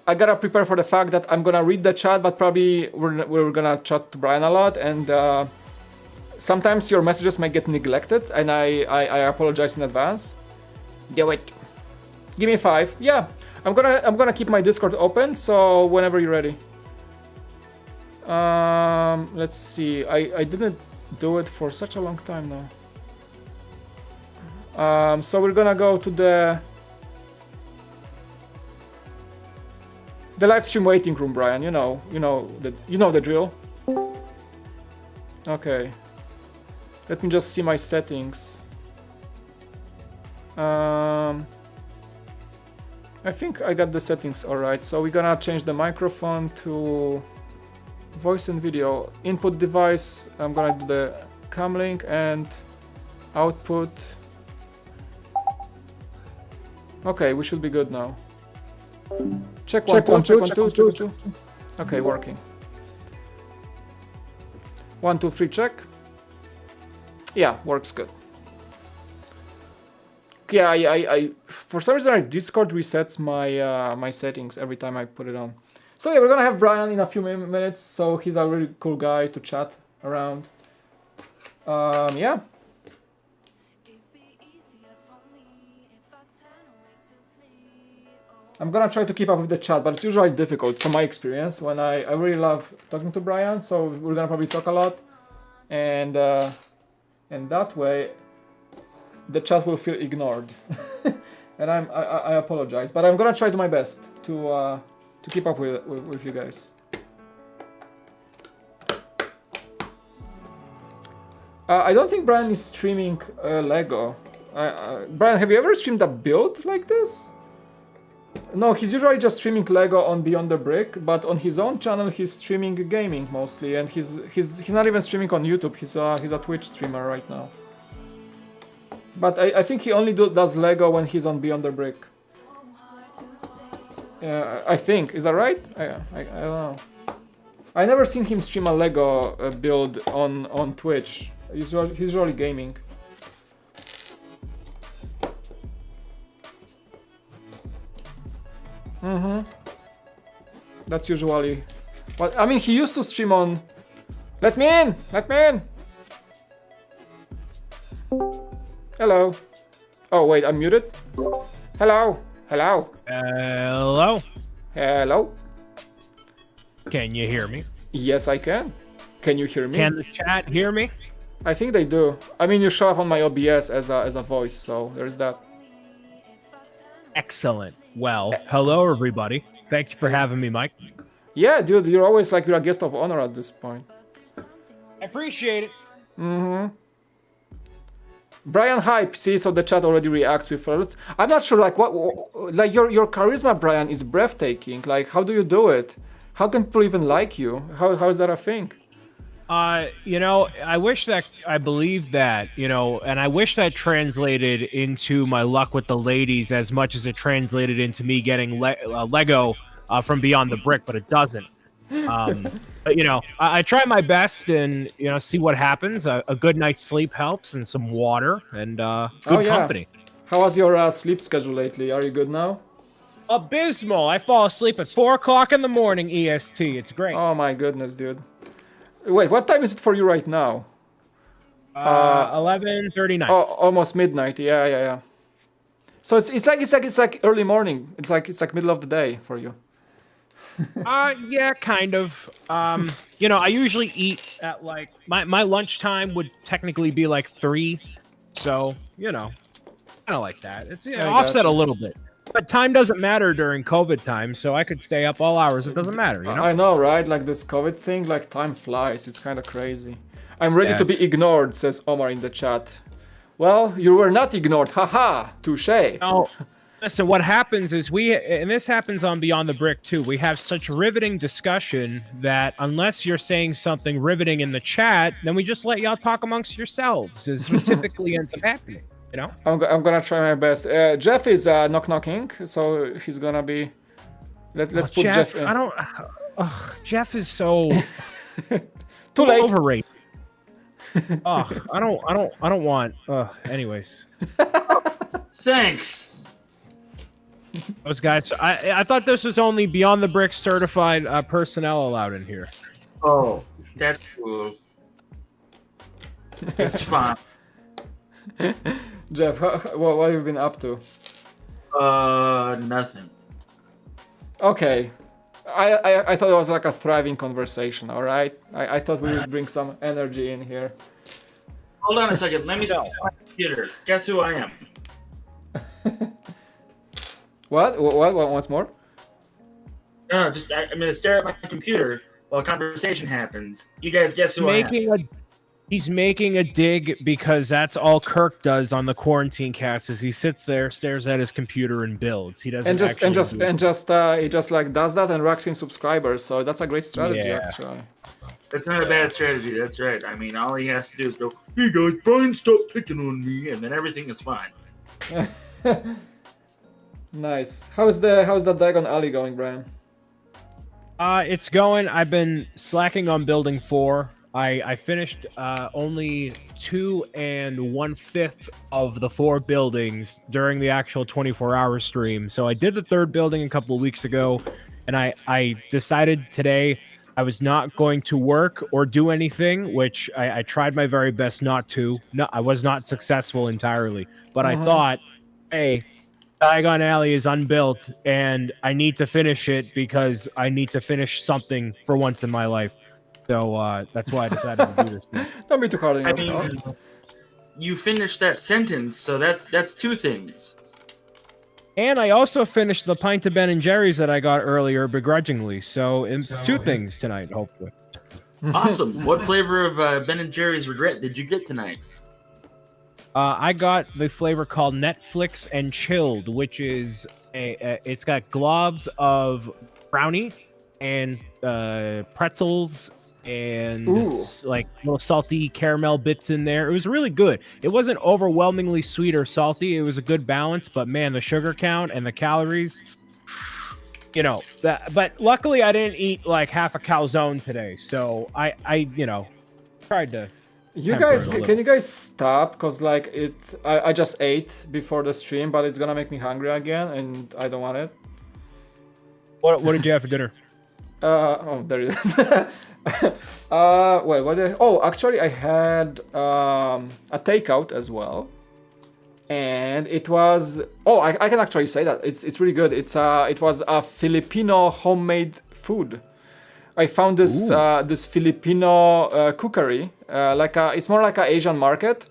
I gotta prepare for the fact that I'm gonna read the chat, but probably we're gonna chat to Brian a lot, and sometimes your messages may get neglected, and I apologize in advance. Do it. Give me 5. Yeah, I'm gonna keep my Discord open, so whenever you're ready. Let's see. I didn't do it for such a long time now. So we're gonna go to the The live stream waiting room, Brian. You know the drill. Okay. Let me just see my settings. I think I got the settings alright. So we're gonna change the microphone to voice and video. Input device, I'm gonna do the cam link, and output. Okay, we should be good now. Check 1 2 check 2. Okay, working. 1 2 3 check. Yeah, works good. Yeah, I for some reason Discord resets my my settings every time I put it on. So yeah, we're gonna have Brian in a few minutes. So he's a really cool guy to chat around. Yeah. I'm gonna try to keep up with the chat, but it's usually difficult from my experience. When I really love talking to Brian, so we're gonna probably talk a lot, and that way the chat will feel ignored. And I apologize, but I'm gonna try to my best to keep up with you guys. I don't think Brian is streaming Lego. Brian, have you ever streamed a build like this? No, he's usually just streaming Lego on Beyond the Brick, but on his own channel he's streaming gaming mostly, and he's not even streaming on YouTube. He's a Twitch streamer right now. But I think he only does Lego when he's on Beyond the Brick. I think, is that right? I don't know. I never seen him stream a Lego build on Twitch. He's usually gaming. That's usually. Well, I mean, he used to stream on. Let me in! Let me in! Hello. Oh wait, I'm muted. Hello. Hello. Hello. Hello. Can you hear me? Yes, I can. Can you hear me? Can the chat hear me? I think they do. I mean, you show up on my OBS as a voice, so there's that. Excellent. Well, hello everybody. Thank you for having me, Mike. Yeah, dude, you're always like you're a guest of honor at this point. I appreciate it. Brian hype, see, so the chat already reacts with us. I'm not sure, like what, like your charisma, Brian, is breathtaking. Like, how do you do it? How can people even like you? How is that a thing? You know, I wish that I believed that, you know, and I wish that translated into my luck with the ladies as much as it translated into me getting Lego from Beyond the Brick, but it doesn't. But, you know, I try my best and, you know, see what happens. A good night's sleep helps, and some water, and good company. How was your sleep schedule lately? Are you good now? Abysmal. I fall asleep at 4 o'clock in the morning EST. It's great. Oh my goodness, dude. Wait, what time is it for you right now? 11:39. Oh, almost midnight. Yeah. So it's like early morning. It's like middle of the day for you. Yeah, kind of. You know, I usually eat at like my lunchtime would technically be like 3, so you know, kind of like that. It's offset a little bit, but time doesn't matter during COVID time, so I could stay up all hours. It doesn't matter, you know. I know, right? Like this COVID thing, like time flies. It's kind of crazy. I'm ready to be ignored, says Omar in the chat. Well, you were not ignored. Haha, touche. No. Listen, what happens is and this happens on Beyond the Brick too, we have such riveting discussion that unless you're saying something riveting in the chat, then we just let y'all talk amongst yourselves, as typically ends up happening, you know? I'm gonna try my best. Jeff is knocking, so he's gonna be... Let's put Jeff in. I don't... Jeff is so... Too late. Overrated. I don't want... anyways. Thanks. Those guys, I thought this was only Beyond the Brick certified personnel allowed in here. Oh, that's cool. It's fine. Jeff, what have you been up to? Nothing. Okay. I thought it was like a thriving conversation, alright? I thought we would bring some energy in here. Hold on a second. Let me see my computer. Guess who I am? What? Once more? No, just I'm gonna stare at my computer while a conversation happens. You guys guess who I am. He's making a dig because that's all Kirk does on the quarantine cast. Is he sits there, stares at his computer, and builds. He doesn't And just actually he just like does that and racks in subscribers. So that's a great strategy, Yeah. actually. That's not a bad strategy. That's right. I mean, all he has to do is go, "Hey guys, Brian, stop picking on me," and then everything is fine. Nice. How's that Diagon Alley going, Brian? It's going. I've been slacking on building 4. I finished only 2 1/5 of the 4 buildings during the actual 24-hour stream. So I did the 3rd building a couple of weeks ago, and I decided today I was not going to work or do anything, which I tried my very best not to. No, I was not successful entirely, but I thought, hey, Diagon Alley is unbuilt, and I need to finish it because I need to finish something for once in my life. So that's why I decided to do this thing. Don't be too hard on I yourself. mean, you finished that sentence, so that's 2 things. And I also finished the pint of Ben & Jerry's that I got earlier begrudgingly. So it's 2 things tonight, hopefully. Awesome. What flavor of Ben & Jerry's Regret did you get tonight? I got the flavor called Netflix and Chilled, which is it's got globs of brownie and pretzels and like little salty caramel bits in there. It was really good. It wasn't overwhelmingly sweet or salty. It was a good balance, but man, the sugar count and the calories, you know, that. But luckily, I didn't eat like half a calzone today, so I tried to. You guys, can you guys stop? Cause like I just ate before the stream, but it's gonna make me hungry again, and I don't want it. What did you have for dinner? Oh, there it is. Wait, what? Actually, I had a takeout as well, and it was. Oh, I can actually say that it's really good. It was a Filipino homemade food. I found this this Filipino cookery. It's more like an Asian market,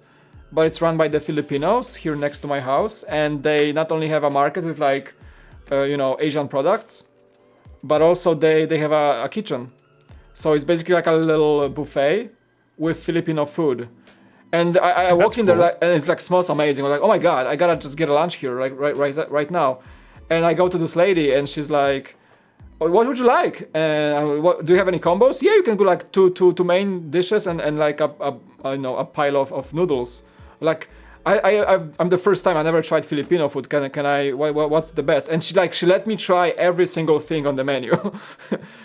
but it's run by the Filipinos here next to my house, and they not only have a market with like Asian products, but also they have a kitchen. So it's basically like a little buffet with Filipino food. And I walk in there and it's like smells amazing. I'm like, oh my god, I gotta just get a lunch here like right now. And I go to this lady and she's like, what would you like? And do you have any combos? Yeah, you can go like two main dishes and like a pile of noodles. Like I'm the first time I never tried Filipino food. Can I? What's the best? And she let me try every single thing on the menu.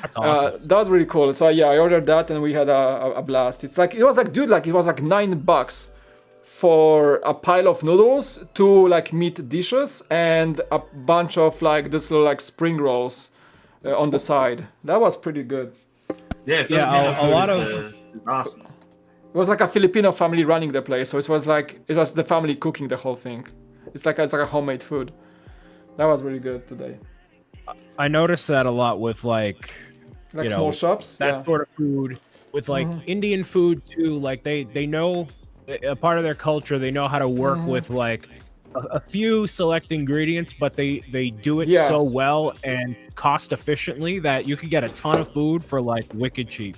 That's awesome. That was really cool. So yeah, I ordered that and we had a blast. It was like $9 for a pile of noodles, 2 like meat dishes, and a bunch of like this little like spring rolls on the side. That was pretty good. Yeah, a lot of is awesome. It was like a Filipino family running the place, so it was the family cooking the whole thing. It's like a homemade food. That was really good today. I noticed that a lot with like small shops. That sort of food with like Indian food too. Like they know a part of their culture. They know how to work with like a few select ingredients, but they do it so well and cost efficiently that you could get a ton of food for like wicked cheap.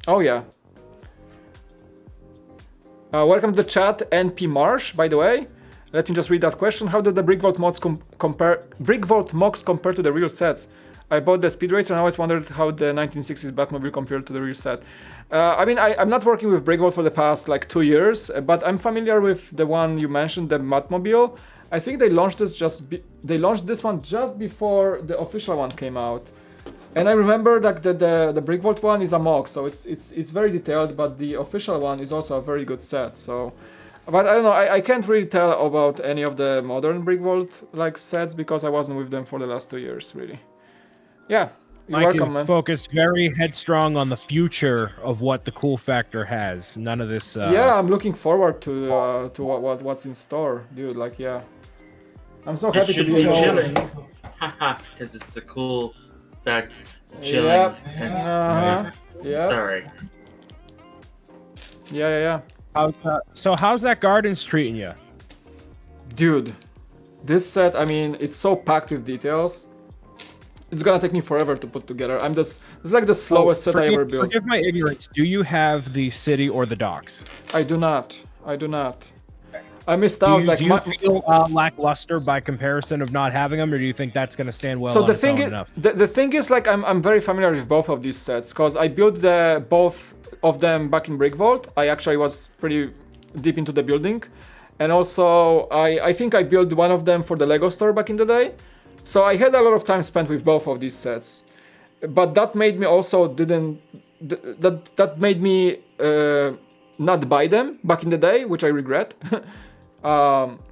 Oh yeah. Welcome to the chat, NP Marsh, by the way. Let me just read that question. How did the Brickvault mods compare to the real sets? I bought the Speed Racer and I always wondered how the 1960s Batmobile compared to the real set. I'm not working with Brickvault for the past like 2 years, but I'm familiar with the one you mentioned, the Batmobile. I think they launched this one just before the official one came out. And I remember that the Brickvault one is a mock, so it's very detailed, but the official one is also a very good set. So, but I don't know, I can't really tell about any of the modern Brickvault like sets because I wasn't with them for the last 2 years, really. Yeah, you're welcome, man. Focused very headstrong on the future of what the cool factor has. None of this. Yeah, I'm looking forward to what's in store, dude. Like, yeah, I'm so happy to be chilling. Because it's a cool fact. Chilling. Yep. Yeah. Sorry. Yeah. How's that Gardens treating you? Dude, this set, I mean, it's so packed with details. it's gonna take me forever to put together. It's like the slowest set I ever built. Forgive my ignorance. Do you have the city or the docks? I do not. I missed out. Do you feel lackluster by comparison of not having them, or do you think that's going to stand well? So on the its thing own is, enough? the thing is, like, I'm very familiar with both of these sets because I built both of them back in Brick Vault. I actually was pretty deep into the building, and also I think I built one of them for the Lego store back in the day. So I had a lot of time spent with both of these sets, but that made me also that made me not buy them back in the day, which I regret.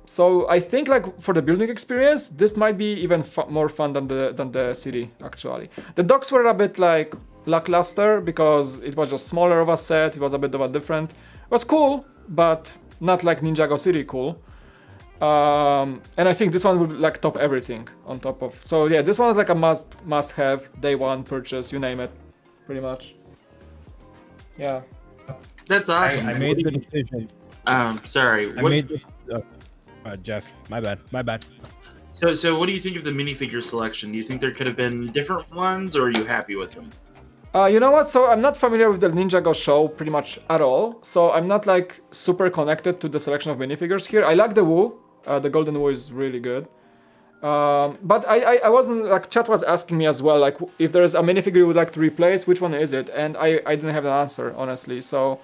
So I think, like, for the building experience, this might be even more fun than the city, actually. The docks were a bit like lackluster because it was just smaller of a set. It was a bit of a different. It was cool, but not like Ninjago City cool. And I think this one would like top everything on top of. So yeah, this one is like a must have day one purchase. You name it, pretty much. Yeah. That's awesome. I made the decision. Sorry. I made the. Jeff, my bad. So what do you think of the minifigure selection? Do you think there could have been different ones, or are you happy with them? You know what? So I'm not familiar with the Ninjago show pretty much at all. So I'm not like super connected to the selection of minifigures here. I like the Wu. The Golden Wu is really good. But I wasn't like, chat was asking me as well, like, if there's a minifigure you would like to replace, which one is it? And I didn't have an answer, honestly. So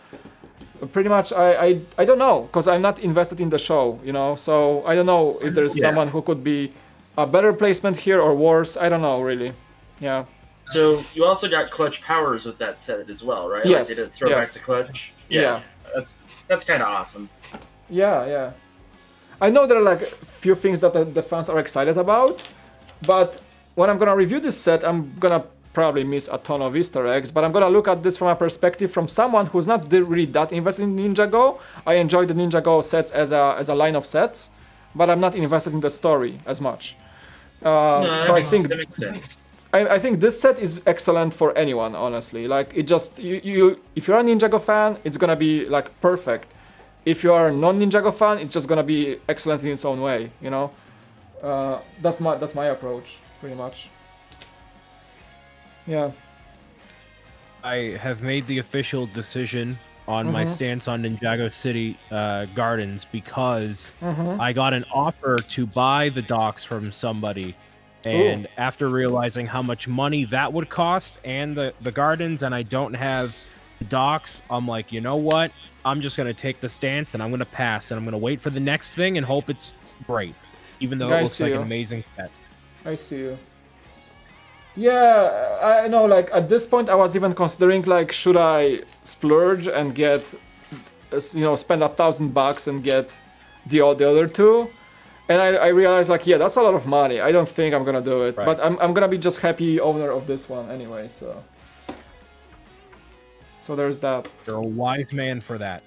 pretty much I don't know, because I'm not invested in the show, you know. So I don't know if there's someone who could be a better placement here or worse. I don't know, really. Yeah. So you also got clutch powers with that set as well, right? Yes. Like, did it throw back the clutch? Yeah. That's kind of awesome. Yeah. I know there are like a few things that the fans are excited about, but when I'm gonna review this set, I'm gonna probably miss a ton of Easter eggs, but I'm gonna look at this from a perspective from someone who's not really that invested in Ninjago. I enjoy the Ninjago sets as a line of sets, but I'm not invested in the story as much. So I think that makes sense. I think this set is excellent for anyone, honestly. Like, it just you if you're a Ninjago fan, it's gonna be like perfect. If you are a non-Ninjago fan, it's just gonna be excellent in its own way, you know. That's my approach, pretty much. Yeah. I have made the official decision on my stance on Ninjago City Gardens because I got an offer to buy the docks from somebody, and after realizing how much money that would cost and the gardens, and I don't have the docks, I'm like, you know what? I'm just going to take the stance and I'm going to pass and I'm going to wait for the next thing and hope it's great, even though it looks like an amazing set. I see you. Yeah, I know, like, at this point I was even considering, like, should I splurge and get, you know, spend $1,000 and get the other two? And I realized, like, yeah, that's a lot of money. I don't think I'm gonna do it. Right. But I'm gonna be just happy owner of this one anyway, so there's that. You're a wise man for that.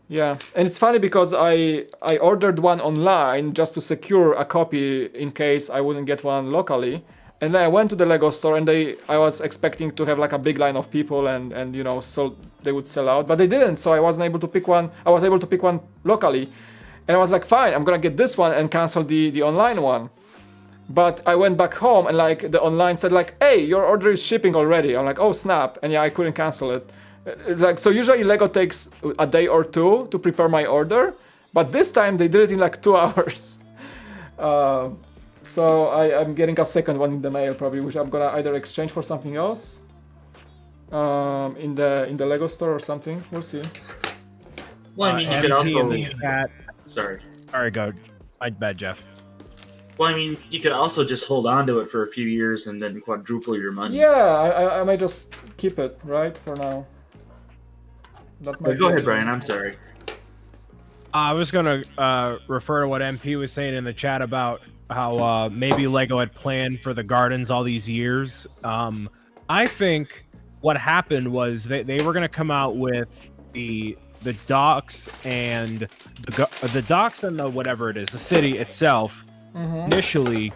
Yeah, and it's funny because I ordered one online just to secure a copy in case I wouldn't get one locally. And then I went to the Lego store and I was expecting to have like a big line of people and you know, so they would sell out, but they didn't. So I wasn't able to pick one. I was able to pick one locally, and I was like, fine, I'm gonna get this one and cancel the online one. But I went back home and like the online said like, hey, your order is shipping already. I'm like, oh snap, and yeah, I couldn't cancel it. It's like, so usually Lego takes a day or two to prepare my order, but this time they did it in like 2 hours. So I'm getting a second one in the mail probably, which I'm gonna either exchange for something else in the Lego store or something. We'll see. Well, I mean, you could also. Sorry. All right, go. My bad, Jeff. Well, I mean, you could also just hold on to it for a few years and then quadruple your money. Yeah, I might just keep it, right, for now. Go ahead, Brian. I'm sorry. I was going to refer to what MP was saying in the chat about how maybe Lego had planned for the gardens all these years. I think what happened was they were going to come out with the docks and the docks and the whatever it is, the city itself initially,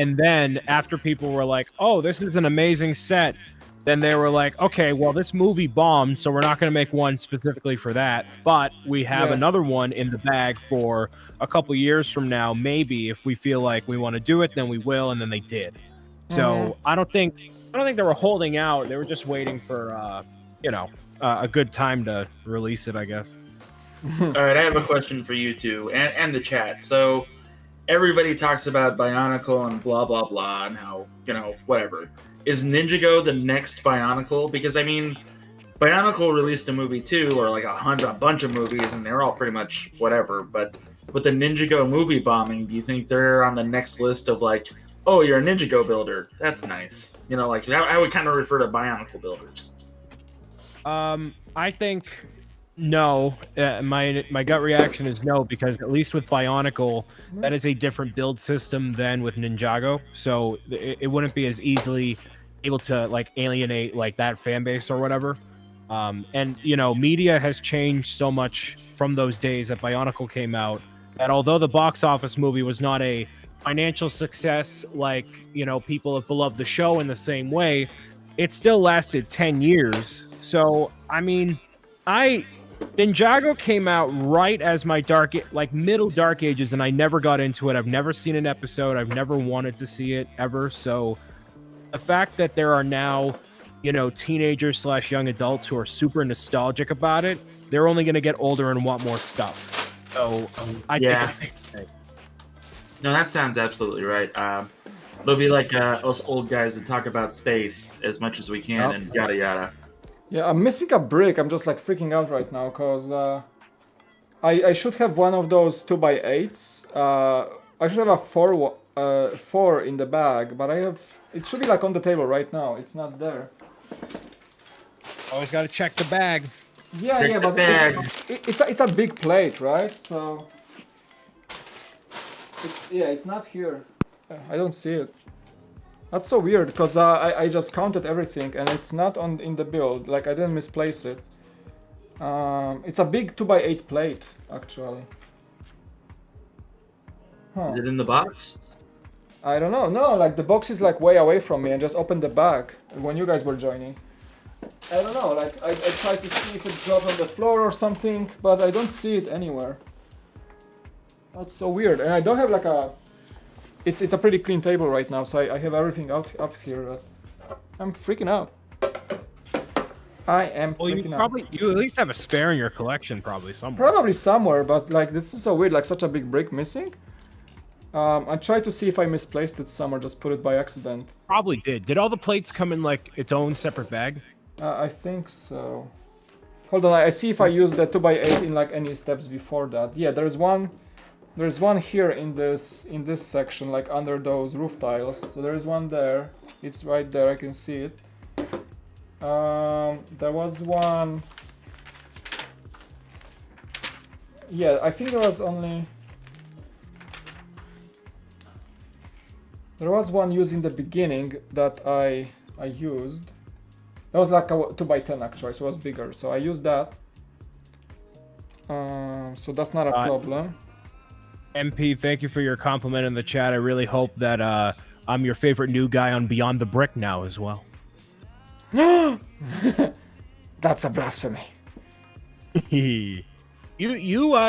and then after people were like, oh, this is an amazing set, then they were like, okay, well, this movie bombed, so we're not going to make one specifically for that, but we have another one in the bag for a couple years from now. Maybe if we feel like we want to do it, then we will, and then they did. So I don't think they were holding out. They were just waiting for a good time to release it, I guess. All right, I have a question for you two and the chat. So everybody talks about Bionicle and blah blah blah and how whatever. Is Ninjago the next Bionicle? Because I mean, Bionicle released a movie too, or like a bunch of movies, and they're all pretty much whatever. But with the Ninjago movie bombing, do you think they're on the next list of like, oh, you're a Ninjago builder? That's nice. Like I would kind of refer to Bionicle builders. I think no. My gut reaction is no, because at least with Bionicle, that is a different build system than with Ninjago, so it wouldn't be as easily able to like alienate like that fan base or whatever. And media has changed so much from those days that Bionicle came out, that although the box office movie was not a financial success like people have beloved the show in the same way, it still lasted 10 years. So I mean, Ninjago came out right as my middle Dark Ages, and I never got into it. I've never seen an episode. I've never wanted to see it ever. So the fact that there are now, teenagers / young adults who are super nostalgic about it, they're only going to get older and want more stuff. So I think it's safe to say. No, that sounds absolutely right. It'll be like us old guys that talk about space as much as we can and yada yada. Yeah, I'm missing a brick. I'm just like freaking out right now because I should have one of those 2x8s. I should have a 4 in the bag, but it should be like on the table right now. It's not there. Always got to check the bag. Yeah, but it's a big plate, right? So it's not here. I don't see it. That's so weird because I just counted everything and it's not in the build. Like I didn't misplace it. It's a big 2x8 plate actually. Is it in the box? I don't know. No, like the box is like way away from me. I just opened the bag when you guys were joining. I don't know. Like I tried to see if it dropped on the floor or something, but I don't see it anywhere. That's so weird. And I don't have like a. It's a pretty clean table right now, so I have everything up here. I'm freaking out. I am freaking out. You at least have a spare in your collection, probably somewhere. Probably somewhere, but like this is so weird. Like such a big brick missing. I tried to see if I misplaced it somewhere, just put it by accident. Probably did. Did all the plates come in like its own separate bag? I think so. Hold on, I see if I used that 2x8 in like any steps before that. Yeah, there's one here in this section, like under those roof tiles. So there's one there. It's right there. I can see it. There was one. Yeah, I think there was only. There was one used in the beginning that I used. That was like a 2x10 actually, so it was bigger. So I used that. So that's not a problem. MP, thank you for your compliment in the chat. I really hope that I'm your favorite new guy on Beyond the Brick now as well. That's a blasphemy. You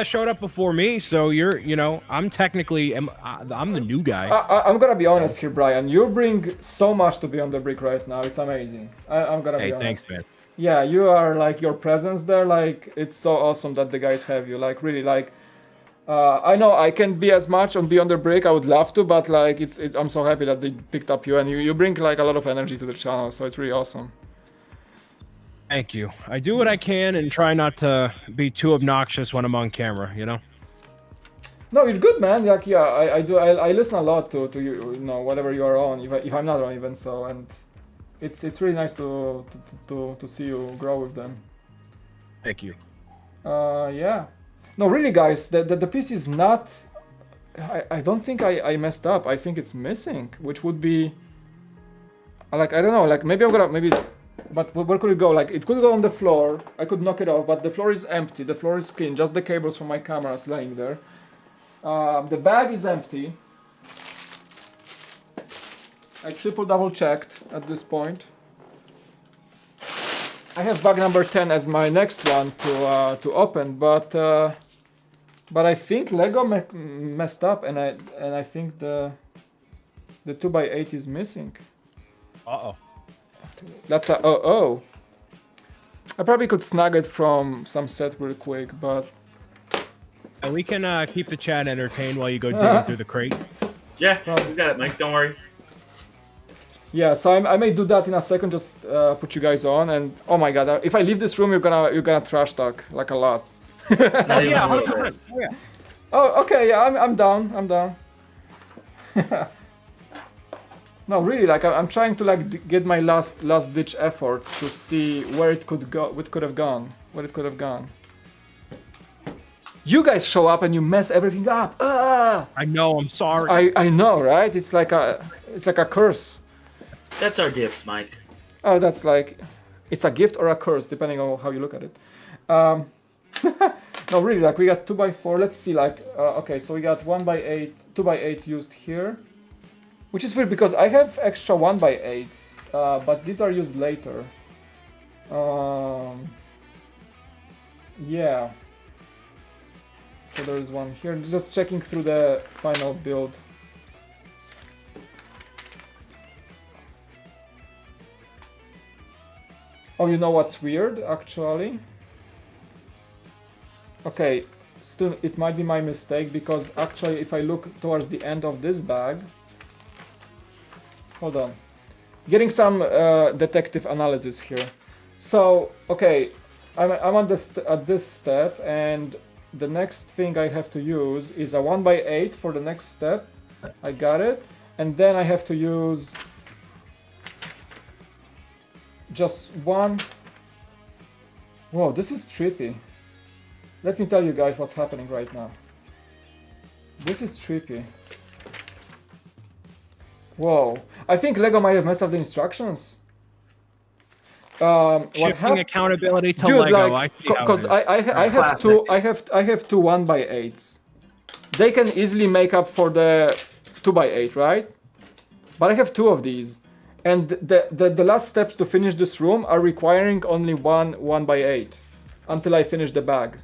showed up before me, so I'm technically I'm the new guy. I'm gonna be honest here, Brian. You bring so much to Beyond the Brick right now. It's amazing. I'm gonna be honest. Thanks, man. Yeah, you are like your presence there. Like it's so awesome that the guys have you. Like really, like. I know I can't be as much on Beyond the Brick. I would love to, but like it's I'm so happy that they picked up you and you bring like a lot of energy to the channel. So it's really awesome. Thank you. I do what I can and try not to be too obnoxious when I'm on camera. No, you're good, man. Like yeah, I do. I listen a lot to you. Whatever you are on, if I'm not on even so, and it's really nice to see you grow with them. Thank you. Yeah. No, really, guys, the piece is not. I don't think I messed up. I think it's missing, which would be. Like I don't know. Like maybe it's. But where could it go? Like it could go on the floor. I could knock it off, but the floor is empty. The floor is clean. Just the cables from my camera is laying there. The bag is empty. I triple double checked at this point. I have bag number 10 as my next one to open, but I think Lego messed up, and I think the 2x8 is missing. Uh-oh. That's a oh. I probably could snag it from some set real quick, but And we can keep the chat entertained while you go digging through the crate. Yeah, we got it, Mike. Don't worry. yeah. So I may do that in a second. Just put you guys on, and oh my god, if I leave this room, you're gonna trash talk like a lot. Not even a little 100%. bit. Oh, yeah. Oh, okay, yeah, I'm down. I'm down. No, really, like I'm trying to like get my last ditch effort to see where it could go, where it could have gone. You guys show up and you mess everything up. Ah! I know, I'm sorry. I know, right? It's like a curse. That's our gift, Mike. Oh, that's like, it's a gift or a curse, depending on how you look at it. No, really, like we got 2x4. Let's see, like, okay, so we got 1x8, 2x8 used here, which is weird because I have extra 1x8s, but these are used later. Yeah. So there is one here. Just checking through the final build. Oh, you know what's weird, actually? Okay, still, it might be my mistake, because actually if I look towards the end of this bag... Hold on. Getting some detective analysis here. So, okay, I'm at this step, and the next thing I have to use is a 1x8 for the next step. I got it. And then I have to use just one... Whoa, this is trippy. Let me tell you guys what's happening right now. This is trippy. Whoa. I think Lego might have messed up the instructions. Shifting accountability to Dude, Lego. like, I see how it because is. I have two 1x8s. They can easily make up for the 2x8, right? But I have two of these. And the last steps to finish this room are requiring only one 1x8 until I finish the bag.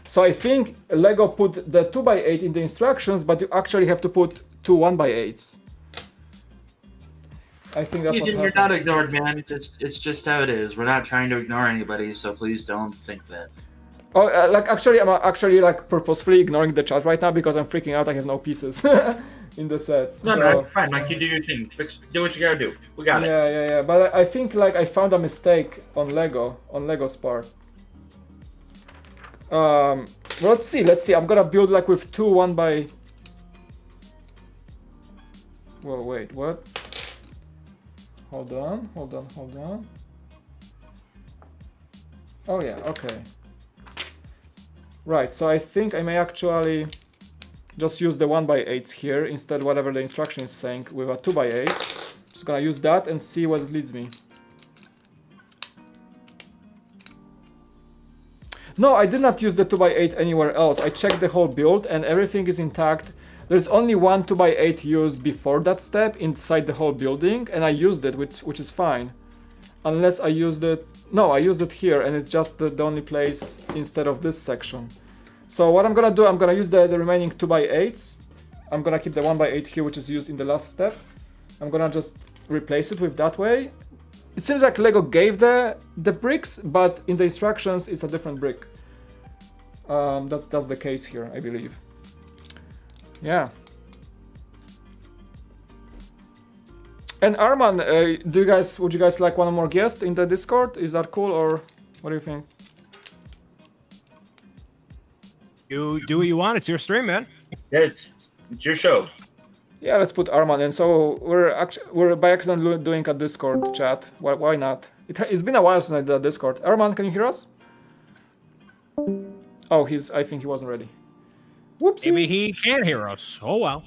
So I think Lego put the 2x8 in the instructions, but you actually have to put two 1x8s. I think that's what You're happened. not ignored, man. It's just how it is. We're not trying to ignore anybody, so please don't think that. Oh, like actually, I'm actually like purposefully ignoring the chat right now because I'm freaking out. I have no pieces in the set. No, so... no, it's fine. Like, you do your thing. Do what you gotta do. We got it. Yeah. But I think like I found a mistake on Lego's part. Let's see. I'm gonna build like with two 1x... Whoa, wait, what? Hold on. Oh yeah, okay. Right, so I think I may actually just use the 1x8s here instead whatever the instruction is saying with a 2x8. Just gonna use that and see what it leads me. No, I did not use the 2x8 anywhere else. I checked the whole build and everything is intact. There's only one 2x8 used before that step inside the whole building, and I used it, which is fine. Unless I used it... No, I used it here, and it's just the only place instead of this section. So what I'm gonna do, I'm gonna use the remaining 2x8s. I'm gonna keep the 1x8 here, which is used in the last step. I'm gonna just replace it with that way. It seems like Lego gave the bricks, but in the instructions it's a different brick. That's the case here, I believe. Yeah. And Arman, would you guys like one more guest in the Discord? Is that cool, or what do you think? You do what you want. It's your stream, man. Yeah, it's your show. Yeah, let's put Arman in. So we're by accident doing a Discord chat. Why not? It's been a while since I did a Discord. Arman, can you hear us? Oh, I think he wasn't ready. Whoopsie. Maybe he can hear us. Oh well.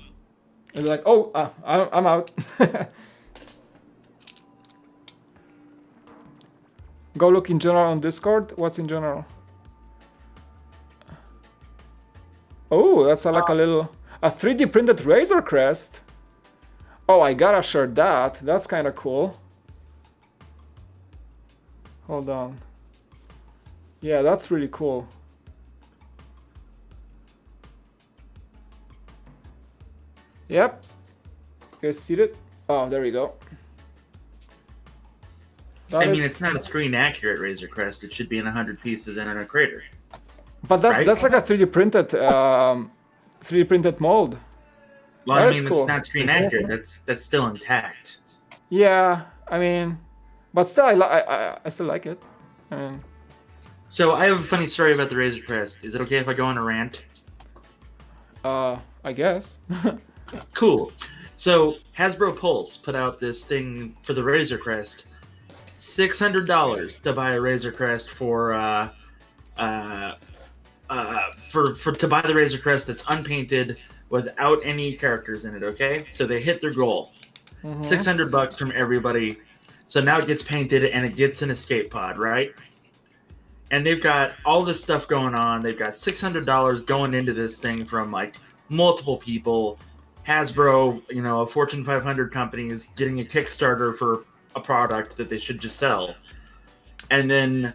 He's like, oh, I'm out. Go look in general on Discord. What's in general? Oh, that's like a little... A 3D printed Razor Crest. Oh, I gotta share that. That's kind of cool. Hold on. Yeah, that's really cool. Yep. You guys see it? Oh, there we go. I mean, it's not a screen accurate Razor Crest. It should be in 100 pieces and in a crater. But that's right? that's like a 3D printed mold. Well, That I is mean, cool. it's not screen accurate. That's still intact. Yeah, I mean, but still, I still like it. I mean, So I have a funny story about the Razor Crest. Is it okay if I go on a rant? I guess. Cool. So Hasbro Pulse put out this thing for the Razor Crest. $600 to buy a Razor Crest to buy the Razor Crest that's unpainted without any characters in it. Okay, so they hit their goal. $600 from everybody. So now it gets painted and it gets an escape pod, right? And they've got all this stuff going on. They've got $600 going into this thing from like multiple people. Hasbro, a Fortune 500 company is getting a Kickstarter for a product that they should just sell. And then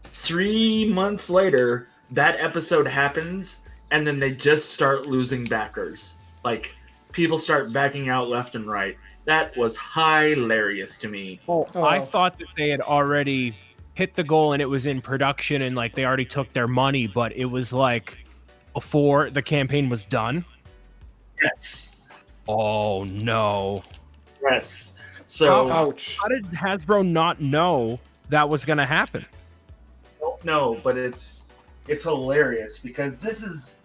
3 months later, that episode happens, and then they just start losing backers. Like, people start backing out left and right. That was hilarious to me. Oh, I thought that they had already hit the goal and it was in production and like they already took their money, but it was like before the campaign was done. Yes. Oh no. Yes. So Ouch. How did Hasbro not know that was going to happen? I don't know, but it's hilarious because this is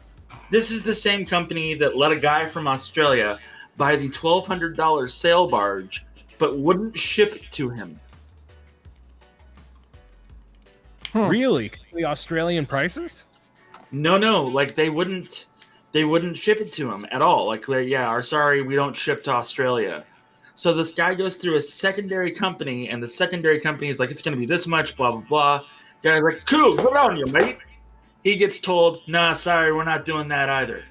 the same company that let a guy from Australia buy the $1,200 sail barge, but wouldn't ship it to him. Really? The Australian prices? No, like they wouldn't ship it to him at all. Like, sorry, we don't ship to Australia. So this guy goes through a secondary company, and the secondary company is like, it's going to be this much, blah, blah, blah. Guy's like, cool, good on you, mate. He gets told, nah, sorry, we're not doing that either.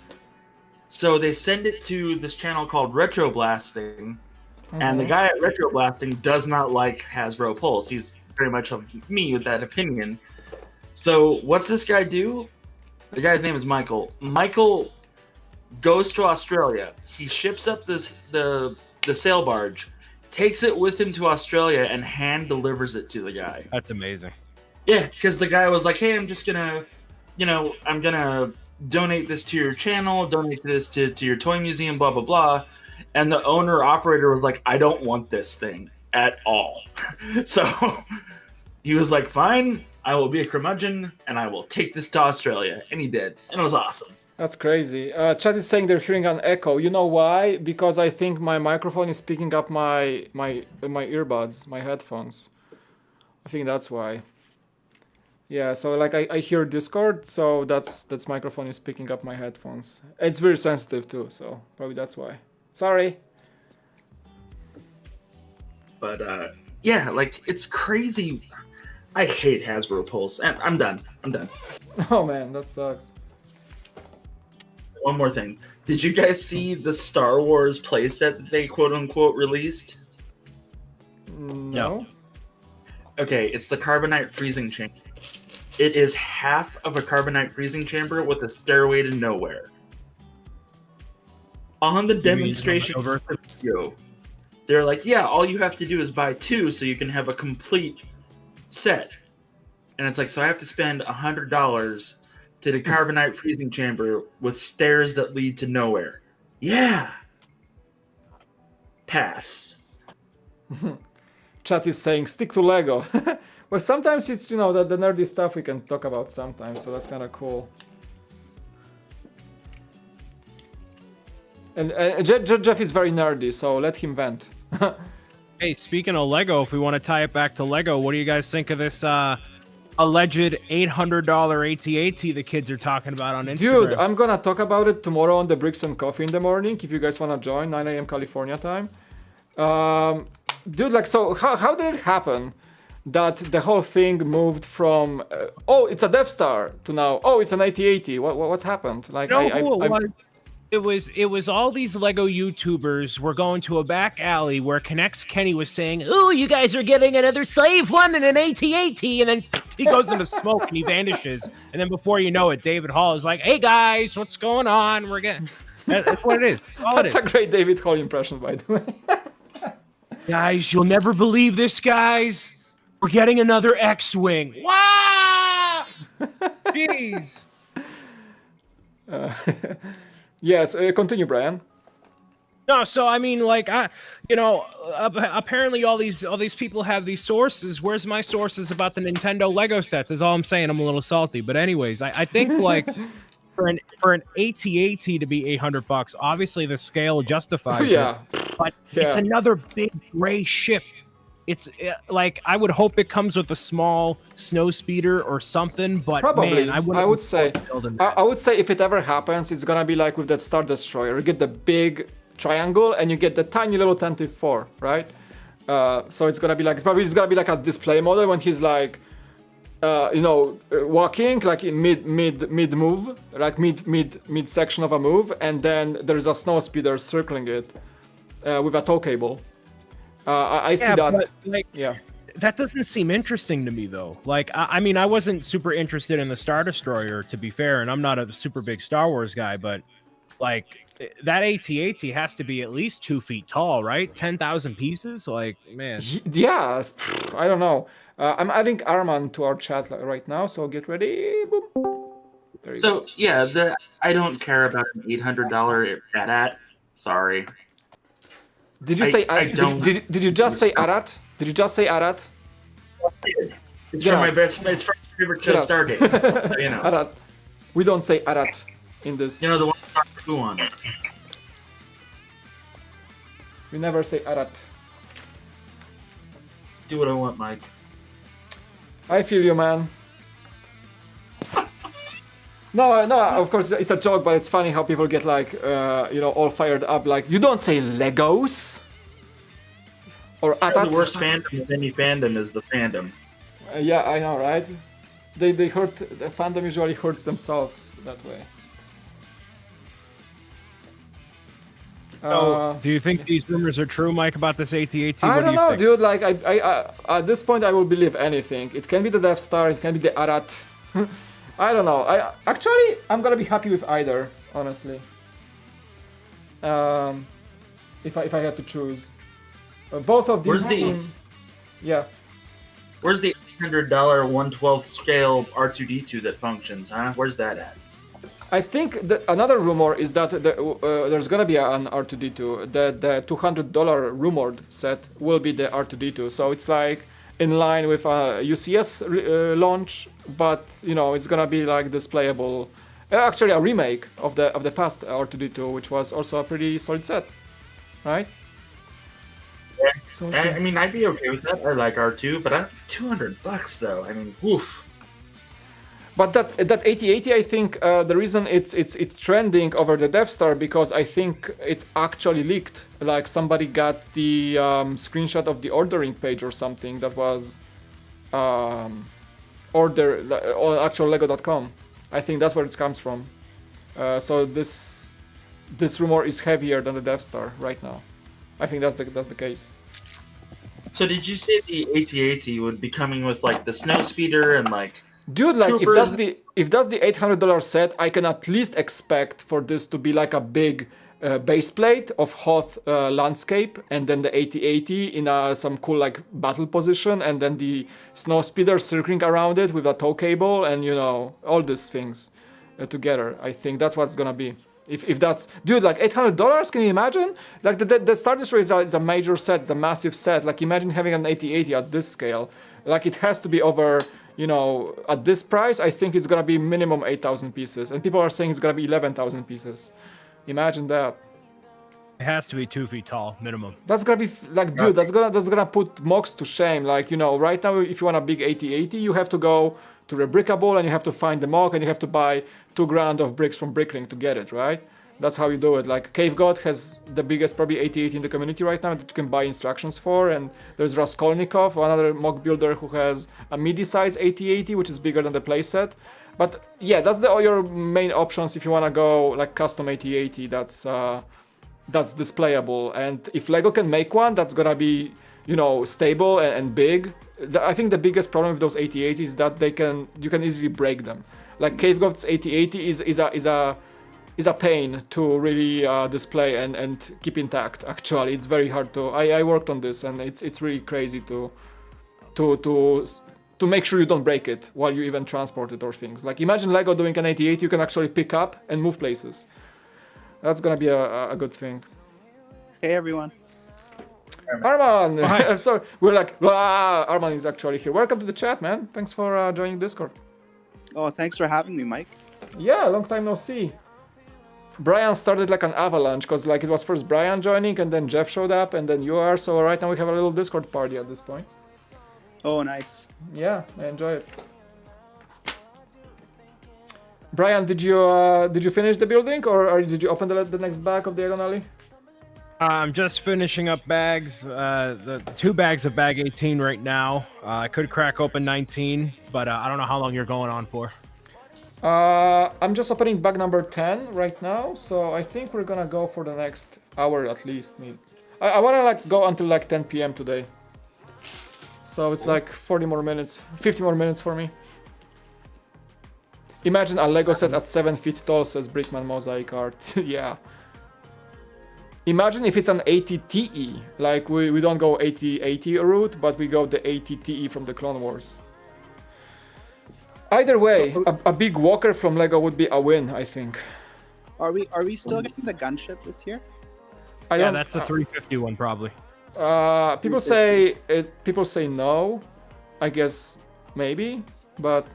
So they send it to this channel called Retro Blasting, and the guy at Retro Blasting does not like Hasbro Pulse. He's very much like me with that opinion. So what's this guy do? The guy's name is Michael. Michael goes to Australia. He ships up the sail barge, takes it with him to Australia, and hand delivers it to the guy. That's amazing. Yeah, because the guy was like, hey, I'm just gonna, I'm gonna donate this to your channel, donate this to your toy museum, blah, blah, blah. And the owner-operator was like, I don't want this thing at all. So he was like, fine, I will be a curmudgeon, and I will take this to Australia. And he did. And it was awesome. That's crazy. Chat is saying they're hearing an echo. You know why? Because I think my microphone is picking up my earbuds, my headphones. I think that's why. Yeah, so like I hear Discord, so that's microphone is picking up my headphones. It's very sensitive too, so probably that's why. Sorry. But yeah, like it's crazy. I hate Hasbro Pulse. And I'm done. Oh man, that sucks. One more thing. Did you guys see the Star Wars playset that they quote unquote released? No. Okay, it's the Carbonite freezing chamber. It is half of a Carbonite freezing chamber with a stairway to nowhere. On the demonstration video, they're like, yeah, all you have to do is buy 2 so you can have a complete set. And it's like, so I have to spend $100 to the Carbonite freezing chamber with stairs that lead to nowhere. Yeah. Pass. Chat is saying stick to Lego. Well, sometimes it's the nerdy stuff we can talk about sometimes, so that's kind of cool. And Jeff is very nerdy, so let him vent. Hey, speaking of Lego, if we want to tie it back to Lego, what do you guys think of this alleged $800 AT-AT the kids are talking about on Instagram? Dude, I'm gonna talk about it tomorrow on the Bricks and Coffee in the morning, if you guys wanna join, 9 a.m. California time. Dude, like, so how did it happen that the whole thing moved from, oh, it's a Death Star, to now, oh, it's an AT-AT? What happened? Like, It it was all these Lego YouTubers were going to a back alley where Connects Kenny was saying, "Oh, you guys are getting another Slave One and an AT-AT," and then he goes into smoke and he vanishes. And then before you know it, David Hall is like, "Hey guys, what's going on? We're getting." That's what it is. That's a great David Hall impression, by the way. Guys, you'll never believe this, guys. We're getting another X-wing. Wow! Jeez. Yes, continue, Brian. No, so I mean, like, apparently all these people have these sources. Where's my sources about the Nintendo Lego sets? Is all I'm saying. I'm a little salty, but anyways, I think like for an AT-AT to be $800, obviously the scale justifies it. But it's another big gray ship. It's like I would hope it comes with a small snow speeder or something, but probably. Man, I would say if it ever happens, it's gonna be like with that Star Destroyer. You get the big triangle and you get the tiny little 10-4, right? So it's gonna be like a display model when he's like, walking like in mid move, like mid section of a move, and then there's a snow speeder circling it with a tow cable. I see that. But, like, that doesn't seem interesting to me, though. Like, I mean, I wasn't super interested in the Star Destroyer, to be fair, and I'm not a super big Star Wars guy, but like that AT-AT has to be at least 2 feet tall, right? 10,000 pieces, like, man. Yeah, I don't know. I'm adding Arman to our chat right now, so get ready. Boom. There you go. So I don't care about an $800 AT-AT. Sorry. Did you say did you just say Arat? Did you just say Arat? It's from my favorite show, Stargate. So, you know. Arat. We don't say Arat in this. You know the one with Dr. Who on it. We never say Arat. Do what I want, Mike. I feel you, man. No, of course it's a joke, but it's funny how people get like, all fired up. Like, you don't say Legos or Atat. The worst fandom of any fandom is the fandom. Yeah, I know, right? They hurt. The fandom usually hurts themselves that way. So, do you think these rumors are true, Mike, about this AT-AT? I don't know, dude. Like, I at this point, I will believe anything. It can be the Death Star. It can be the Arat. I don't know. I'm gonna be happy with either, honestly. If I had to choose, both of these seem. Yeah. Where's the $800 1/12 scale R2D2 that functions? Huh? Where's that at? I think that another rumor is that there's gonna be an R2D2. The $200 rumored set will be the R2D2. So it's like in line with a UCS launch, but it's gonna be like displayable. Actually, a remake of the past R2D2, which was also a pretty solid set, right? Yeah. So, I mean, I'd be okay with that. I like R2, but $200 though. I mean, oof. But that AT-AT, I think the reason it's trending over the Death Star because I think it's actually leaked. Like somebody got the screenshot of the ordering page or something that was order on actual Lego.com. I think that's where it comes from. So this rumor is heavier than the Death Star right now. I think that's the case. So did you say the AT-AT would be coming with like the snow speeder and like? Dude, like Troopers. if that's the $800 set, I can at least expect for this to be like a big base plate of Hoth landscape, and then the AT-AT in some cool like battle position, and then the snow speeder circling around it with a tow cable, and all these things together. I think that's what's gonna be. If that's, dude, like $800, can you imagine? Like the Star Destroyer is a major set, it's a massive set. Like imagine having an AT-AT at this scale. Like it has to be over. At this price, I think it's gonna be minimum 8,000 pieces, and people are saying it's gonna be 11,000 pieces. Imagine that. It has to be 2 feet tall, minimum. That's gonna be like, dude, that's gonna put mocks to shame. Like, right now, if you want a big AT-AT, you have to go to Rebrickable and you have to find the mock and you have to buy $2,000 of bricks from Bricklink to get it, right? That's how you do it. Like Cave God has the biggest probably AT-AT in the community right now that you can buy instructions for, and there's Raskolnikov, another mock builder who has a midi-size AT-AT which is bigger than the playset. But yeah, that's all your main options if you wanna go like custom 8080. That's displayable, and if Lego can make one, that's gonna be, you know, stable and big. I think the biggest problem with those 8080 is that you can easily break them. Like Cave God's 8080 is a pain to really display and keep intact. Actually, it's very hard to. I worked on this, and it's really crazy to make sure you don't break it while you even transport it or things. Like imagine Lego doing an 8080 you can actually pick up and move places. That's gonna be a good thing. Hey everyone. Arman! I'm sorry, we're like, Arman is actually here. Welcome to the chat, man. Thanks for joining Discord. Oh, thanks for having me, Mike. Yeah, long time no see. Brian started like an avalanche, because like it was first Brian joining, and then Jeff showed up, and then you are, so right now we have a little Discord party at this point. Oh, nice. Yeah, I enjoy it. Brian, did you finish the building, or did you open the next bag of Diagonally? I'm just finishing up bags. The 2 bags of bag 18 right now. I could crack open 19, but I don't know how long you're going on for. I'm just opening bag number 10 right now, so I think we're gonna go for the next hour at least. I wanna like go until like 10 p.m. today. So it's like 40 more minutes, 50 more minutes for me. Imagine a Lego set at 7 feet tall, says Brickman Mosaic Art. Yeah. Imagine if it's an 80TE, like we don't go 8080 route, but we go the 80TE from the Clone Wars. Either way, a big walker from Lego would be a win, I think. Are we still getting the gunship this year? Yeah, that's the 350 one probably. People say no. I guess maybe, but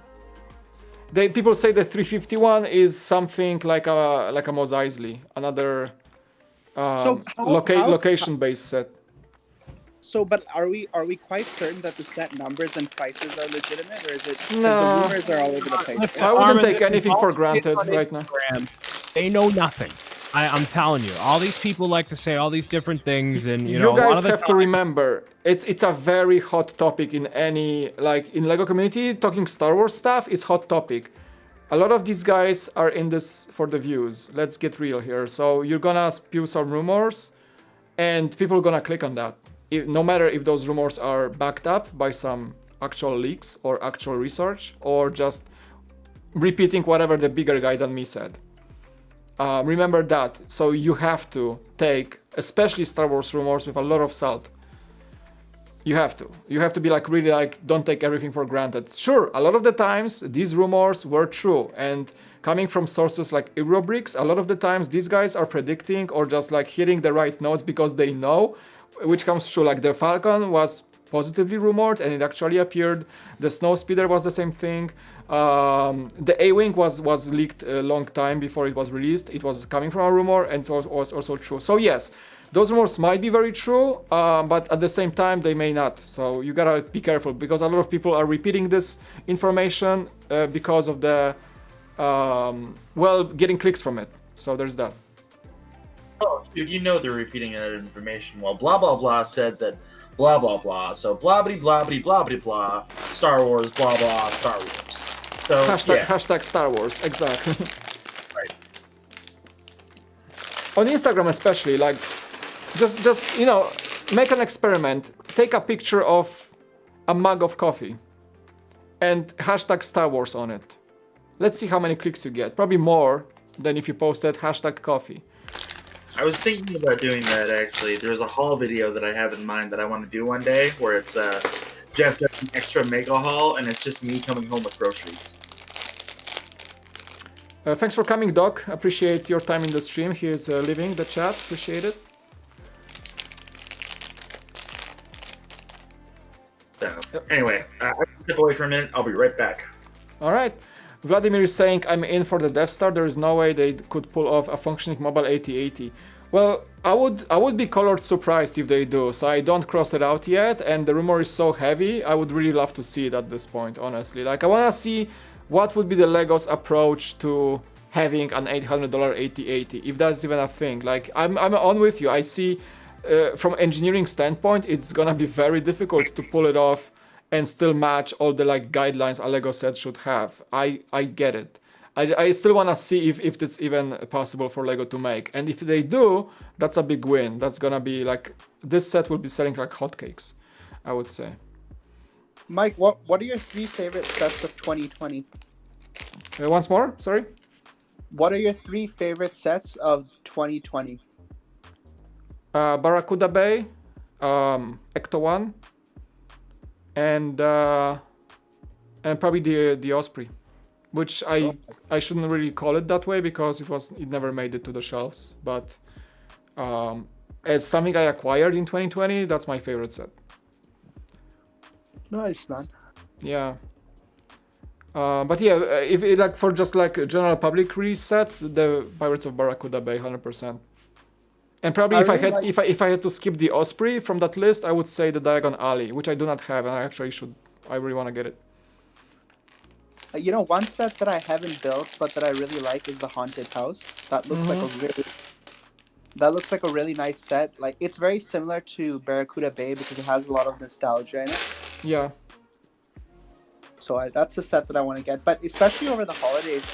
people say the 351 is something like a Mos Eisley, another location-based set. So, but are we quite certain that the set numbers and prices are legitimate, or is it? No. The rumors are all over the place. I wouldn't take anything for granted right now. They know nothing. I'm telling you, all these people like to say all these different things, and you know, guys have to remember, it's a very hot topic in any, like in Lego community. Talking Star Wars stuff is hot topic. A lot of these guys are in this for the views. Let's get real here. So you're gonna spew some rumors, and people are gonna click on that. No matter if those rumors are backed up by some actual leaks or actual research, or just repeating whatever the bigger guy than me said. Remember that. So you have to take, especially Star Wars rumors, with a lot of salt. You have to be like really like, don't take everything for granted. Sure, a lot of the times these rumors were true, and coming from sources like Eurobricks, a lot of the times these guys are predicting or just like hitting the right notes because they know, which comes true. Like the Falcon was positively rumored and it actually appeared. The Snowspeeder was the same thing. The A-Wing was leaked a long time before it was released. It was coming from a rumor, and so it was also true. So yes, those rumors might be very true, but at the same time they may not. So you gotta be careful, because a lot of people are repeating this information because of the getting clicks from it. So there's that. Oh, dude, you know they're repeating that information. Well, blah blah blah said that blah blah blah. So blah blah blah blah blah blah. Star Wars blah blah Star Wars. So hashtag Star Wars, exactly. Right. On Instagram especially, like just you know, make an experiment. Take a picture of a mug of coffee and hashtag Star Wars on it. Let's see how many clicks you get. Probably more than if you posted hashtag coffee. I was thinking about doing that, actually. There's a haul video that I have in mind that I want to do one day, where it's Jeff does an extra mega haul, and it's just me coming home with groceries. Thanks for coming, Doc. Appreciate your time in the stream. He is leaving the chat. Appreciate it. So, anyway, I'm going to step away for a minute. I'll be right back. All right. Vladimir is saying, I'm in for the Death Star. There is no way they could pull off a functioning mobile 8080. Well, I would be colored surprised if they do, so I don't cross it out yet, and the rumor is so heavy, I would really love to see it at this point, honestly. Like, I want to see what would be the Lego's approach to having an $800 8080, if that's even a thing. Like, I'm on with you. I see, from engineering standpoint, it's gonna be very difficult to pull it off and still match all the like guidelines a Lego set should have. I get it. I still want to see if it's even possible for Lego to make. And if they do, that's a big win. That's gonna be like, this set will be selling like hotcakes, I would say. Mike, what are your 3 favorite sets of 2020? Once more, sorry. What are your 3 favorite sets of 2020? Barracuda Bay, Ecto 1, and probably the Osprey, which I shouldn't really call it that way because it never made it to the shelves. But as something I acquired in 2020, that's my favorite set. Nice, man. Yeah. But yeah, if it, like for just like general public release sets, the Pirates of Barracuda Bay, 100%. And probably if I had to skip the Osprey from that list, I would say the Diagon Alley, which I do not have, and I actually should. I really want to get it. You know, one set that I haven't built but that I really like is the Haunted House. That looks like a really nice set. Like, it's very similar to Barracuda Bay because it has a lot of nostalgia in it. Yeah. So that's a set that I want to get. But especially over the holidays,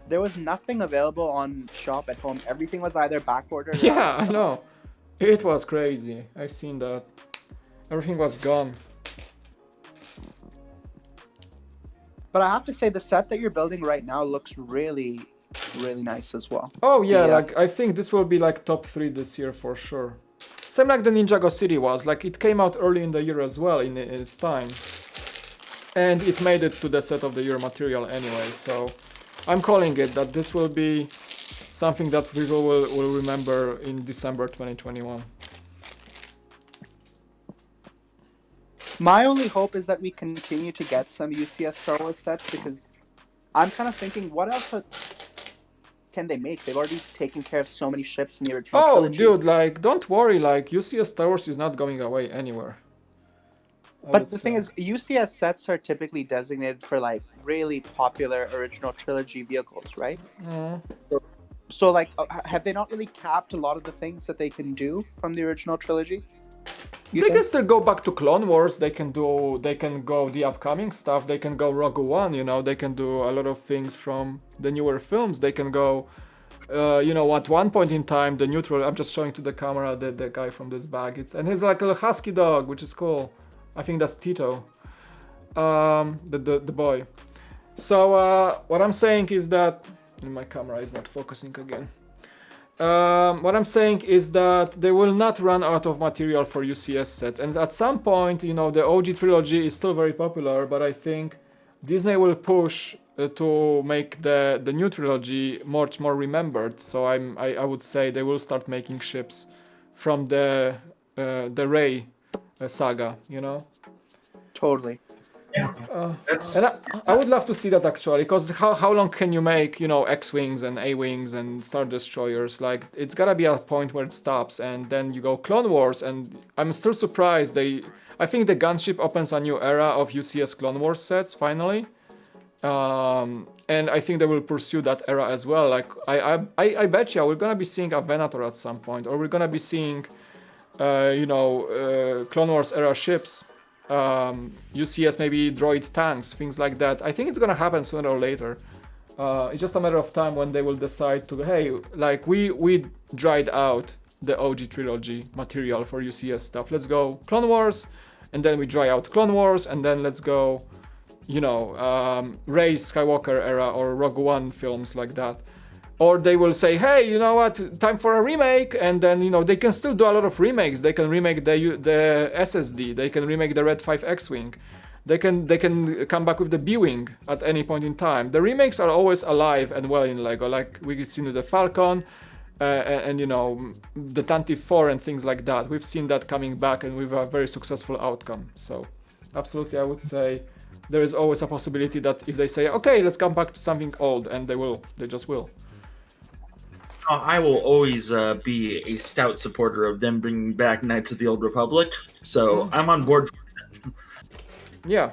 there was nothing available on Shop at Home. Everything was either backordered. Yeah, I know. It was crazy. I've seen that. Everything was gone. But I have to say, the set that you're building right now looks really, really nice as well. Oh yeah, like I think this will be like top 3 this year for sure. Same like the Ninjago City was. Like it came out early in the year as well in its time. And it made it to the set of the year material anyway, so I'm calling it that this will be something that people will remember in December 2021. My only hope is that we continue to get some UCS Star Wars sets because I'm kind of thinking, what else can they make? They've already taken care of so many ships in the original trilogy. Dude, like, don't worry, like, UCS Star Wars is not going away anywhere. But the thing is, UCS sets are typically designated for like really popular original trilogy vehicles, right? So like, have they not really capped a lot of the things that they can do from the original trilogy? They can still go back to Clone Wars. They can go the upcoming stuff. They can go Rogue One. You know, they can do a lot of things from the newer films. They can go, you know, at one point in time, the neutral. I'm just showing to the camera the guy from this bag. And he's like a husky dog, which is cool. I think that's Tito, the boy. So what I'm saying is that my camera is not focusing again. What I'm saying is that they will not run out of material for UCS sets, and at some point, you know, the OG trilogy is still very popular, but I think Disney will push to make the new trilogy much more remembered. So I would say they will start making ships from the Rey saga, you know. Totally. Yeah, And I would love to see that actually, because how long can you make, you know, X-Wings and A-Wings and Star Destroyers? Like, it's gotta be a point where it stops, and then you go Clone Wars, and I'm still surprised I think the gunship opens a new era of UCS Clone Wars sets, finally. And I think they will pursue that era as well. Like, I bet you we're gonna be seeing a Venator at some point, or we're gonna be seeing, you know, Clone Wars era ships. UCS maybe droid tanks, things like that. I think it's gonna happen sooner or later. It's just a matter of time when they will decide to, hey, like we dried out the OG trilogy material for UCS stuff. Let's go Clone Wars, and then we dry out Clone Wars, and then let's go, you know, Rey Skywalker era or Rogue One films like that. Or they will say, hey, you know what, time for a remake, and then, you know, they can still do a lot of remakes. They can remake the SSD, they can remake the Red 5 X-Wing, they can come back with the B-Wing at any point in time. The remakes are always alive and well in LEGO, like we've seen with the Falcon, and you know, the Tantive 4 and things like that. We've seen that coming back and with a very successful outcome. So absolutely, I would say there is always a possibility that if they say, okay, let's come back to something old, and they just will. I will always be a stout supporter of them bringing back Knights of the Old Republic, so I'm on board. Yeah.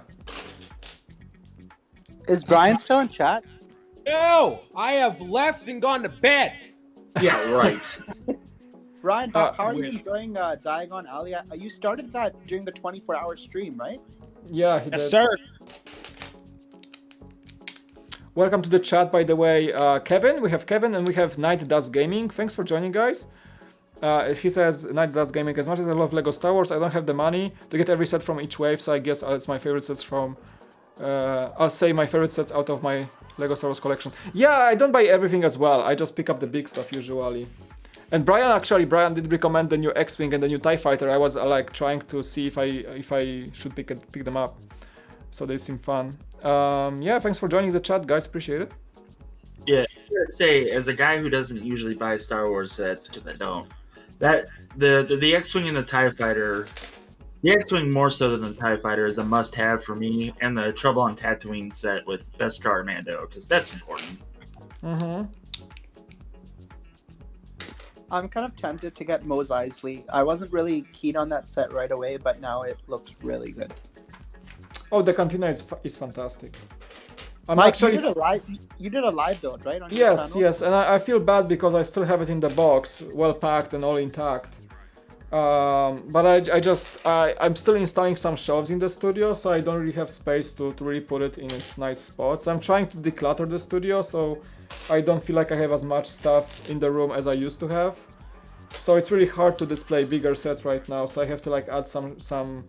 Is Brian still in chat? No, I have left and gone to bed. Yeah, right. Brian, how are you wish. enjoying Diagon Alley? You started that during the 24-hour stream, right? Yeah, he Yes, did. sir. Welcome to the chat, by the way, Kevin. We have Kevin and we have Night Does Gaming. Thanks for joining, guys. He says, Night Does Gaming, as much as I love Lego Star Wars, I don't have the money to get every set from each wave, so I guess it's my favorite sets from... I'll say my favorite sets out of my Lego Star Wars collection. Yeah, I don't buy everything as well. I just pick up the big stuff usually. And Brian did recommend the new X-Wing and the new TIE Fighter. I was like trying to see if I should pick them up. So they seem fun. Yeah, thanks for joining the chat, guys. Appreciate it. Yeah, I'd say as a guy who doesn't usually buy Star Wars sets, because I don't, that the X-Wing and the TIE Fighter, the X-Wing more so than the TIE Fighter is a must-have for me, and the Trouble on Tatooine set with Beskar Mando, because that's important. Mm-hmm. I'm kind of tempted to get Mos Eisley. I wasn't really keen on that set right away, but now it looks really good. Oh, the Cantina is fantastic. I'm Mike, actually... you did a live build, right? On your Yes, channel? yes, and I feel bad because I still have it in the box, well packed and all intact. But I'm still installing some shelves in the studio, so I don't really have space to really put it in its nice spots. I'm trying to declutter the studio, so I don't feel like I have as much stuff in the room as I used to have. So it's really hard to display bigger sets right now, so I have to like add some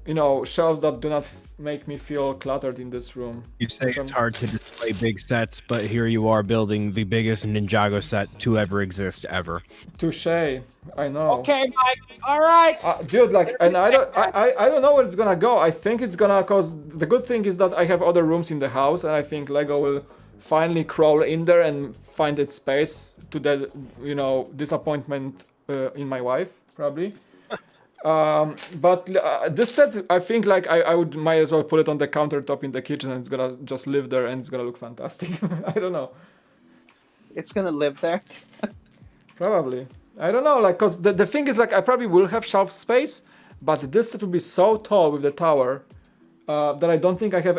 you know, shelves that do not make me feel cluttered in this room. You say it's hard to display big sets, but here you are building the biggest Ninjago set to ever exist ever. Touche, I know. Okay, Mike. All right. Dude, like, and I don't know where it's gonna go. I think it's gonna, cause the good thing is that I have other rooms in the house, and I think Lego will finally crawl in there and find its space to the, you know, disappointment in my wife, probably. But this set, I think like I might as well put it on the countertop in the kitchen, and it's gonna just live there and it's gonna look fantastic. I don't know. It's gonna live there. Probably. I don't know, like, cause the thing is like I probably will have shelf space, but this set will be so tall with the tower that I don't think I have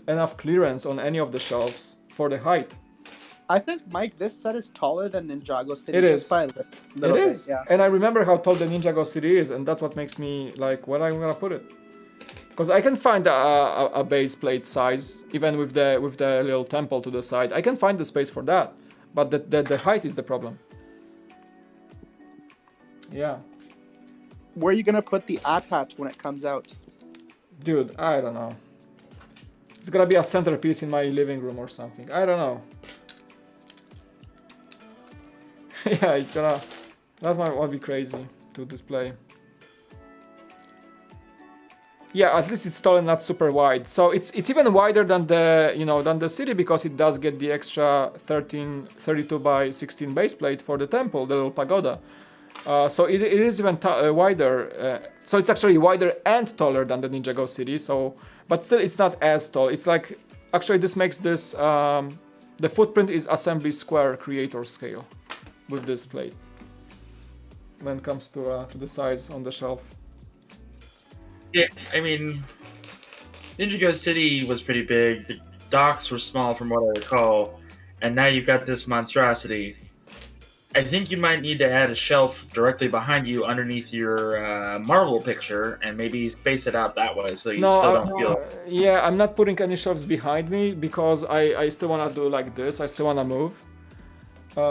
enough clearance on any of the shelves for the height. I think, Mike, this set is taller than Ninjago City. It is. By a little It bit, is. yeah. And I remember how tall the Ninjago City is, and that's what makes me like, where I'm gonna put it. Because I can find a base plate size, even with the little temple to the side. I can find the space for that, but the height is the problem. Yeah. Where are you gonna put the AT-AT when it comes out? Dude, I don't know. It's gonna be a centerpiece in my living room or something. I don't know. Yeah, it's gonna... That might be crazy to display. Yeah, at least it's tall and not super wide. So it's even wider than the, you know, than the city, because it does get the extra 32 by 16 base plate for the temple, the little pagoda. So it is even wider. So it's actually wider and taller than the Ninjago City. So, but still, it's not as tall. It's like, actually, this makes this the footprint is assembly square creator scale with this plate when it comes to the size on the shelf. Yeah, I mean, Ninjago City was pretty big. The docks were small from what I recall, and now you've got this monstrosity. I think you might need to add a shelf directly behind you underneath your Marvel picture, and maybe space it out that way so you still don't feel... Yeah, I'm not putting any shelves behind me because I still want to do like this. I still want to move. I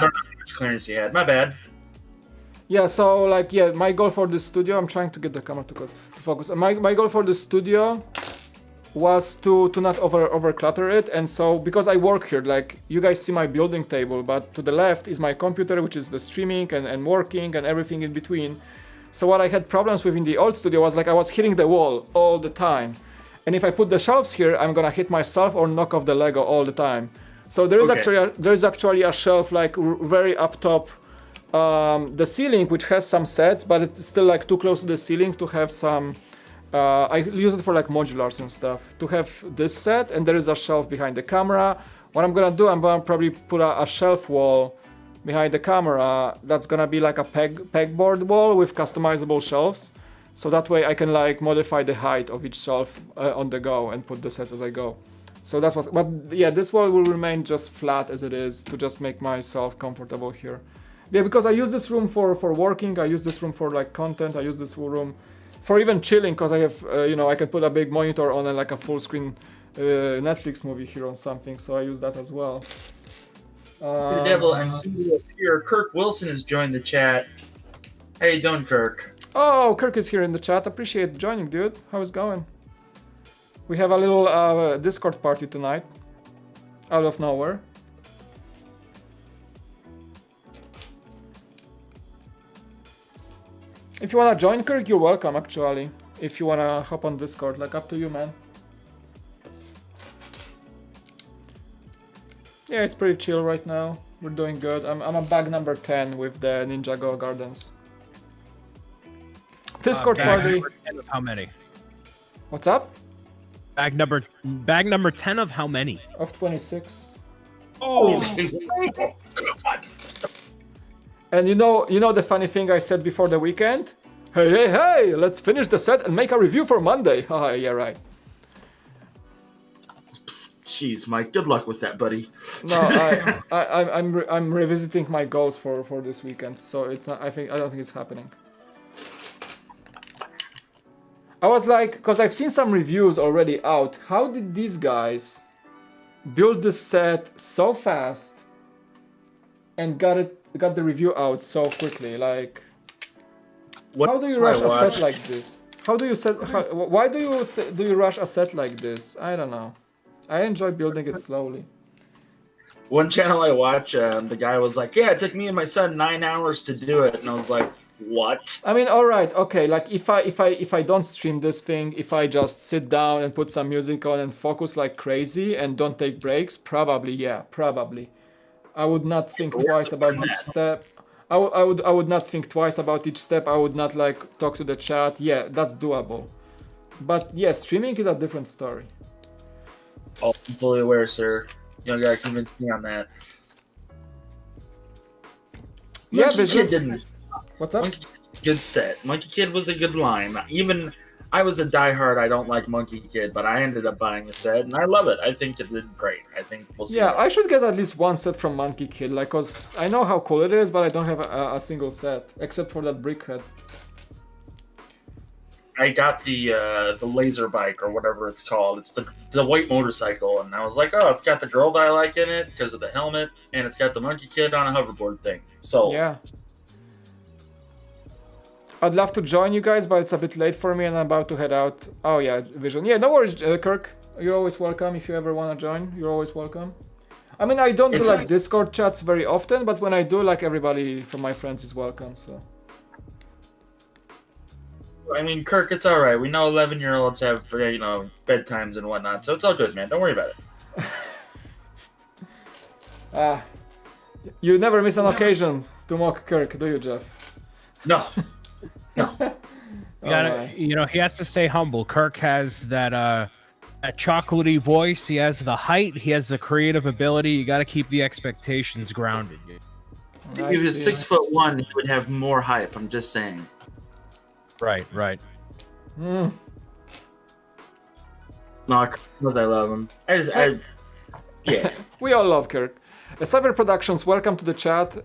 don't know how much clearance you had. My bad. Yeah, so like, yeah, my goal for the studio, I'm trying to get the camera to focus. My goal for the studio was to not over clutter it, and so because I work here, like you guys see my building table, but to the left is my computer, which is the streaming and working and everything in between. So what I had problems with in the old studio was like I was hitting the wall all the time, and if I put the shelves here, I'm gonna hit myself or knock off the Lego all the time. So there is actually a shelf like very up top, the ceiling, which has some sets, but it's still like too close to the ceiling to have some. I use it for like modulars and stuff, to have this set, and there is a shelf behind the camera. What I'm gonna do, I'm gonna probably put a shelf wall behind the camera that's gonna be like a pegboard wall with customizable shelves, so that way I can like modify the height of each shelf on the go and put the sets as I go. So that was, but yeah, this wall will remain just flat as it is to just make myself comfortable here. Yeah, because I use this room for working, I use this room for like content, I use this room for even chilling, because I have, I can put a big monitor on and like a full screen Netflix movie here or something, so I use that as well. Devil, and here, Kirk Wilson has joined the chat. How you doing, Kirk? Oh, Kirk is here in the chat. Appreciate joining, dude. How's it going? We have a little Discord party tonight, out of nowhere. If you wanna join, Kirk, you're welcome, actually. If you wanna hop on Discord, like, up to you, man. Yeah, it's pretty chill right now. We're doing good. I'm on bag number 10 with the Ninjago Gardens. Discord party. Of how many? What's up? Bag number 10 of how many? Of 26. Oh, God. And you know the funny thing I said before the weekend? Hey, let's finish the set and make a review for Monday. Haha, yeah, right. Jeez, Mike, good luck with that, buddy. No, I'm revisiting my goals for this weekend, so I don't think it's happening. I was like, because I've seen some reviews already out. How did these guys build this set so fast and got the review out so quickly? Like, how do you rush a set like this? Why do you rush a set like this? I don't know. I enjoy building it slowly. One channel I watch, the guy was like, "Yeah, it took me and my son 9 hours to do it," and I was like, "What?" I mean, all right, okay. Like, if I don't stream this thing, if I just sit down and put some music on and focus like crazy and don't take breaks, probably. I would not think twice about each step. I would not think twice about each step. I would not like talk to the chat. Yeah, that's doable. But yeah, streaming is a different story. Oh, I'm fully aware, sir. You don't gotta convince me on that. Yeah, Monkey Kid didn't. What's up? Monkey Kid, good set. Monkey Kid was a good line. Even I was a diehard. I don't like Monkey Kid, but I ended up buying the set, and I love it. I think it did great. I think we'll see. Yeah, I should get at least one set from Monkey Kid, like, cause I know how cool it is, but I don't have a single set except for that brickhead. I got the laser bike or whatever it's called. It's the white motorcycle, and I was like, oh, it's got the girl that I like in it because of the helmet, and it's got the Monkey Kid on a hoverboard thing. So yeah, I'd love to join you guys, but it's a bit late for me, and I'm about to head out. Oh yeah, Vision. Yeah, no worries, Kirk. You're always welcome. If you ever want to join, you're always welcome. I mean, I don't do like Discord chats very often, but when I do, like, everybody from my friends is welcome. So. I mean, Kirk, it's all right. We know 11-year-olds have, bedtimes and whatnot, so it's all good, man. Don't worry about it. You never miss an occasion to mock Kirk, do you, Jeff? No. He has to stay humble. Kirk has that chocolatey voice. He has the height. He has the creative ability. You got to keep the expectations grounded. If he was 6'1", he would have more hype. I'm just saying. Right. Mm. No, because I love him. Yeah. We all love Kirk. Cyber Productions, welcome to the chat.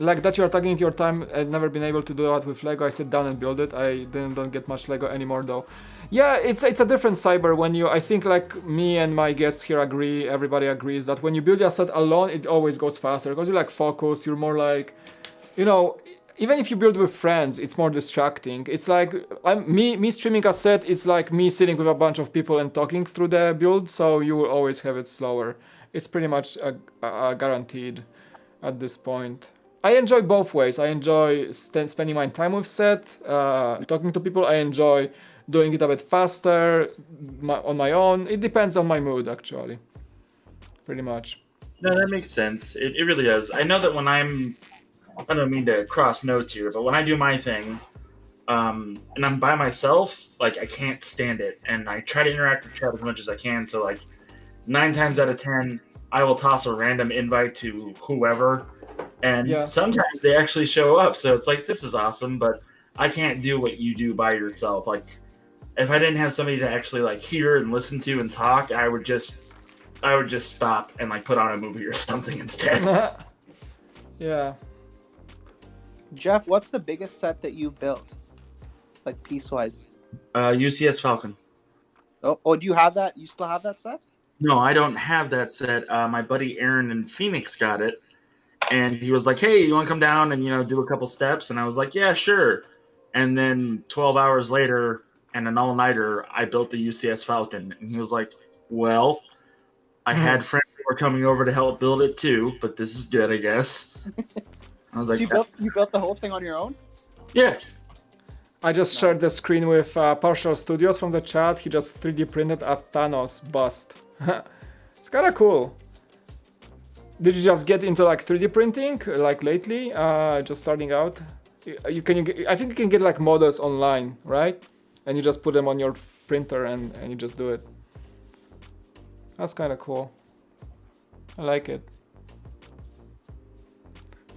Like that, you are tagging your time. I've never been able to do that with Lego. I sit down and build it. I don't get much Lego anymore though. Yeah, it's a different Cyber when I think like me and my guests here agree, everybody agrees that when you build your set alone, it always goes faster because you're like focused, you're more like, even if you build with friends, it's more distracting. It's like me streaming a set is like me sitting with a bunch of people and talking through the build, so you will always have it slower. It's pretty much guaranteed at this point. I enjoy both ways. I enjoy spending my time with set, talking to people. I enjoy doing it a bit faster on my own. It depends on my mood, actually. Pretty much. No, that makes sense. It really does. I know that when I don't mean to cross notes here, but when I do my thing, and I'm by myself, like, I can't stand it. And I try to interact with chat as much as I can. So, like, 9 times out of 10, I will toss a random invite to whoever. And sometimes they actually show up. So it's like, this is awesome, but I can't do what you do by yourself. Like, if I didn't have somebody to actually, like, hear and listen to and talk, I would just stop and, like, put on a movie or something instead. Yeah. Jeff, what's the biggest set that you've built? like piece-wise? UCS Falcon. Oh, do you have that? You still have that set? No, I don't have that set. My buddy Aaron in Phoenix got it, and he was like, "Hey, you want to come down and do a couple steps?" And I was like, "Yeah, sure." And then 12 hours later, and an all-nighter, I built the UCS Falcon, and he was like, "Well, I had friends who were coming over to help build it too, but this is good, I guess." I was So like, you built the whole thing on your own? "Yeah." I just shared the screen with Partial Studios from the chat. He just 3D printed a Thanos bust. It's kind of cool. Did you just get into like 3D printing like lately? Just starting out? I think you can get like models online, right? And you just put them on your printer and you just do it. That's kind of cool. I like it.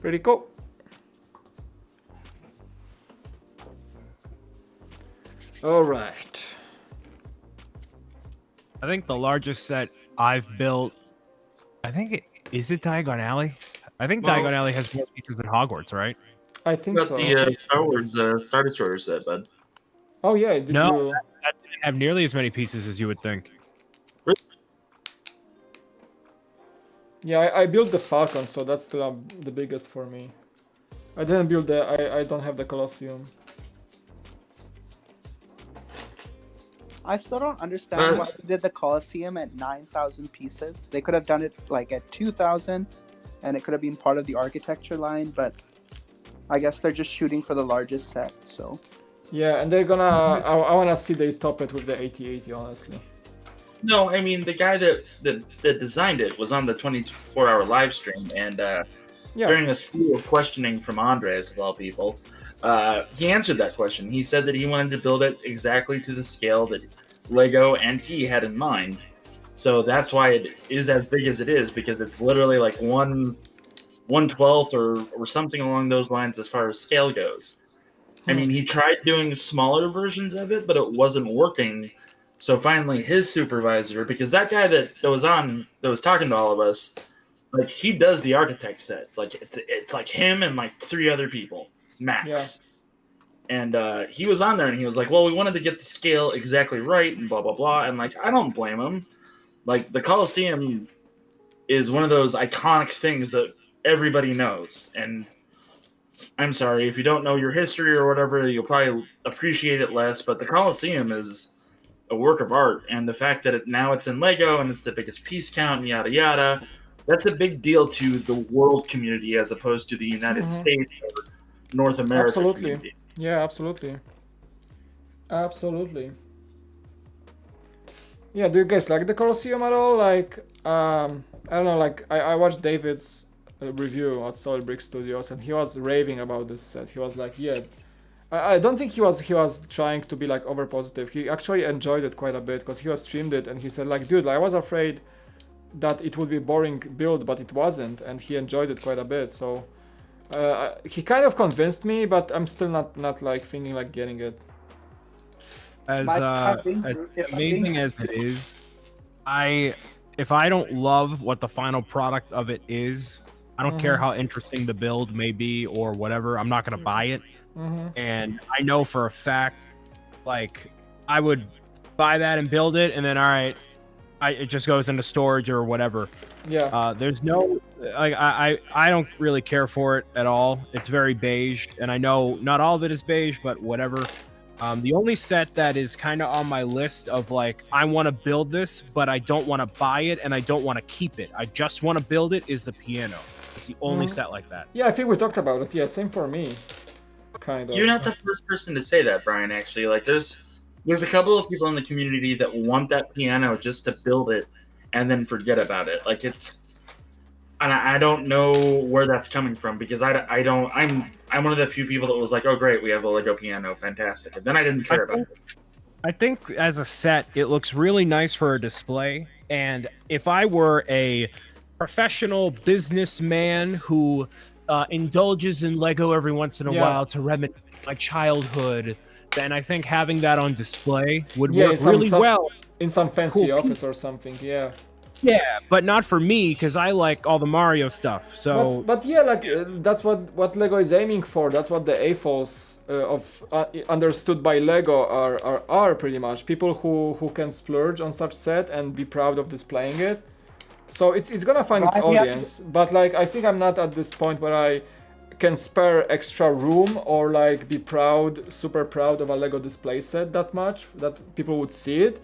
Pretty cool. All right. I think the largest set I've built, is it Diagon Alley? I think Diagon Alley has more pieces than Hogwarts, right? I think Got so. the Star Wars Star Destroyer set, bud. Oh yeah, did No, you? that didn't have nearly as many pieces as you would think. Yeah, I built the Falcon, so that's still the biggest for me. I didn't build I don't have the Colosseum. I still don't understand why they did the Colosseum at 9,000 pieces. They could have done it like at 2,000, and it could have been part of the architecture line, but I guess they're just shooting for the largest set, so. Yeah, and they're gonna. I wanna see they top it with the 8080, honestly. No, I mean, the guy that designed it was on the 24-hour live stream, and during a slew of questioning from Andres, of all people, he answered that question. He said that he wanted to build it exactly to the scale that Lego and he had in mind. So that's why it is as big as it is, because it's literally like 1/12 or something along those lines as far as scale goes. I mean, he tried doing smaller versions of it, but it wasn't working. So finally, his supervisor, because that guy that was talking to all of us, like, he does the architect sets. Like, it's like him and like 3 other people max. Yeah. And he was on there, and he was like, "Well, we wanted to get the scale exactly right, and blah blah blah." And like, I don't blame him. Like, the Colosseum is one of those iconic things that everybody knows, and I'm sorry if you don't know your history or whatever, you'll probably appreciate it less. But the Colosseum is a work of art, and the fact that now it's in Lego and it's the biggest piece count and yada yada, that's a big deal to the world community as opposed to the United States or North America. Absolutely. Community. Yeah, absolutely. Absolutely. Yeah, do you guys like the Colosseum at all? Like, I don't know, like, I watched David's review at Solid Brick Studios, and he was raving about this set. He was like, yeah, I don't think he was trying to be like over positive. He actually enjoyed it quite a bit, because he was streamed it, and he said like, dude, I was afraid that it would be boring build, but it wasn't, and he enjoyed it quite a bit. So he kind of convinced me, but I'm still not like thinking like getting it. As amazing as it is, if I don't love what the final product of it is, I don't care how interesting the build may be or whatever, I'm not gonna buy it. And I know for a fact, like, I would buy that and build it, and then it just goes into storage or whatever. Yeah. There's no, like, I don't really care for it at all. It's very beige, and I know not all of it is beige, but whatever. The only set that is kind of on my list of like, I want to build this, but I don't want to buy it and I don't want to keep it, I just want to build it, is the piano. It's the only set like that. Yeah, I think we talked about it. Yeah, same for me. Kind of. You're not the first person to say that, Brian, actually. Like, there's a couple of people in the community that want that piano just to build it and then forget about it. Like, and I don't know where that's coming from, because I'm one of the few people that was like, oh great, we have a Lego piano, fantastic, and then I didn't care about it. I think as a set, it looks really nice for a display, and if I were a professional businessman who indulges in Lego every once in a while to reminisce my childhood, then I think having that on display would work really well in some fancy office or something. Yeah. Yeah, but not for me because I like all the Mario stuff. So, but yeah, like that's what Lego is aiming for. That's what the AFOS of understood by Lego are pretty much people who can splurge on such set and be proud of displaying it. So it's gonna find its audience. But like I think I'm not at this point where I can spare extra room or like be proud, super proud of a Lego display set that much that people would see it.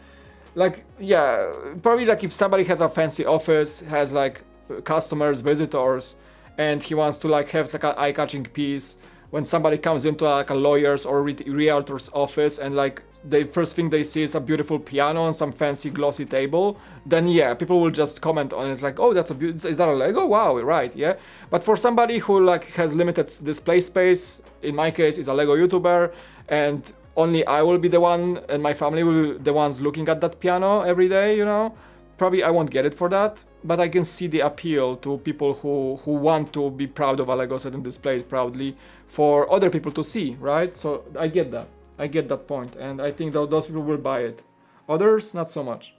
Like, yeah, probably like if somebody has a fancy office, has like customers, visitors, and he wants to like have like an eye-catching piece when somebody comes into like a lawyer's or realtor's office and like the first thing they see is a beautiful piano and some fancy glossy table, then yeah, people will just comment on it. It's like, oh, that's is that a Lego? Wow, right, yeah. But for somebody who like has limited display space, in my case, is a Lego YouTuber, and only I will be the one and my family will be the ones looking at that piano every day, you know, probably I won't get it for that, but I can see the appeal to people who want to be proud of a Lego set and display it proudly for other people to see, right? So I get that point, and I think those people will buy it. Others, not so much.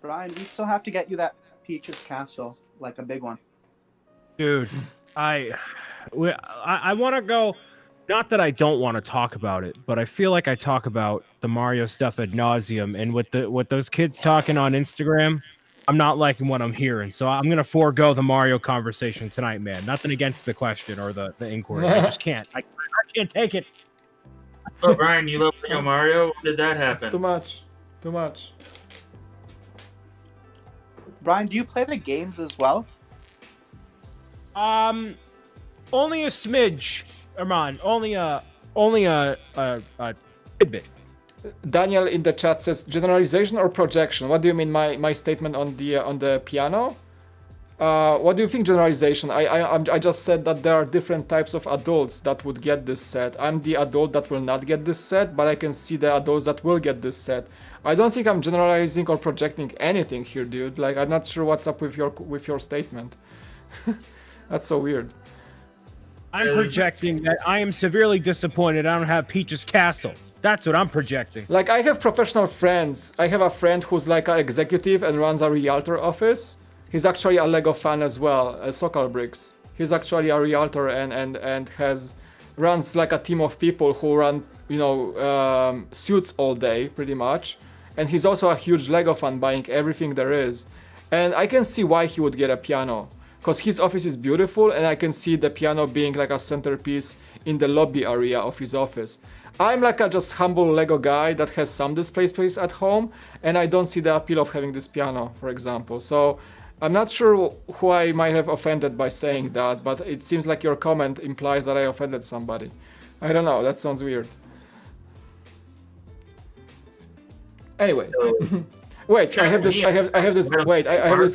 Brian, we still have to get you that Peach's Castle, like a big one. dude, I want to go. Not that I don't want to talk about it, but I feel like I talk about the Mario stuff ad nauseum, and with those kids talking on Instagram, I'm not liking what I'm hearing. So I'm gonna forego the Mario conversation tonight, man. Nothing against the question or the inquiry. I just can't. I can't take it. Oh, Brian, you love Lego Mario? When did that happen? It's too much. Too much. Brian, do you play the games as well? Only a smidge. Armand, only a tidbit. Daniel in the chat says generalization or projection. What do you mean? My statement on the piano? What do you think generalization? I just said that there are different types of adults that would get this set. I'm the adult that will not get this set, but I can see the adults that will get this set. I don't think I'm generalizing or projecting anything here, dude. Like, I'm not sure what's up with your statement. That's so weird. I'm projecting that I am severely disappointed I don't have Peach's Castle. That's what I'm projecting. Like, I have professional friends. I have a friend who's like an executive and runs a realtor office. He's actually a Lego fan as well, Sokal Bricks. He's actually a realtor and runs like a team of people who run, suits all day, pretty much. And he's also a huge Lego fan, buying everything there is. And I can see why he would get a piano. Because his office is beautiful, and I can see the piano being like a centerpiece in the lobby area of his office. I'm like a just humble Lego guy that has some display space at home, and I don't see the appeal of having this piano, for example. So I'm not sure who I might have offended by saying that, but it seems like your comment implies that I offended somebody. I don't know, that sounds weird. Anyway. Wait, I have this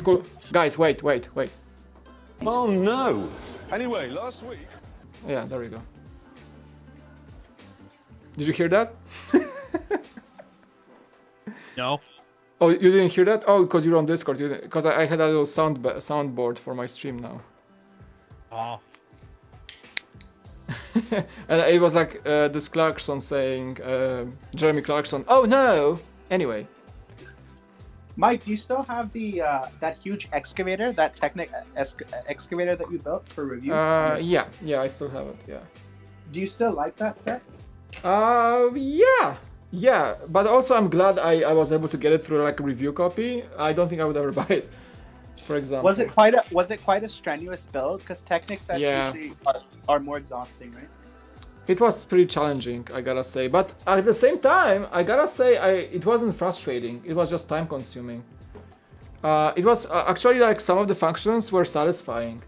cool... Guys, wait. Oh no! Anyway, last week... Yeah, there we go. Did you hear that? No. Oh, you didn't hear that? Oh, because you're on Discord. Because I had a little soundboard for my stream now. Oh. And it was like this Clarkson saying, Jeremy Clarkson, oh no! Anyway. Mike, do you still have the that huge excavator, that Technic excavator that you built for review? Yeah, I still have it, yeah. Do you still like that set? Yeah, but also I'm glad I was able to get it through like a review copy. I don't think I would ever buy it, for example. Was it quite a strenuous build? Because Technic sets usually are more exhausting, right? It was pretty challenging, I gotta say, but at the same time, I gotta say, it wasn't frustrating. It was just time consuming. It was actually like some of the functions were satisfying.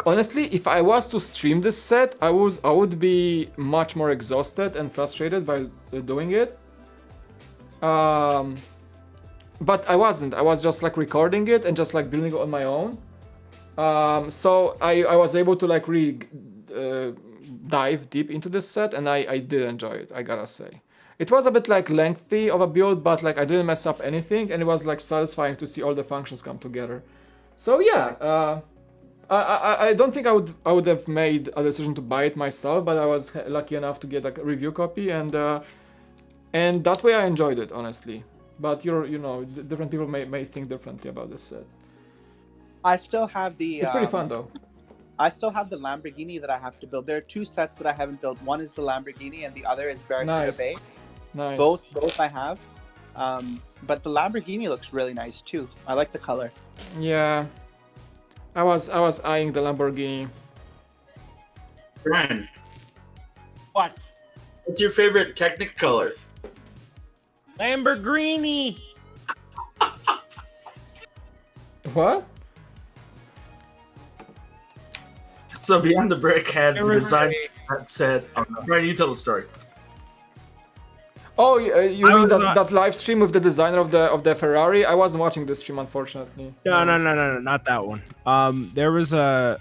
Honestly, if I was to stream this set, I would be much more exhausted and frustrated by doing it. But I wasn't. I was just like recording it and just like building it on my own. So I was able to like dive deep into this set, and I did enjoy it, I gotta say. It was a bit like lengthy of a build, but like I didn't mess up anything, and it was like satisfying to see all the functions come together. So yeah, I don't think I would have made a decision to buy it myself, but I was lucky enough to get like a review copy, and that way I enjoyed it, honestly. But different people may think differently about this set. I still have the. It's pretty fun though. I still have the Lamborghini that I have to build. There are 2 sets that I haven't built. One is the Lamborghini, and the other is Barracuda Bay. Nice. Both I have. But the Lamborghini looks really nice too. I like the color. Yeah, I was eyeing the Lamborghini. Brian, What? what's your favorite Technic color? Lamborghini. What? So Beyond the Brick had the design that said, Brian, you tell the story. Oh, you I mean was that, not- live stream with the designer of the Ferrari? I wasn't watching this stream, unfortunately. No, not that one. There was a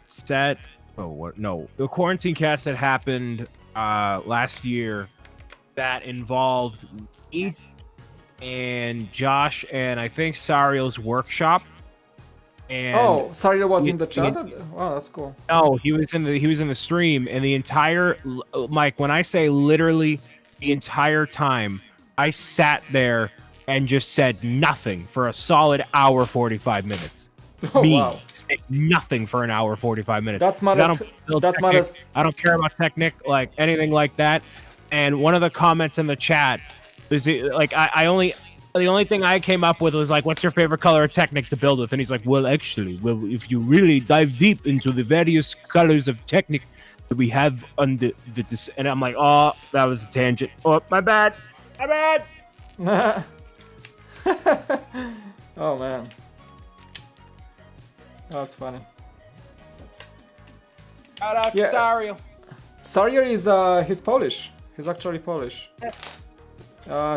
set. Oh, what? No, the quarantine cast that happened last year that involved me and Josh and I think Sariel's workshop. And Oh, Sariel was he- in the chat. he- Wow, that's cool. no, he was in the stream, and the entire Mike. When I say literally the entire time, I sat there and just said nothing for a solid hour 45 minutes. Oh Me wow. say nothing for an hour 45 minutes. That 'Cause matters. build That Technic. matters. I don't care about Technic, like anything like that. And one of the comments in the chat was like, the only thing I came up with was like, what's your favorite color of Technic to build with? And he's like, well, actually, if you really dive deep into the various colors of Technic that we have under the and I'm like, oh, that was a tangent. Oh, my bad. Oh man. That's funny. Shout out to Yeah. Sariel. Sariel is he's Polish. He's actually Polish.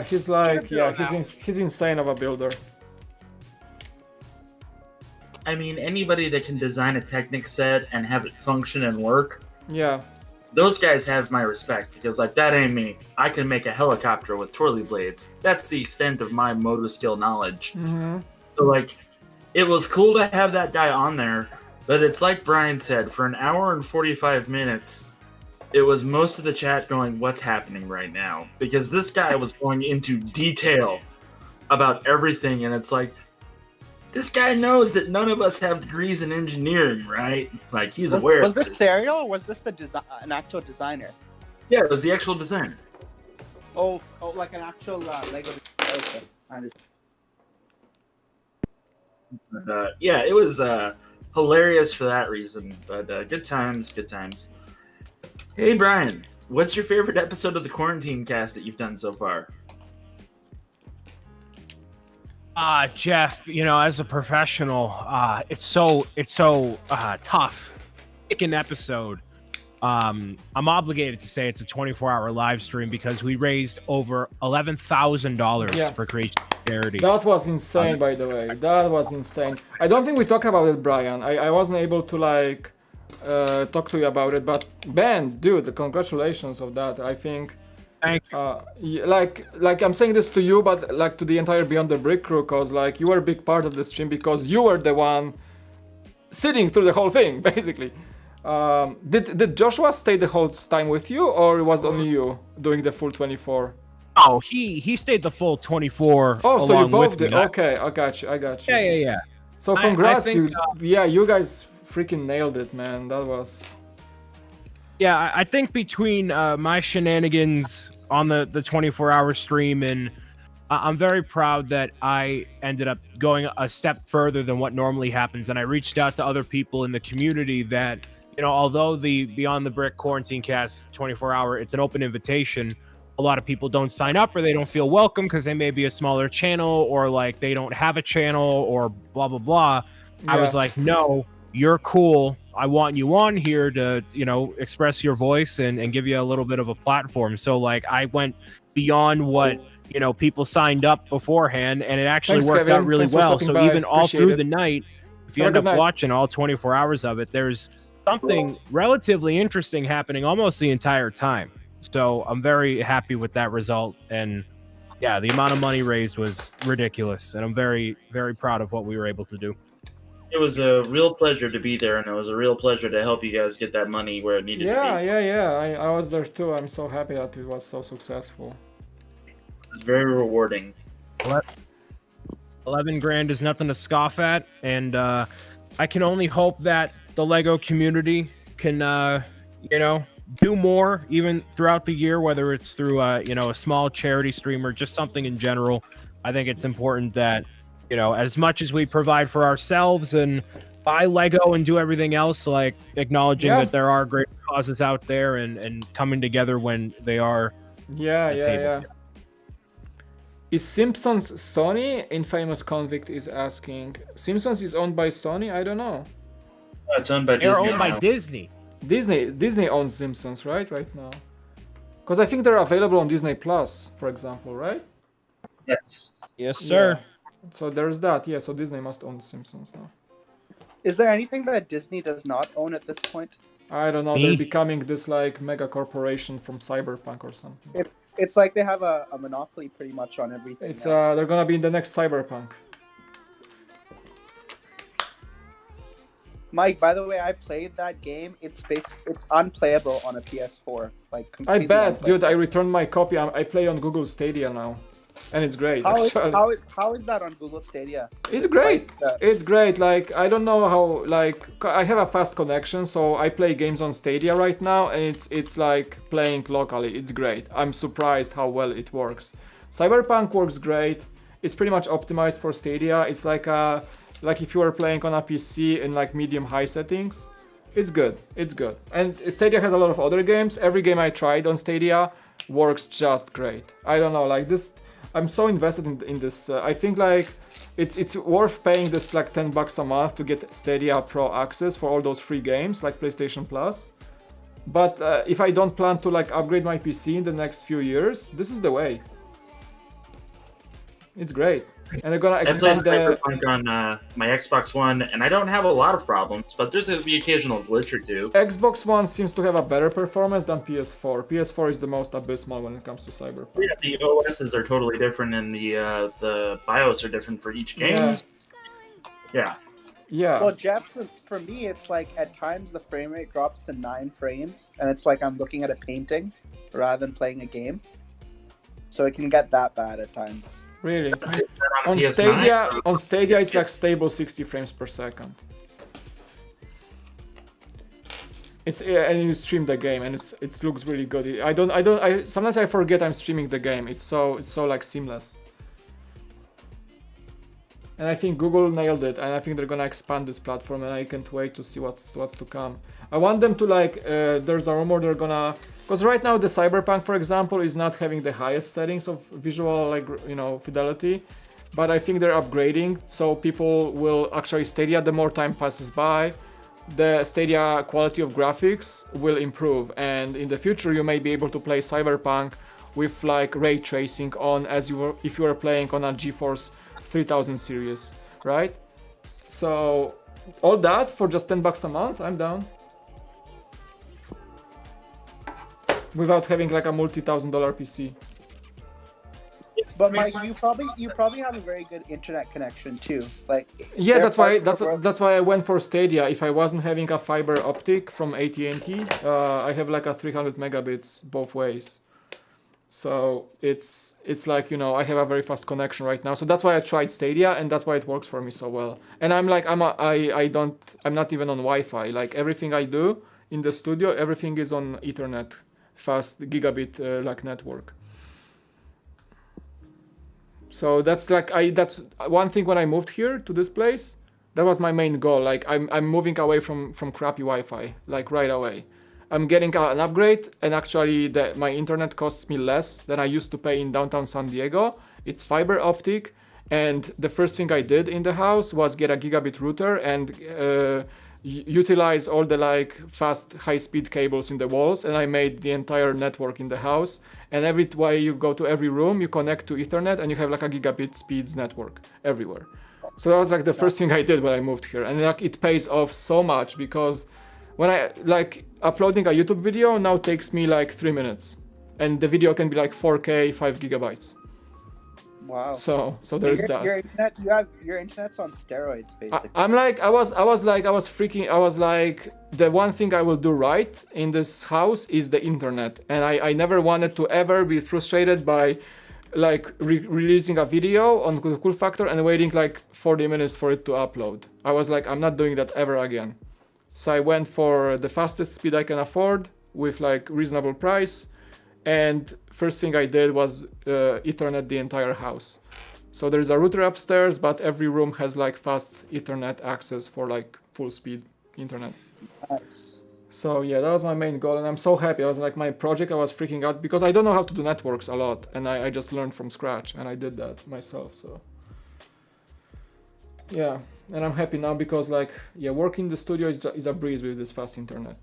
He's like he's insane of a builder. I mean, anybody that can design a Technic set and have it function and work, Yeah. those guys have my respect, because like that ain't me. I can make a helicopter with twirly blades. That's the extent of my motor skill knowledge. Mm-hmm. So like, it was cool to have that guy on there, but it's like Brian said, for an hour and 45 minutes, it was most of the chat going, what's happening right now? Because this guy was going into detail about everything, and it's like, this guy knows that none of us have degrees in engineering, right? Like, he's aware. Was of this it. Serial or was this an actual designer? Yeah, it was the actual design. Oh, like an actual Lego. Okay, I understand. But, yeah, it was hilarious for that reason. But good times, good times. Hey, Brian, what's your favorite episode of the Quarantine Cast that you've done so far? Jeff, as a professional, it's so tough. Pick an episode. I'm obligated to say it's a 24-hour live stream because we raised over $11,000 for Creation Charity. That was insane, by the way. That was insane. I don't think we talked about it, Brian. I wasn't able to talk to you about it, but Ben, dude, congratulations of that. I think. Thank you. Like I'm saying this to you, but like to the entire Beyond the Brick crew, cause like you were a big part of this stream because you were the one sitting through the whole thing, basically. Did Joshua stay the whole time with you, or was only you doing the full 24? Oh, he stayed the full 24. Oh, so you along both with me. did. Okay, I got you. Yeah. So congrats, I think, you guys freaking nailed it, man. That was. Yeah, I think between my shenanigans on the 24-hour stream, and I'm very proud that I ended up going a step further than what normally happens. And I reached out to other people in the community that, although the Beyond the Brick Quarantine Cast 24-hour, it's an open invitation, a lot of people don't sign up or they don't feel welcome because they may be a smaller channel or like they don't have a channel or blah, blah, blah. Yeah. I was like, no, you're cool. I want you on here to, express your voice and give you a little bit of a platform. So like I went beyond what, people signed up beforehand, and it actually Thanks, worked Kevin. out really Thanks for well. stopping So by. even all Appreciate through it. the night, if you Have a end good up night. watching all 24 hours of it, there's something relatively interesting happening almost the entire time. So I'm very happy with that result. And yeah, the amount of money raised was ridiculous. And I'm very, very proud of what we were able to do. It was a real pleasure to be there, and it was a real pleasure to help you guys get that money where it needed to be. Yeah. I was there too. I'm so happy that it was so successful. is very rewarding. 11 grand is nothing to scoff at, and I can only hope that the Lego community can, do more even throughout the year, whether it's through, a small charity stream or just something in general. I think it's important that, as much as we provide for ourselves and buy Lego and do everything else, like acknowledging that there are great causes out there and coming together when they are. Yeah. Is Simpsons Sony? Infamous Convict is asking. Simpsons is owned by Sony? I don't know. It's owned by They're Disney. owned by Disney. Disney owns Simpsons, right now. Because I think they're available on Disney Plus, for example, right? Yes, sir. Yeah. So there's that. Yeah, so Disney must own Simpsons now. Is there anything that Disney does not own at this point? I don't know. They're becoming this like mega corporation from Cyberpunk or something. It's like they have a monopoly pretty much on everything. It's they're gonna be in the next Cyberpunk. Mike, by the way, I played that game. It's unplayable on a PS4. Like I completely bet, unplayable. dude. I returned my copy. I play on Google Stadia now, and it's great. How actually. is that on Google Stadia? It's great. Like, It's great. Like I don't know how. Like I have a fast connection, so I play games on Stadia right now, and it's like playing locally. It's great. I'm surprised how well it works. Cyberpunk works great. It's pretty much optimized for Stadia. It's like if you were playing on a PC in like medium high settings. It's good. It's good. And Stadia has a lot of other games. Every game I tried on Stadia works just great. I don't know, like this. I'm so invested in this. I think like it's worth paying this like $10 a month to get Stadia Pro access for all those free games like PlayStation Plus. But if I don't plan to like upgrade my PC in the next few years, this is the way. It's great. And they're gonna expand Cyberpunk on my Xbox One, and I don't have a lot of problems, but there's the occasional glitch or two. Xbox One seems to have a better performance than PS4. PS4 is the most abysmal when it comes to Cyberpunk. Yeah, the OSs are totally different, and the BIOS are different for each game. Yeah. Well, Jeff, for me, it's like at times the frame rate drops to 9 frames, and it's like I'm looking at a painting rather than playing a game. So it can get that bad at times. Really? On PS9? On Stadia, it's like stable 60 frames per second. And you stream the game, and it looks really good. Sometimes I forget I'm streaming the game. It's so like seamless. And I think Google nailed it, and I think they're gonna expand this platform, and I can't wait to see what's to come. I want them to like. There's a rumor they're gonna, because right now the Cyberpunk, for example, is not having the highest settings of visual fidelity, but I think they're upgrading, so people will actually Stadia. The more time passes by, the Stadia quality of graphics will improve, and in the future you may be able to play Cyberpunk with like ray tracing on if you were playing on a GeForce 3000 series, right? So all that for just $10 a month, I'm down. Without having like a multi-$1,000 PC. But Mike, you probably have a very good internet connection too. Like yeah, that's why I went for Stadia. If I wasn't having a fiber optic from AT&T, I have like a 300 megabits both ways. So it's like, I have a very fast connection right now. So that's why I tried Stadia, and that's why it works for me so well. And I'm like I'm not even on Wi-Fi. Like everything I do in the studio, everything is on Ethernet, fast gigabit like network. So that's one thing when I moved here to this place. That was my main goal. Like I'm moving away from crappy Wi-Fi like right away. I'm getting an upgrade, and actually my internet costs me less than I used to pay in downtown San Diego. It's fiber optic, and the first thing I did in the house was get a gigabit router and utilize all the like fast high-speed cables in the walls, and I made the entire network in the house. And every way you go to every room, you connect to Ethernet, and you have like a gigabit speeds network everywhere. So that was like the first thing I did when I moved here, and like it pays off so much, because when I like uploading a YouTube video now takes me like 3 minutes, and the video can be like 4K, 5 gigabytes. Wow. So there's that. Your internet's on steroids, basically. I was like, the one thing I will do right in this house is the internet, and I never wanted to ever be frustrated by like releasing a video on Cool Factor and waiting like 40 minutes for it to upload. I was like, I'm not doing that ever again. So I went for the fastest speed I can afford with like reasonable price. And first thing I did was Ethernet the entire house. So there's a router upstairs, but every room has like fast Ethernet access for like full speed internet. Nice. So yeah, that was my main goal, and I'm so happy. I was like, my project, I was freaking out because I don't know how to do networks a lot, and I just learned from scratch, and I did that myself. So yeah, and I'm happy now because like, yeah, working in the studio is a breeze with this fast internet.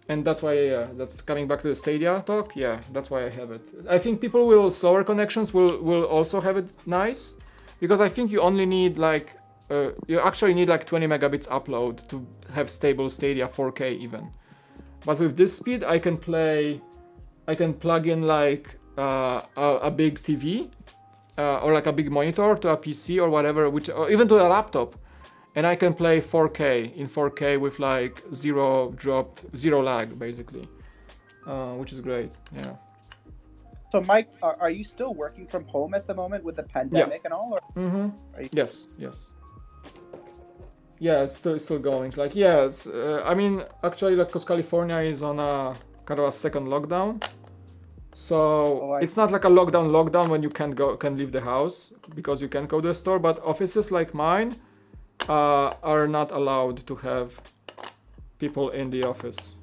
And that's why, that's coming back to the Stadia talk. Yeah, that's why I have it. I think people with slower connections will also have it nice, because I think you only need like, you actually need like 20 megabits upload to have stable Stadia 4K even. But with this speed, I can plug in like a big TV or like a big monitor to a PC or whatever, or even to a laptop. And I can play 4K in 4K with like zero lag basically, which is great. Yeah. So Mike, are you still working from home at the moment with the pandemic and all? Or Mm-hmm. Yes. Yeah, it's still going. Like, yeah, I mean, actually, like, cause California is on a kind of a second lockdown, so it's not like a lockdown when you can't leave the house because you can't go to the store. But offices like mine are not allowed to have people in the office.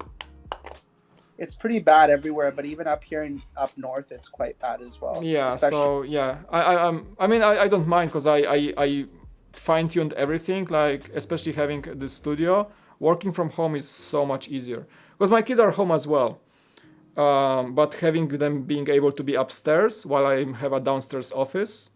It's pretty bad everywhere, but even up here up north, it's quite bad as well. Yeah. So yeah, I mean, I don't mind because I fine-tuned everything, like especially having the studio. Working from home is so much easier because my kids are home as well, but having them being able to be upstairs while I have a downstairs office,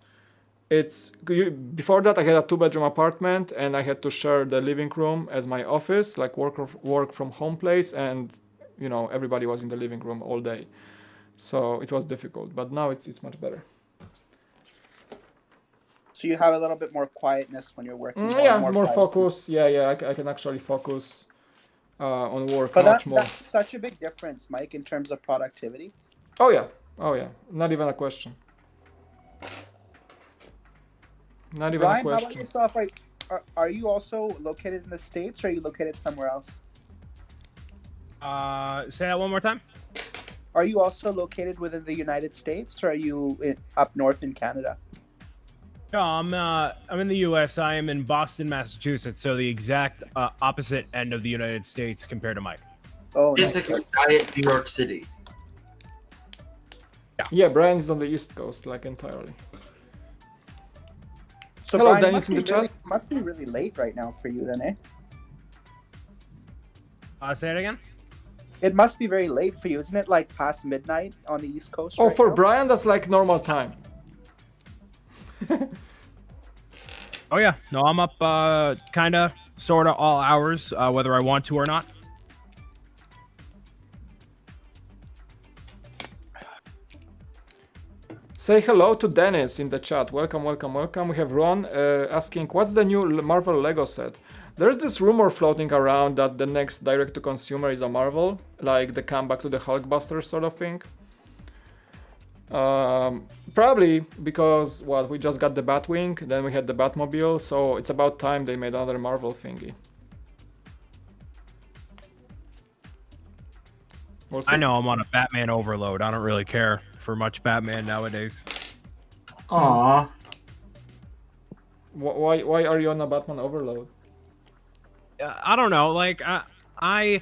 before that I had a 2-bedroom apartment and I had to share the living room as my office, like work from home place, and you know, everybody was in the living room all day, so it was difficult, but now it's much better. So you have a little bit more quietness when you're working. Yeah, more focus. Yeah, I can actually focus on work but much more. That's such a big difference, Mike, in terms of productivity. Oh yeah, not even a question. Not even Ryan, a question. how about yourself? Like, are you also located in the States, or are you located somewhere else? Say that one more time. Are you also located within the United States, or are you up north in Canada? No, I'm in the U.S. I am in Boston, Massachusetts, so the exact opposite end of the United States compared to Mike. Oh, basically, New York City. Yeah, Brian's on the East Coast, like entirely. So hello, Brian, Dennis in the chat. Must be really late right now for you, then, eh? Say it again. It must be very late for you, isn't it? Like past midnight on the East Coast. Oh, right for now? Brian, that's like normal time. Oh yeah, no, I'm up kind of, sort of all hours, whether I want to or not. Say hello to Dennis in the chat. Welcome. We have Ron asking, what's the new Marvel Lego set? There's this rumor floating around that the next direct-to-consumer is a Marvel, like the comeback to the Hulkbuster sort of thing. Probably because we just got the Batwing, then we had the Batmobile, so it's about time they made another Marvel thingy. We'll see. I know I'm on a Batman overload. I don't really care for much Batman nowadays. Aww. Why are you on a Batman overload? I don't know. Like I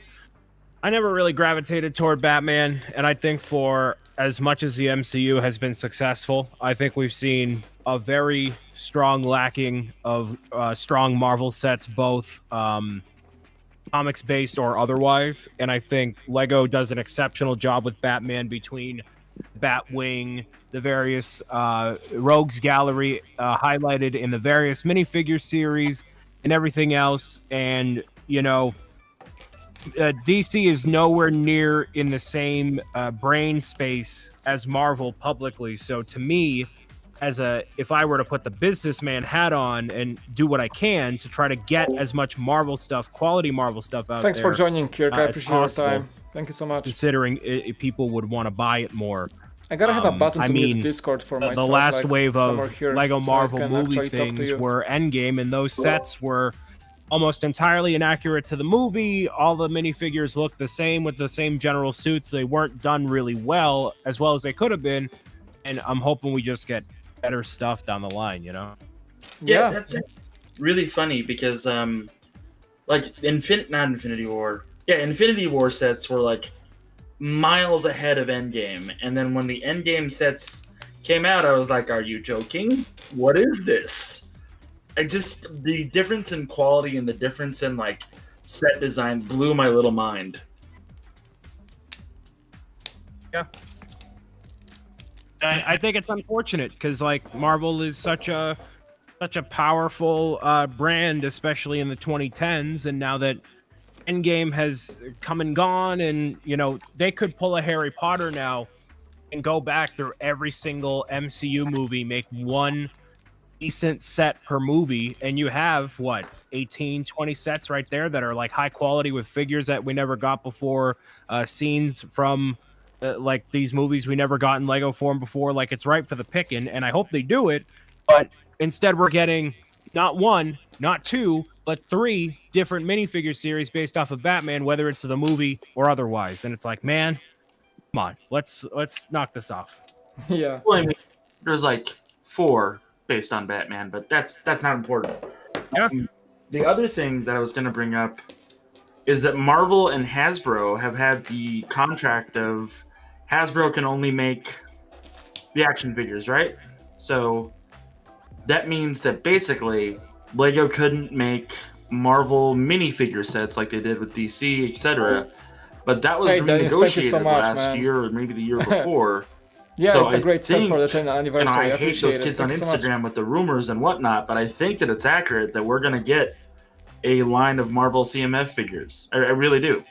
never really gravitated toward Batman, and I think for as much as the MCU has been successful, I think we've seen a very strong lacking of strong Marvel sets, both comics based or otherwise. And I think Lego does an exceptional job with Batman, between Batwing, the various Rogues Gallery highlighted in the various minifigure series, and everything else. And you know, DC is nowhere near in the same brain space as Marvel publicly. So to me, if I were to put the businessman hat on and do what I can to try to get as much Marvel stuff, quality Marvel stuff out Thanks there. for joining, Kirk. I appreciate your time. Thank you so much. Considering people would want to buy it more. I gotta have a button I to mute mean, Discord for the myself. last like, wave somewhere of here, Lego so I Marvel can movie actually talk to things you. were Endgame, and those sets were almost entirely inaccurate to the movie. All the minifigures looked the same with the same general suits. They weren't done really well as they could have been. And I'm hoping we just get better stuff down the line, you know? Yeah, that's really funny because like not Infinity War. Yeah, Infinity War sets were like miles ahead of Endgame, and then when the Endgame sets came out, I was like, "Are you joking? What is this?" The difference in quality and the difference in like set design blew my little mind. Yeah. I think it's unfortunate because like Marvel is such a powerful brand, especially in the 2010s, and now that Endgame has come and gone, and you know they could pull a Harry Potter now and go back through every single MCU movie, make one decent set per movie, and you have what 18, 20 sets right there that are like high quality with figures that we never got before, scenes from like these movies we never got in Lego form before. Like it's ripe for the picking, and I hope they do it. But instead, we're getting not one, not two, but three different minifigure series based off of Batman, whether it's the movie or otherwise. And it's like, man, come on, let's knock this off. Yeah. Well, I mean, there's like 4 based on Batman, but that's not important. Yeah. The other thing that I was going to bring up is that Marvel and Hasbro have had the contract of Hasbro can only make the action figures, right? So that means that basically Lego couldn't make Marvel minifigure sets like they did with DC, etc. But that was Hey, Dennis, thank you renegotiated so much, last man. year or maybe the year before. Yeah, So it's a I great set for the think, 10th anniversary. I I hate appreciate those it. kids Thank on you so much. Instagram with the rumors and whatnot, but I think that it's accurate that we're going to get a line of Marvel CMF figures. I really do.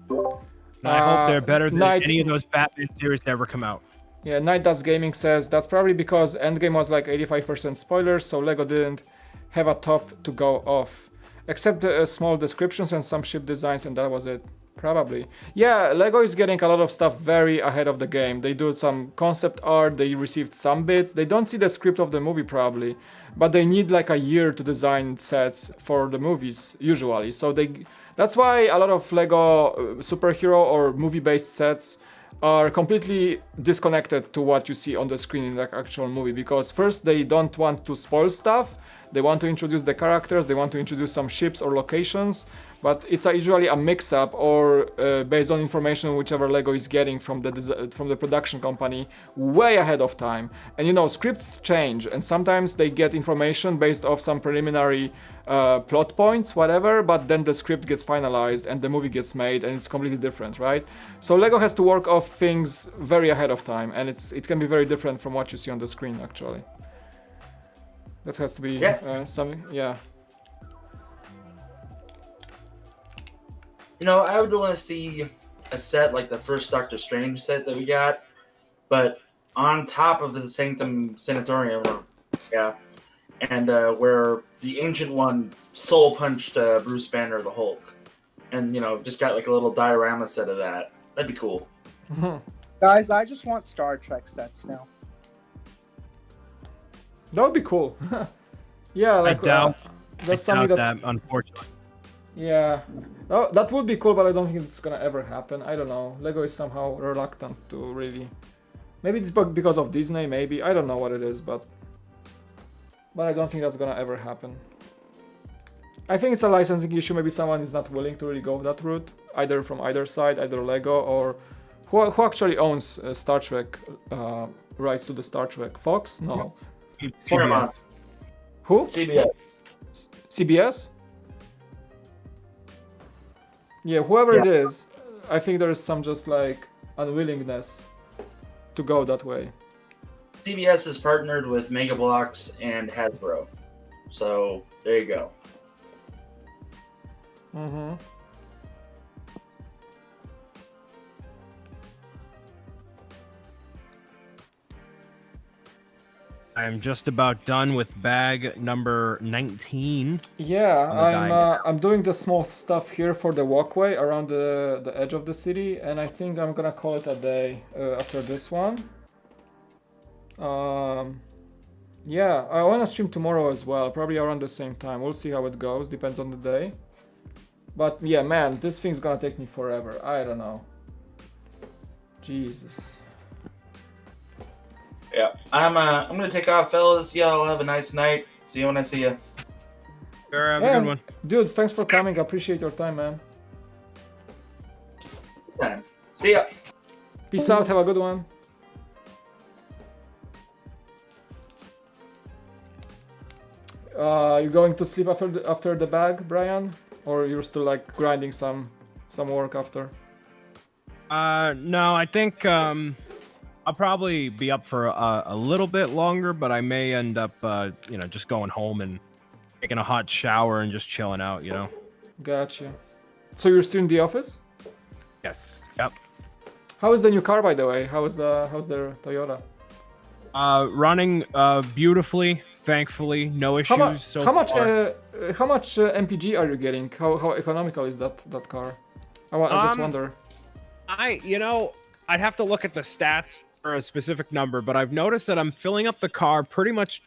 And I hope they're better than Night- any of those Batman series to ever come out. Yeah, Night Dust Gaming says that's probably because Endgame was like 85% spoilers, so Lego didn't have a top to go off. Except small descriptions and some ship designs, and that was it. Probably. Yeah, Lego is getting a lot of stuff very ahead of the game. They do some concept art, they received some bits. They don't see the script of the movie probably, but they need like a year to design sets for the movies usually. So that's why a lot of Lego superhero or movie-based sets are completely disconnected to what you see on the screen in the actual movie, because first they don't want to spoil stuff, they want to introduce the characters, they want to introduce some ships or locations, but it's usually a mix-up or based on information whichever Lego is getting from the production company way ahead of time. And you know, scripts change, and sometimes they get information based off some preliminary plot points, whatever, but then the script gets finalized and the movie gets made and it's completely different, right? So Lego has to work off things very ahead of time, and it can be very different from what you see on the screen actually. That has to be something, yeah. You know, I would want to see a set like the first Doctor Strange set that we got, but on top of the Sanctum Sanatorium, and where the Ancient One soul punched Bruce Banner the Hulk, and you know, just got like a little diorama set of that. That'd be cool. Guys, I just want Star Trek sets now. That would be cool. Yeah, like that's something that unfortunately. Yeah, oh, that would be cool, but I don't think it's gonna ever happen. I don't know. Lego is somehow reluctant to really. Maybe it's because of Disney. Maybe I don't know what it is, but I don't think that's gonna ever happen. I think it's a licensing issue. Maybe someone is not willing to really go that route, either from either side, either Lego or who actually owns Star Trek rights to the Star Trek. Fox? No. Paramount. Who? CBS. CBS? Yeah, whoever it is, I think there is some just like unwillingness to go that way. CBS is partnered with Mega Bloks and Hasbro, so there you go. Mm-hmm. I'm just about done with bag number 19. Yeah, I'm doing the small stuff here for the walkway around the edge of the city, and I think I'm gonna call it a day after this one. Yeah, I wanna stream tomorrow as well, probably around the same time. We'll see how it goes, depends on the day. But yeah, man, this thing's gonna take me forever. I don't know. Jesus. Yeah, I'm gonna take off, fellas. Y'all have a nice night. See you when I see you. Sure, have a good one. Dude, thanks for coming. I appreciate your time, man. Yeah. See ya. Peace out. Have a good one. You going to sleep after the bag, Brian, or you're still like grinding some work after? No, I think I'll probably be up for a little bit longer, but I may end up, just going home and taking a hot shower and just chilling out, Gotcha. So you're still in the office? Yes. Yep. How is the new car, by the way? How's the Toyota? Running beautifully, thankfully, no issues so how much far. MPG are you getting? How economical is that car? I just wonder. I'd have to look at the stats for a specific number, but I've noticed that I'm filling up the car pretty much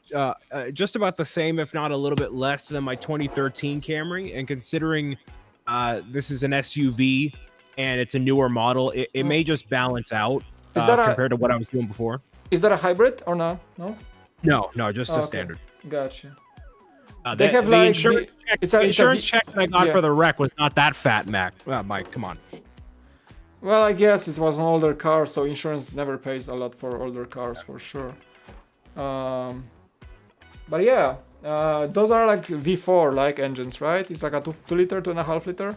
just about the same, if not a little bit less than my 2013 Camry. And considering this is an SUV and it's a newer model, it may just balance out compared to what I was doing before. Is that a hybrid or not? No? No, just a standard. Gotcha. They have the like insurance check that I got for the wreck was not that fat, Mike, come on. Well, I guess it was an older car, so insurance never pays a lot for older cars, for sure. But yeah, those are like V4 like engines, right? It's like a 2 liter, 2.5 liter.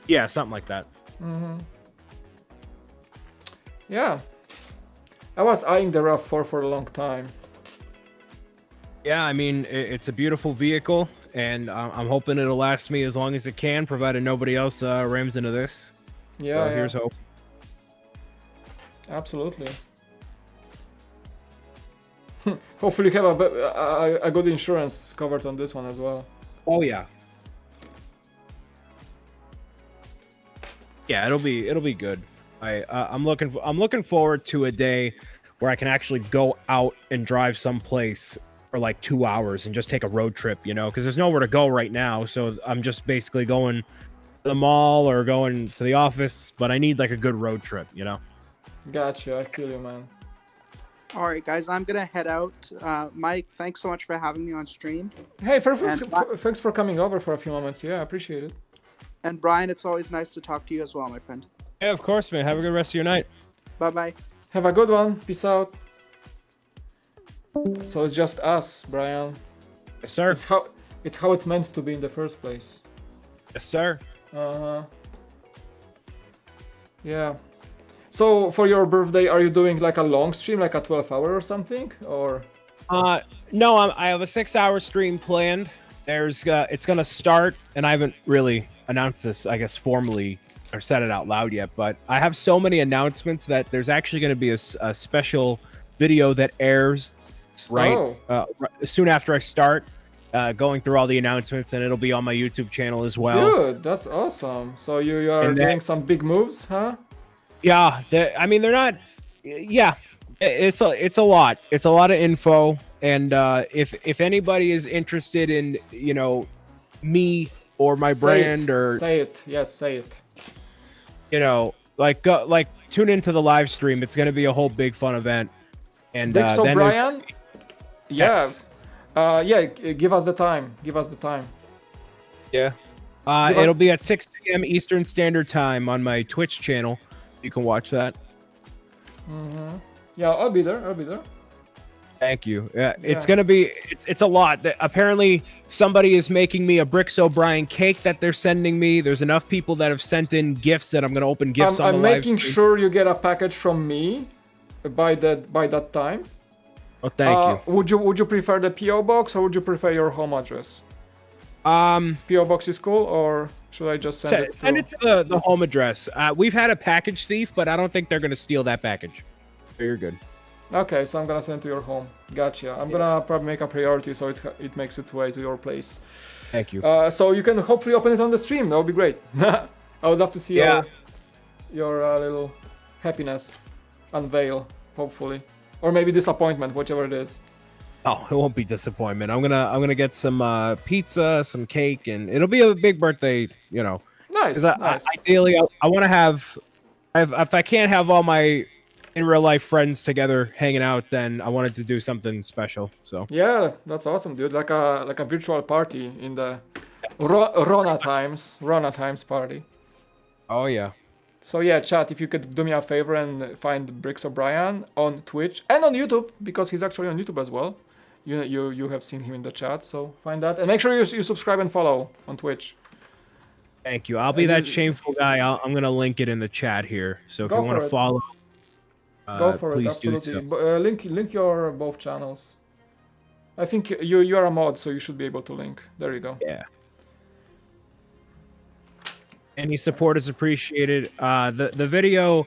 Yeah, something like that. Yeah, I was eyeing the RAV4 for a long time. Yeah, I mean, it's a beautiful vehicle, and I'm hoping it'll last me as long as it can, provided nobody else rams into this. Yeah, so here's hope. Absolutely. Hopefully you have a good insurance covered on this one as well. Oh yeah. Yeah, it'll be good. I'm looking forward to a day where I can actually go out and drive someplace for like 2 hours and just take a road trip, because there's nowhere to go right now. So I'm just basically going to the mall or going to the office, but I need like a good road trip, Gotcha, I feel you, man. All right, guys, I'm gonna head out. Mike, thanks so much for having me on stream. Hey, thanks for coming over for a few moments. Yeah, I appreciate it. And Brian, it's always nice to talk to you as well, my friend. Yeah, of course, man. Have a good rest of your night. Bye-bye. Have a good one. Peace out. So it's just us, Brian. Yes, sir. It's how it meant to be in the first place. Yes, sir. Yeah. So for your birthday, are you doing like a long stream, like a 12-hour or something, or? No, I have a 6-hour stream planned. It's gonna start, and I haven't really announced this, I guess, formally or said it out loud yet. But I have so many announcements that there's actually gonna be a special video that airs soon after I start going through all the announcements, and it'll be on my YouTube channel as well. Dude, that's awesome. So you are doing some big moves, huh? Yeah, they're not. Yeah, it's a lot. It's a lot of info, and if anybody is interested in me or my brand or say it, yes, say it. Like tune into the live stream. It's gonna be a whole big fun event. And so then Brian, yes. Give us the time. Yeah, it'll be at 6 p.m. Eastern Standard Time on my Twitch channel. You can watch that. Yeah, I'll be there. Thank you. Yeah, it's gonna be. It's a lot. Apparently, somebody is making me a Bricks O'Brien cake that they're sending me. There's enough people that have sent in gifts that I'm gonna open gifts on the live stream. I'm making sure you get a package from me by that time. Oh, thank you. Would you prefer the PO box or would you prefer your home address? PO box is cool, or should I just send it? Send it to the home address. We've had a package thief, but I don't think they're gonna steal that package. So you're good. Okay, so I'm gonna send it to your home. Gotcha. I'm gonna probably make a priority so it makes its way to your place. Thank you. So you can hopefully open it on the stream. That would be great. I would love to see your little happiness unveil, hopefully, or maybe disappointment, whichever it is. Oh, it won't be disappointment. I'm gonna get some pizza, some cake, and it'll be a big birthday. You know. Nice. Ideally, I want to have. If I can't have all my in real life friends together hanging out, then I wanted to do something special. So yeah, that's awesome, dude. Like a virtual party in the Rona times party. Oh yeah. So yeah, chat, if you could do me a favor and find Bricks O'Brien on Twitch and on YouTube, because he's actually on YouTube as well. You have seen him in the chat, so find that and make sure you subscribe and follow on Twitch. Thank you. I'll be that shameful guy. I'm gonna link it in the chat here. So if you want to follow, go for please it. Absolutely. do so. Link your both channels. I think you are a mod, so you should be able to link. There you go. Yeah. Any support is appreciated. The video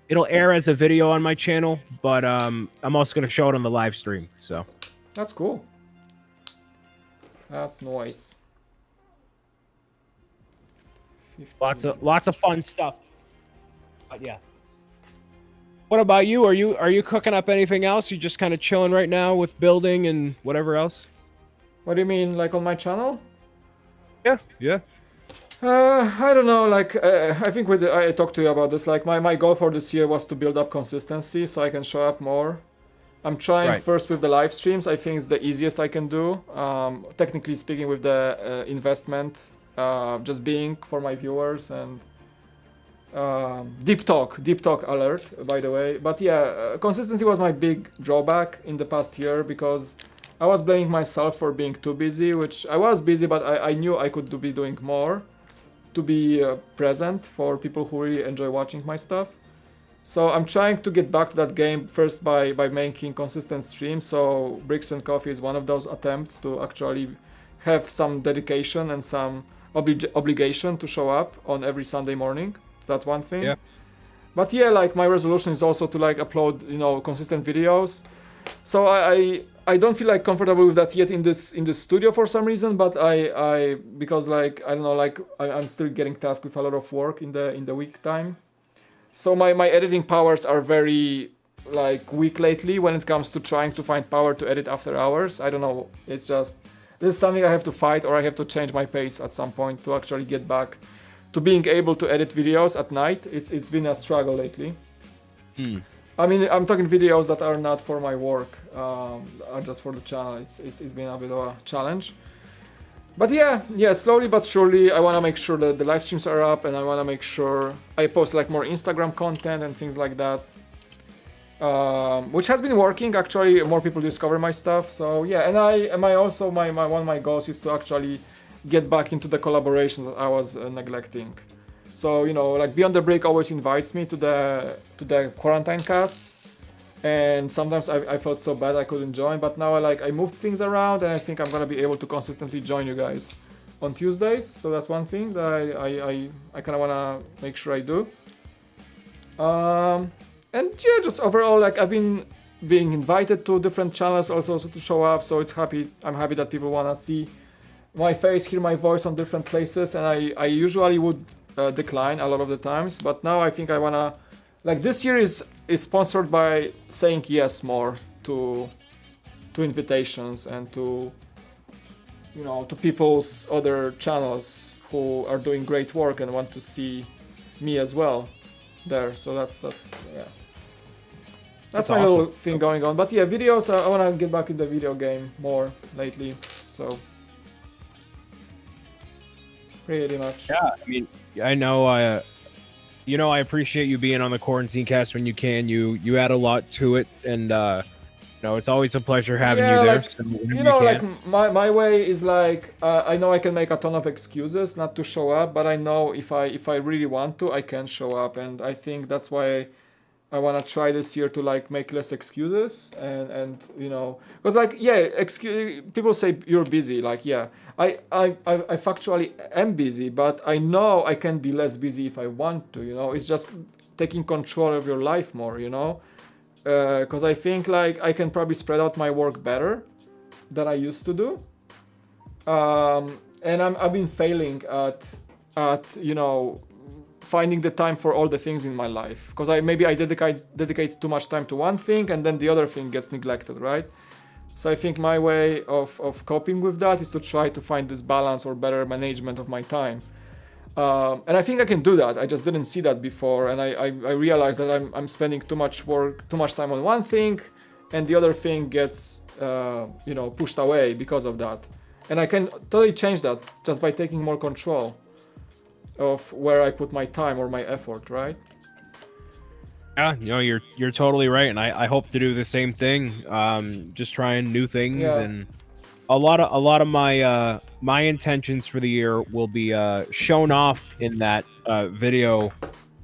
it'll air as a video on my channel, but I'm also gonna show it on the live stream. So that's cool. That's nice. 15. Lots of fun stuff. But yeah. What about you? Are you cooking up anything else? You just kind of chilling right now with building and whatever else? What do you mean, like on my channel? Yeah. I don't know. Like I think I talked to you about this. Like my goal for this year was to build up consistency so I can show up more. I'm trying first with the live streams. I think it's the easiest I can do. Technically speaking, with the investment. Just being for my viewers and deep talk alert, by the way. But yeah, consistency was my big drawback in the past year because I was blaming myself for being too busy, which I was busy, but I knew I could be doing more to be present for people who really enjoy watching my stuff. So I'm trying to get back to that game first by making consistent streams. So Bricks and Coffee is one of those attempts to actually have some dedication and some obligation to show up on every Sunday morning. That's one thing. Yeah. But yeah, like my resolution is also to like upload, consistent videos. So I don't feel like comfortable with that yet in this studio for some reason, but because like I don't know, like I'm still getting tasked with a lot of work in the week time. So my editing powers are very like weak lately when it comes to trying to find power to edit after hours. I don't know, it's just this is something I have to fight, or I have to change my pace at some point to actually get back to being able to edit videos at night. It's been a struggle lately. I mean, I'm talking videos that are not for my work, are just for the channel. It's been a bit of a challenge. But yeah, slowly but surely, I want to make sure that the live streams are up, and I want to make sure I post like more Instagram content and things like that. Which has been working actually. More people discover my stuff, so yeah. And my one of my goals is to actually get back into the collaboration that I was neglecting. So like Beyond the Break always invites me to the quarantine casts, and sometimes I felt so bad I couldn't join. But now I moved things around, and I think I'm gonna be able to consistently join you guys on Tuesdays. So that's one thing that I kind of wanna make sure I do. And yeah, just overall, like I've been being invited to different channels also to show up, so I'm happy that people wanna see my face, hear my voice on different places, and I usually would decline a lot of the times, but now I think I wanna, like this year is sponsored by saying yes more to invitations and to to people's other channels who are doing great work and want to see me as well there. So that's yeah. That's my awesome. little thing going on. But yeah, videos, I want to get back in the video game more lately. So pretty much. Yeah, I mean, I know I appreciate you being on the Quarantine Cast when you can. You add a lot to it, and it's always a pleasure having you there. Like, so like my way is like I know I can make a ton of excuses not to show up, but I know if I really want to, I can show up, and I think that's why I want to try this year to like make less excuses and because like people say you're busy, like I factually am busy, but I know I can be less busy if I want to. It's just taking control of your life more, you know? Because I think like I can probably spread out my work better than I used to do. And I've been failing at you know, finding the time for all the things in my life. Because I dedicate too much time to one thing, and then the other thing gets neglected, right? So I think my way of coping with that is to try to find this balance or better management of my time. And I think I can do that. I just didn't see that before, and I realized that I'm spending too much time on one thing, and the other thing gets you know, pushed away because of that. And I can totally change that just by taking more control of where I put my time or my effort, right? Yeah, you know, you're totally right, and I hope to do the same thing. Just trying new things, and a lot of my my intentions for the year will be shown off in that video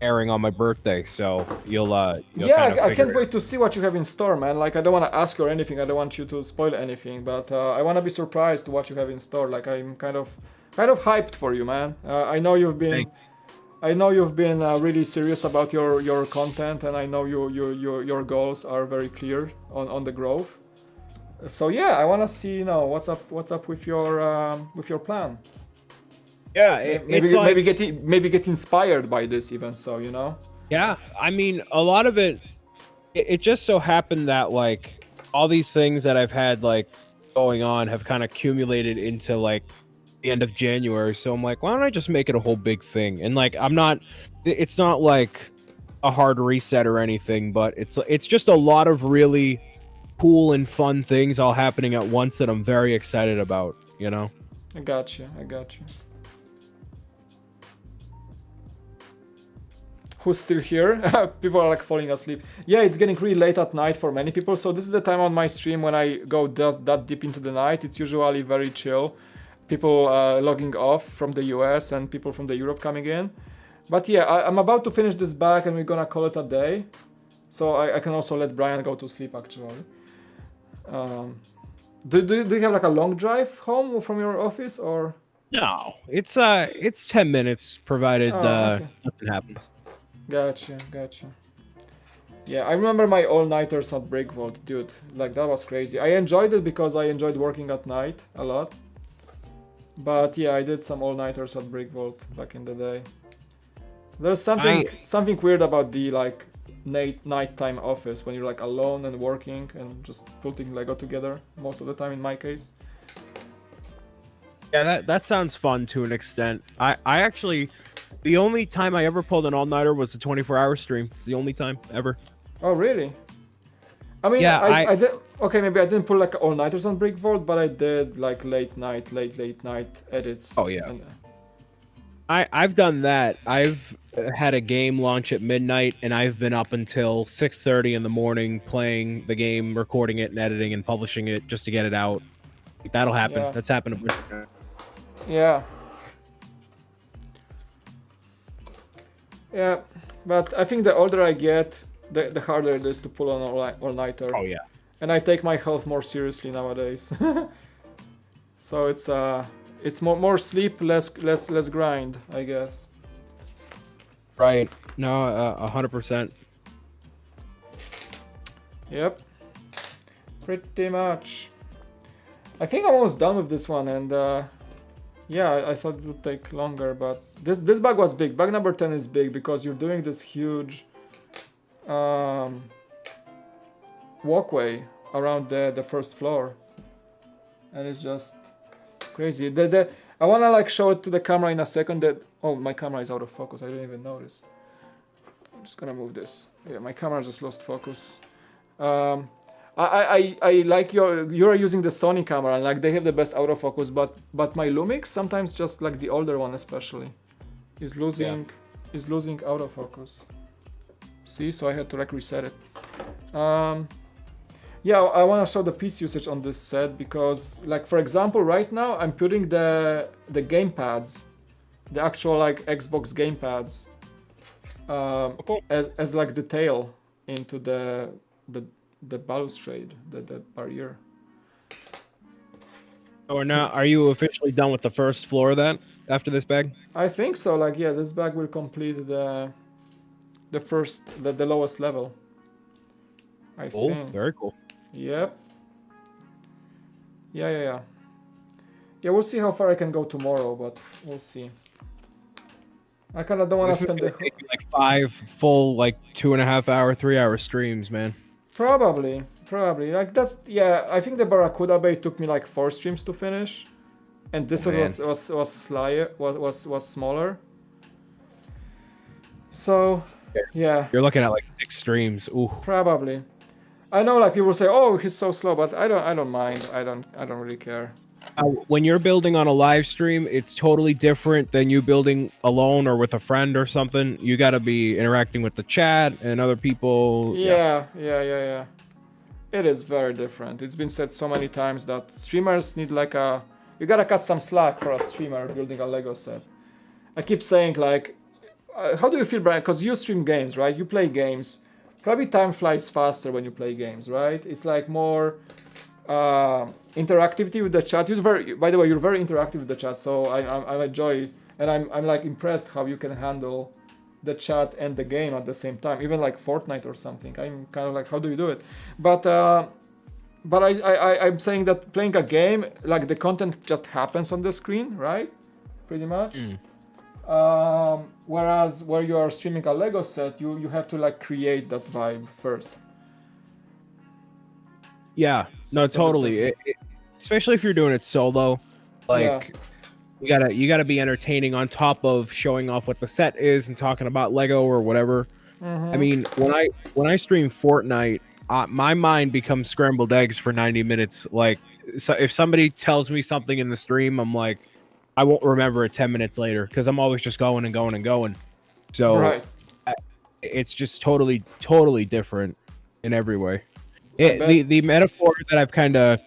airing on my birthday. So you'll yeah, I can't wait to see what you have in store, man. Like, I don't want to ask you or anything. I don't want you to spoil anything, but I want to be surprised to what you have in store. Like, I'm kind of hyped for you, man. I know you've been. I know you've been really serious about your content, and I know your goals are very clear on the growth. So yeah, I want to see, you know, what's up with your plan. Yeah, maybe get inspired by this even, so you know. Yeah, I mean, a lot of it just so happened that like all these things that I've had like going on have kind of accumulated into like the end of January. So I'm like, why don't I just make it a whole big thing? And like, it's not like a hard reset or anything, but it's just a lot of really cool and fun things all happening at once that I'm very excited about, you know? I got you. Who's still here? People are like falling asleep. Yeah, it's getting really late at night for many people, so this is the time on my stream when I go that deep into the night. It's usually very chill. People logging off from the US and people from the Europe coming in. But yeah, I'm about to finish this bag and we're gonna call it a day. So I can also let Brian go to sleep actually. Do you have like a long drive home from your office or? No, it's 10 minutes provided okay. Nothing happens. Gotcha. Yeah, I remember my all-nighters at Break Vault, dude. Like, that was crazy. I enjoyed it because I enjoyed working at night a lot. But yeah, I did some all-nighters at Break Vault back in the day. There's something weird about the like nighttime office when you're like alone and working and just putting Lego together most of the time in my case. Yeah, that sounds fun to an extent. I actually, the only time I ever pulled an all-nighter was a 24-hour stream. It's the only time ever. Oh, really? I mean, yeah, I did. Okay, maybe I didn't pull like all-nighters on Brick Vault, but I did like late night edits. Oh yeah. I've done that. I've had a game launch at midnight, and I've been up until 6:30 in the morning playing the game, recording it, and editing and publishing it just to get it out. That'll happen. Yeah. That's happened a bunch of times. Yeah. Yeah, but I think the older I get, the harder it is to pull on all-nighter. Oh yeah. And I take my health more seriously nowadays. So it's more sleep, less grind, I guess. Right. No, 100%. Yep. Pretty much. I think I'm almost done with this one, and yeah, I thought it would take longer, but this bag was big. Bag number 10 is big because you're doing this huge walkway around the first floor, and it's just crazy. I wanna like show it to the camera in a second. Oh, my camera is out of focus. I didn't even notice. I'm just gonna move this. Yeah, my camera just lost focus. I like you're using the Sony camera, and like they have the best autofocus, but my Lumix sometimes, just like the older one especially, is losing autofocus. See, so I had to like reset it. Yeah, I want to show the piece usage on this set because, like, for example, right now I'm putting the gamepads, the actual like Xbox gamepads, as like the tail into the balustrade, the barrier. So now, are you officially done with the first floor then, after this bag? I think so. Like, yeah, this bag will complete the the lowest level. I think. Very cool. Yep. Yeah. Yeah, we'll see how far I can go tomorrow, but we'll see. I kind of don't want to spend the... Take like 5 full, like 2.5 hour, 3 hour streams, man. Probably. Like that's, yeah, I think the Barracuda Bay took me like 4 streams to finish. And this one was smaller. So, yeah. You're looking at like 6 streams. Ooh. Probably. I know like people say, "Oh, he's so slow," but I don't mind. I don't really care. When you're building on a live stream, it's totally different than you building alone or with a friend or something. You got to be interacting with the chat and other people. Yeah. It is very different. It's been said so many times that streamers need like you gotta cut some slack for a streamer building a Lego set. I keep saying like, how do you feel, Brian? Because you stream games, right? You play games. Probably time flies faster when you play games, right? It's like more interactivity with the chat. By the way, you're very interactive with the chat, so I enjoy, and I'm like impressed how you can handle the chat and the game at the same time, even like Fortnite or something. I'm kind of like, how do you do it? But I'm saying that playing a game, like the content just happens on the screen, right? Pretty much. Whereas where you are streaming a Lego set, you have to like create that vibe first. Yeah, no, totally. Especially if you're doing it solo, like you gotta be entertaining on top of showing off what the set is and talking about Lego or whatever. I mean, when I stream Fortnite, my mind becomes scrambled eggs for 90 minutes. Like, so if somebody tells me something in the stream, I'm like, I won't remember it 10 minutes later because I'm always just going and going and going. So it's just totally different in every way. The metaphor that I've kind of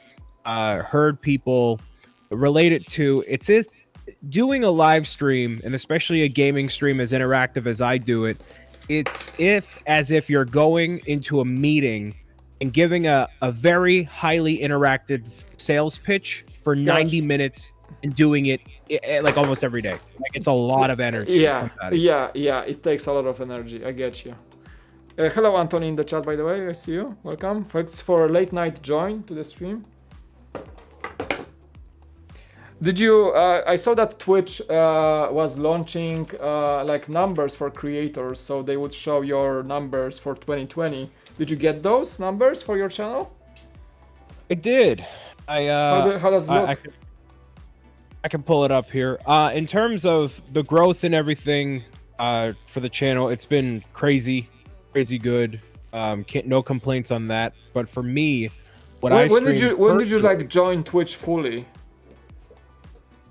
heard people relate it to, it's doing a live stream, and especially a gaming stream as interactive as I do it, it's as if you're going into a meeting and giving a very highly interactive sales pitch for 90 minutes and doing it like almost every day. Like it's a lot of energy. Yeah. It takes a lot of energy. I get you. Hello, Anthony in the chat, by the way. I see you. Welcome. Thanks for a late night join to the stream. Did you? I saw that Twitch was launching like numbers for creators, so they would show your numbers for 2020. Did you get those numbers for your channel? I did. How does it look? I can pull it up here. In terms of the growth and everything for the channel, it's been crazy good. No complaints on that. But for me, when did you like join Twitch fully?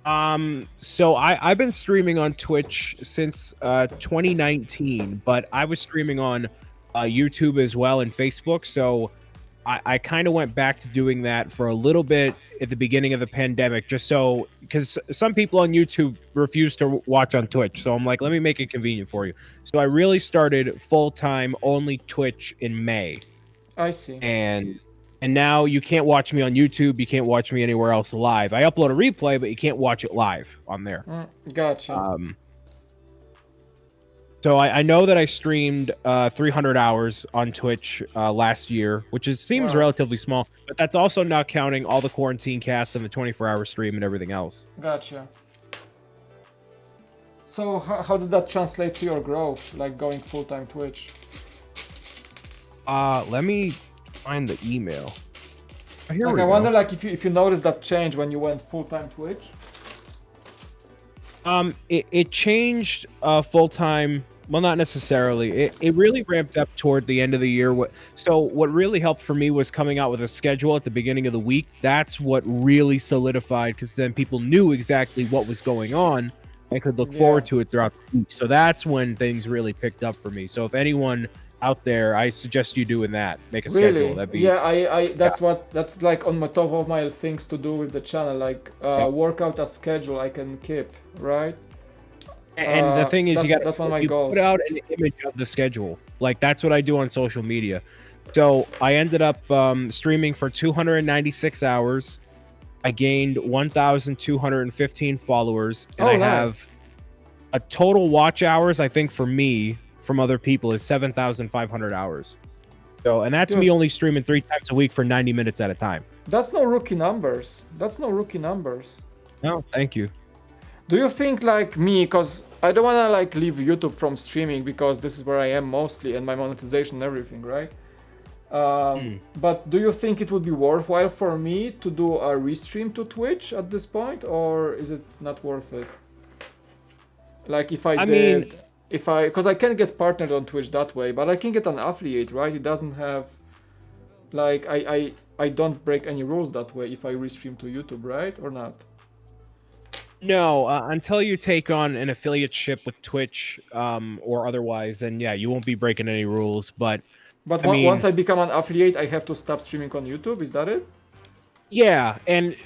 So I've been streaming on Twitch since 2019, but I was streaming on YouTube as well and Facebook. So I kind of went back to doing that for a little bit at the beginning of the pandemic, just so, because some people on YouTube refuse to watch on Twitch. So I'm like, let me make it convenient for you. So I really started full-time only Twitch in May. I see. And now you can't watch me on YouTube. You can't watch me anywhere else live. I upload a replay, but you can't watch it live on there. Gotcha. So I know that I streamed 300 hours on Twitch last year, which seems relatively small, but that's also not counting all the quarantine casts and the 24-hour stream and everything else. Gotcha. So how did that translate to your growth, like going full-time Twitch? Let me find the email. Here like, I wonder, like, if you noticed that change when you went full-time Twitch. It changed full-time. Well, not necessarily. It really ramped up toward the end of the year. So what really helped for me was coming out with a schedule at the beginning of the week. That's what really solidified, because then people knew exactly what was going on and could look forward to it throughout the week. So that's when things really picked up for me. So if anyone out there, I suggest you doing that. Make a schedule. That'd be, that's like on my top of my things to do with the channel, like work out a schedule I can keep, right? And the thing is, that's one of my goals. Put out an image of the schedule. Like, that's what I do on social media. So I ended up streaming for 296 hours. I gained 1,215 followers, and I have a total watch hours, I think, for me, from other people is 7,500 hours. So, and that's Dude. me only streaming 3 times a week for 90 minutes at a time. That's no rookie numbers. That's no rookie numbers. No, thank you. Do you think like me, because I don't want to like leave YouTube from streaming because this is where I am mostly and my monetization and everything, right? But do you think it would be worthwhile for me to do a restream to Twitch at this point, or is it not worth it? Like if because I can get partnered on Twitch that way, but I can get an affiliate, right? It doesn't have, like, I don't break any rules that way if I restream to YouTube, right? Or not? No, until you take on an affiliateship with Twitch or otherwise, then yeah, you won't be breaking any rules. But once I become an affiliate, I have to stop streaming on YouTube. Is that it? Yeah, and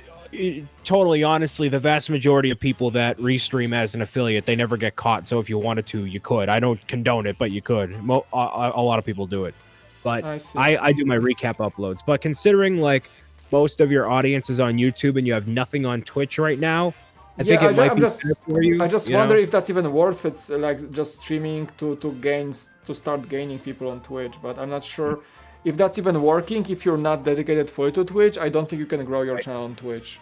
totally honestly, the vast majority of people that restream as an affiliate, they never get caught. So if you wanted to, you could. I don't condone it, but you could. A lot of people do it. But I do my recap uploads. But considering like most of your audience is on YouTube and you have nothing on Twitch right now, I think it might be better for you. I just wonder if that's even worth it, like just streaming to start gaining people on Twitch. But I'm not sure if that's even working. If you're not dedicated fully to Twitch, I don't think you can grow your channel on Twitch.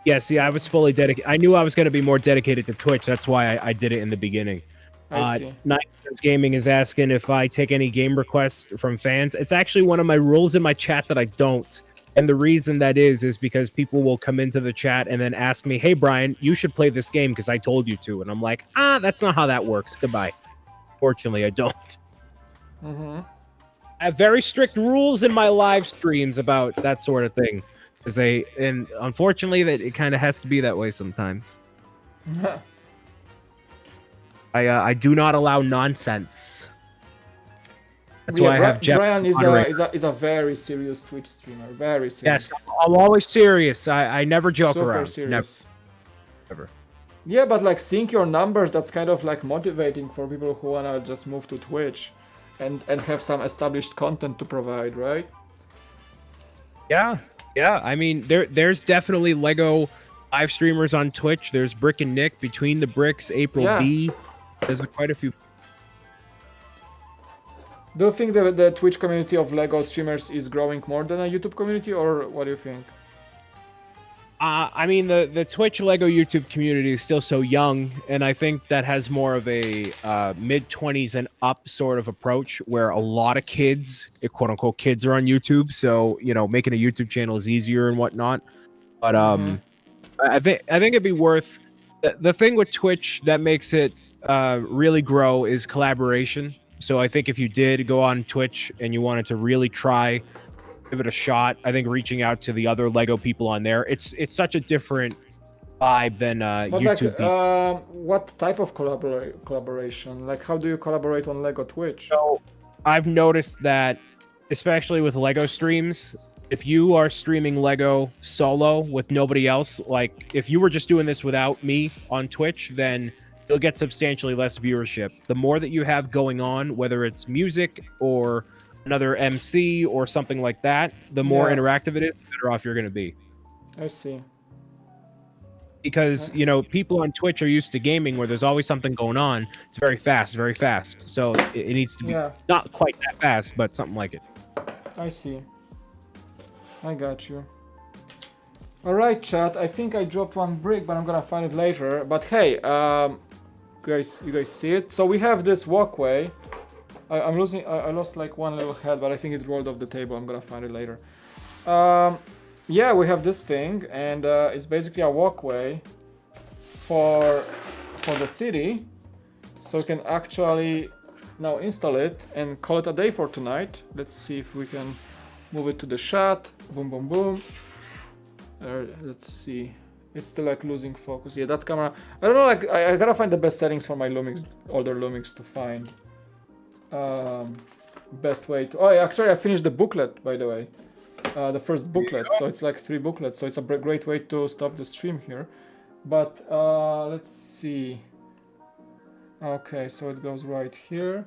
Yeah, see, I was fully dedicated. I knew I was going to be more dedicated to Twitch. That's why I did it in the beginning. I see. Night Gaming is asking if I take any game requests from fans. It's actually one of my rules in my chat that I don't. And the reason that is because people will come into the chat and then ask me, hey, Brian, you should play this game because I told you to. And I'm like, that's not how that works. Goodbye. Fortunately, I don't. I have very strict rules in my live streams about that sort of thing. And unfortunately, that it kind of has to be that way sometimes. I do not allow nonsense. That's why I have Jeff. Brian is a very serious Twitch streamer. Very serious. Yes, I'm always serious. I never joke Super around. Serious. Never. Yeah, but like seeing your numbers, that's kind of like motivating for people who wanna just move to Twitch and have some established content to provide, right? Yeah. I mean, there's definitely Lego live streamers on Twitch. There's Brick and Nick, Between the Bricks, April B. There's quite a few. Do you think that the Twitch community of Lego streamers is growing more than a YouTube community, or what do you think? I mean, the Twitch Lego YouTube community is still so young, and I think that has more of a mid-20s and up sort of approach, where a lot of kids, quote-unquote kids, are on YouTube. So, making a YouTube channel is easier and whatnot. But I think it'd be worth... The thing with Twitch that makes it really grow is collaboration. So I think if you did go on Twitch and you wanted to really give it a shot, I think reaching out to the other Lego people on there, it's such a different vibe than YouTube. Like, what type of collaboration? Like, how do you collaborate on Lego Twitch? So I've noticed that, especially with Lego streams, if you are streaming Lego solo with nobody else, like if you were just doing this without me on Twitch, then you'll get substantially less viewership. The more that you have going on, whether it's music or another MC or something like that, the more interactive it is, the better off you're going to be. I see. Because, people on Twitch are used to gaming where there's always something going on. It's very fast. So it needs to be not quite that fast, but something like it. I see. I got you. Alright, chat. I think I dropped one brick, but I'm gonna find it later. But hey, you guys see it? So we have this walkway. I lost like one little head, but I think it rolled off the table. I'm gonna find it later. Yeah, we have this thing, and it's basically a walkway for the city. So we can actually now install it and call it a day for tonight. Let's see if we can move it to the shot. Boom, boom, boom. Let's see. It's still like losing focus. Yeah, that's camera. I don't know, like I gotta find the best settings for my Lumix, older Lumix to find. Best way to... Oh, actually I finished the booklet, by the way. The first booklet, so it's like 3 booklets, so it's a great way to stop the stream here. But let's see. Okay, so it goes right here.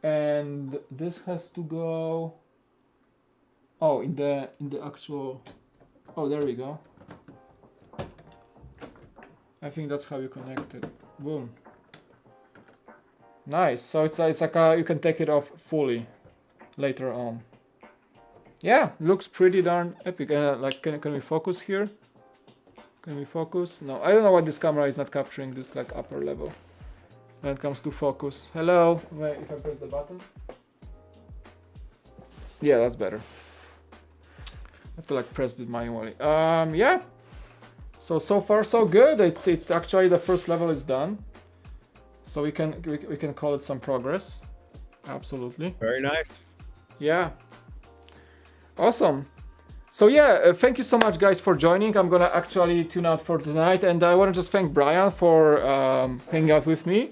And this has to go... Oh, in the actual... Oh, there we go. I think that's how you connect it. Boom. Nice. So it's like you can take it off fully later on. Yeah, looks pretty darn epic. Like, can we focus here? Can we focus? No, I don't know why this camera is not capturing this like upper level when it comes to focus. Hello. Wait, if I press the button. Yeah, that's better. I have to like press it manually. Yeah. So far so good. It's actually the first level is done. So we can call it some progress. Absolutely. Very nice. Yeah. Awesome. So yeah, thank you so much guys for joining. I'm gonna actually tune out for tonight, and I want to just thank Brian for hanging out with me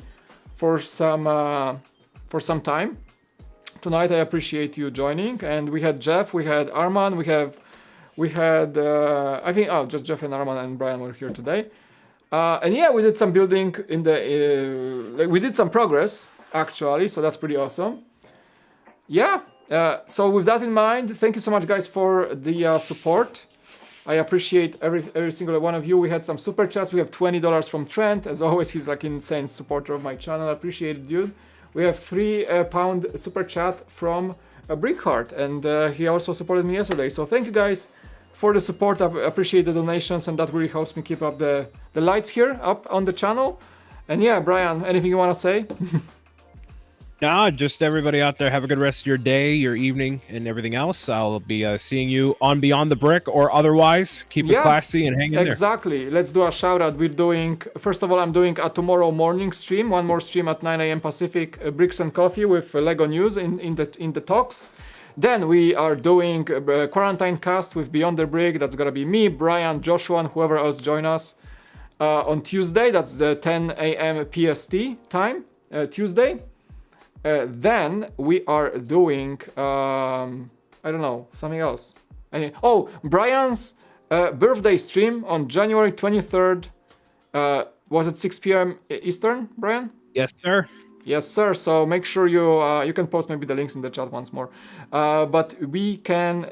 for some time tonight. I appreciate you joining. And we had Jeff, we had Arman, we had I think just Jeff and Arman and Brian were here today. And yeah, we did some building in the we did some progress actually, so that's pretty awesome. Yeah. So with that in mind, thank you so much guys for the support. I appreciate every single one of you. We had some super chats. We have $20 from Trent. As always, he's like an insane supporter of my channel. I appreciate it, dude. We have £3 super chat from Brickheart, and he also supported me yesterday. So thank you guys for the support. I appreciate the donations, and that really helps me keep up the lights here up on the channel. And yeah, Brian, anything you want to say? Nah, just everybody out there, have a good rest of your day, your evening, and everything else. I'll be seeing you on Beyond the Brick or otherwise. Keep it classy and hang in there. Exactly. Let's do a shout out. We're doing, first of all, I'm doing a tomorrow morning stream, one more stream at 9 a.m. Pacific, Bricks and Coffee with Lego News in the talks. Then we are doing Quarantine Cast with Beyond the Brick. That's gonna be me, Brian, Joshua, and whoever else join us on Tuesday. That's the 10 a.m. PST time, Tuesday. Then we are doing, I don't know, something else. Brian's birthday stream on January 23rd. Was it 6 p.m. Eastern, Brian? Yes, sir. Yes, sir. So make sure you can post maybe the links in the chat once more. But we can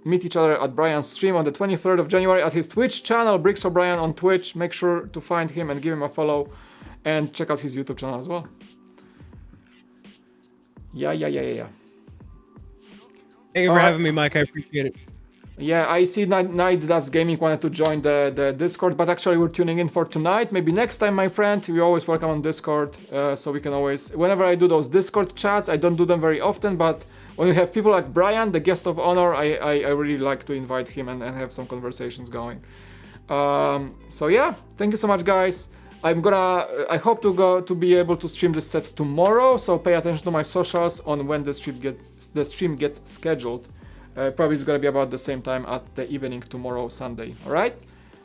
meet each other at Brian's stream on the 23rd of January at his Twitch channel, Bricks O'Brien on Twitch. Make sure to find him and give him a follow, and check out his YouTube channel as well. Yeah. Thank you for having me, Mike. I appreciate it. Yeah, I see Night Does Gaming wanted to join the Discord, but actually we're tuning in for tonight. Maybe next time, my friend. You're always welcome on Discord, so we can always... Whenever I do those Discord chats, I don't do them very often, but when we have people like Brian, the guest of honor, I really like to invite him and have some conversations going. So yeah, thank you so much, guys. I hope to be able to stream this set tomorrow, so pay attention to my socials on when the stream gets scheduled. Probably it's gonna be about the same time at the evening tomorrow, Sunday. All right?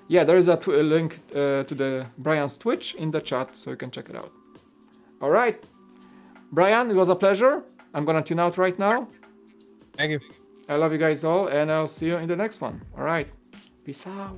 Yeah, there is a link to the Brian's Twitch in the chat, so you can check it out. All right, Brian, it was a pleasure. I'm gonna tune out right now. Thank you. I love you guys all, and I'll see you in the next one. All right, peace out.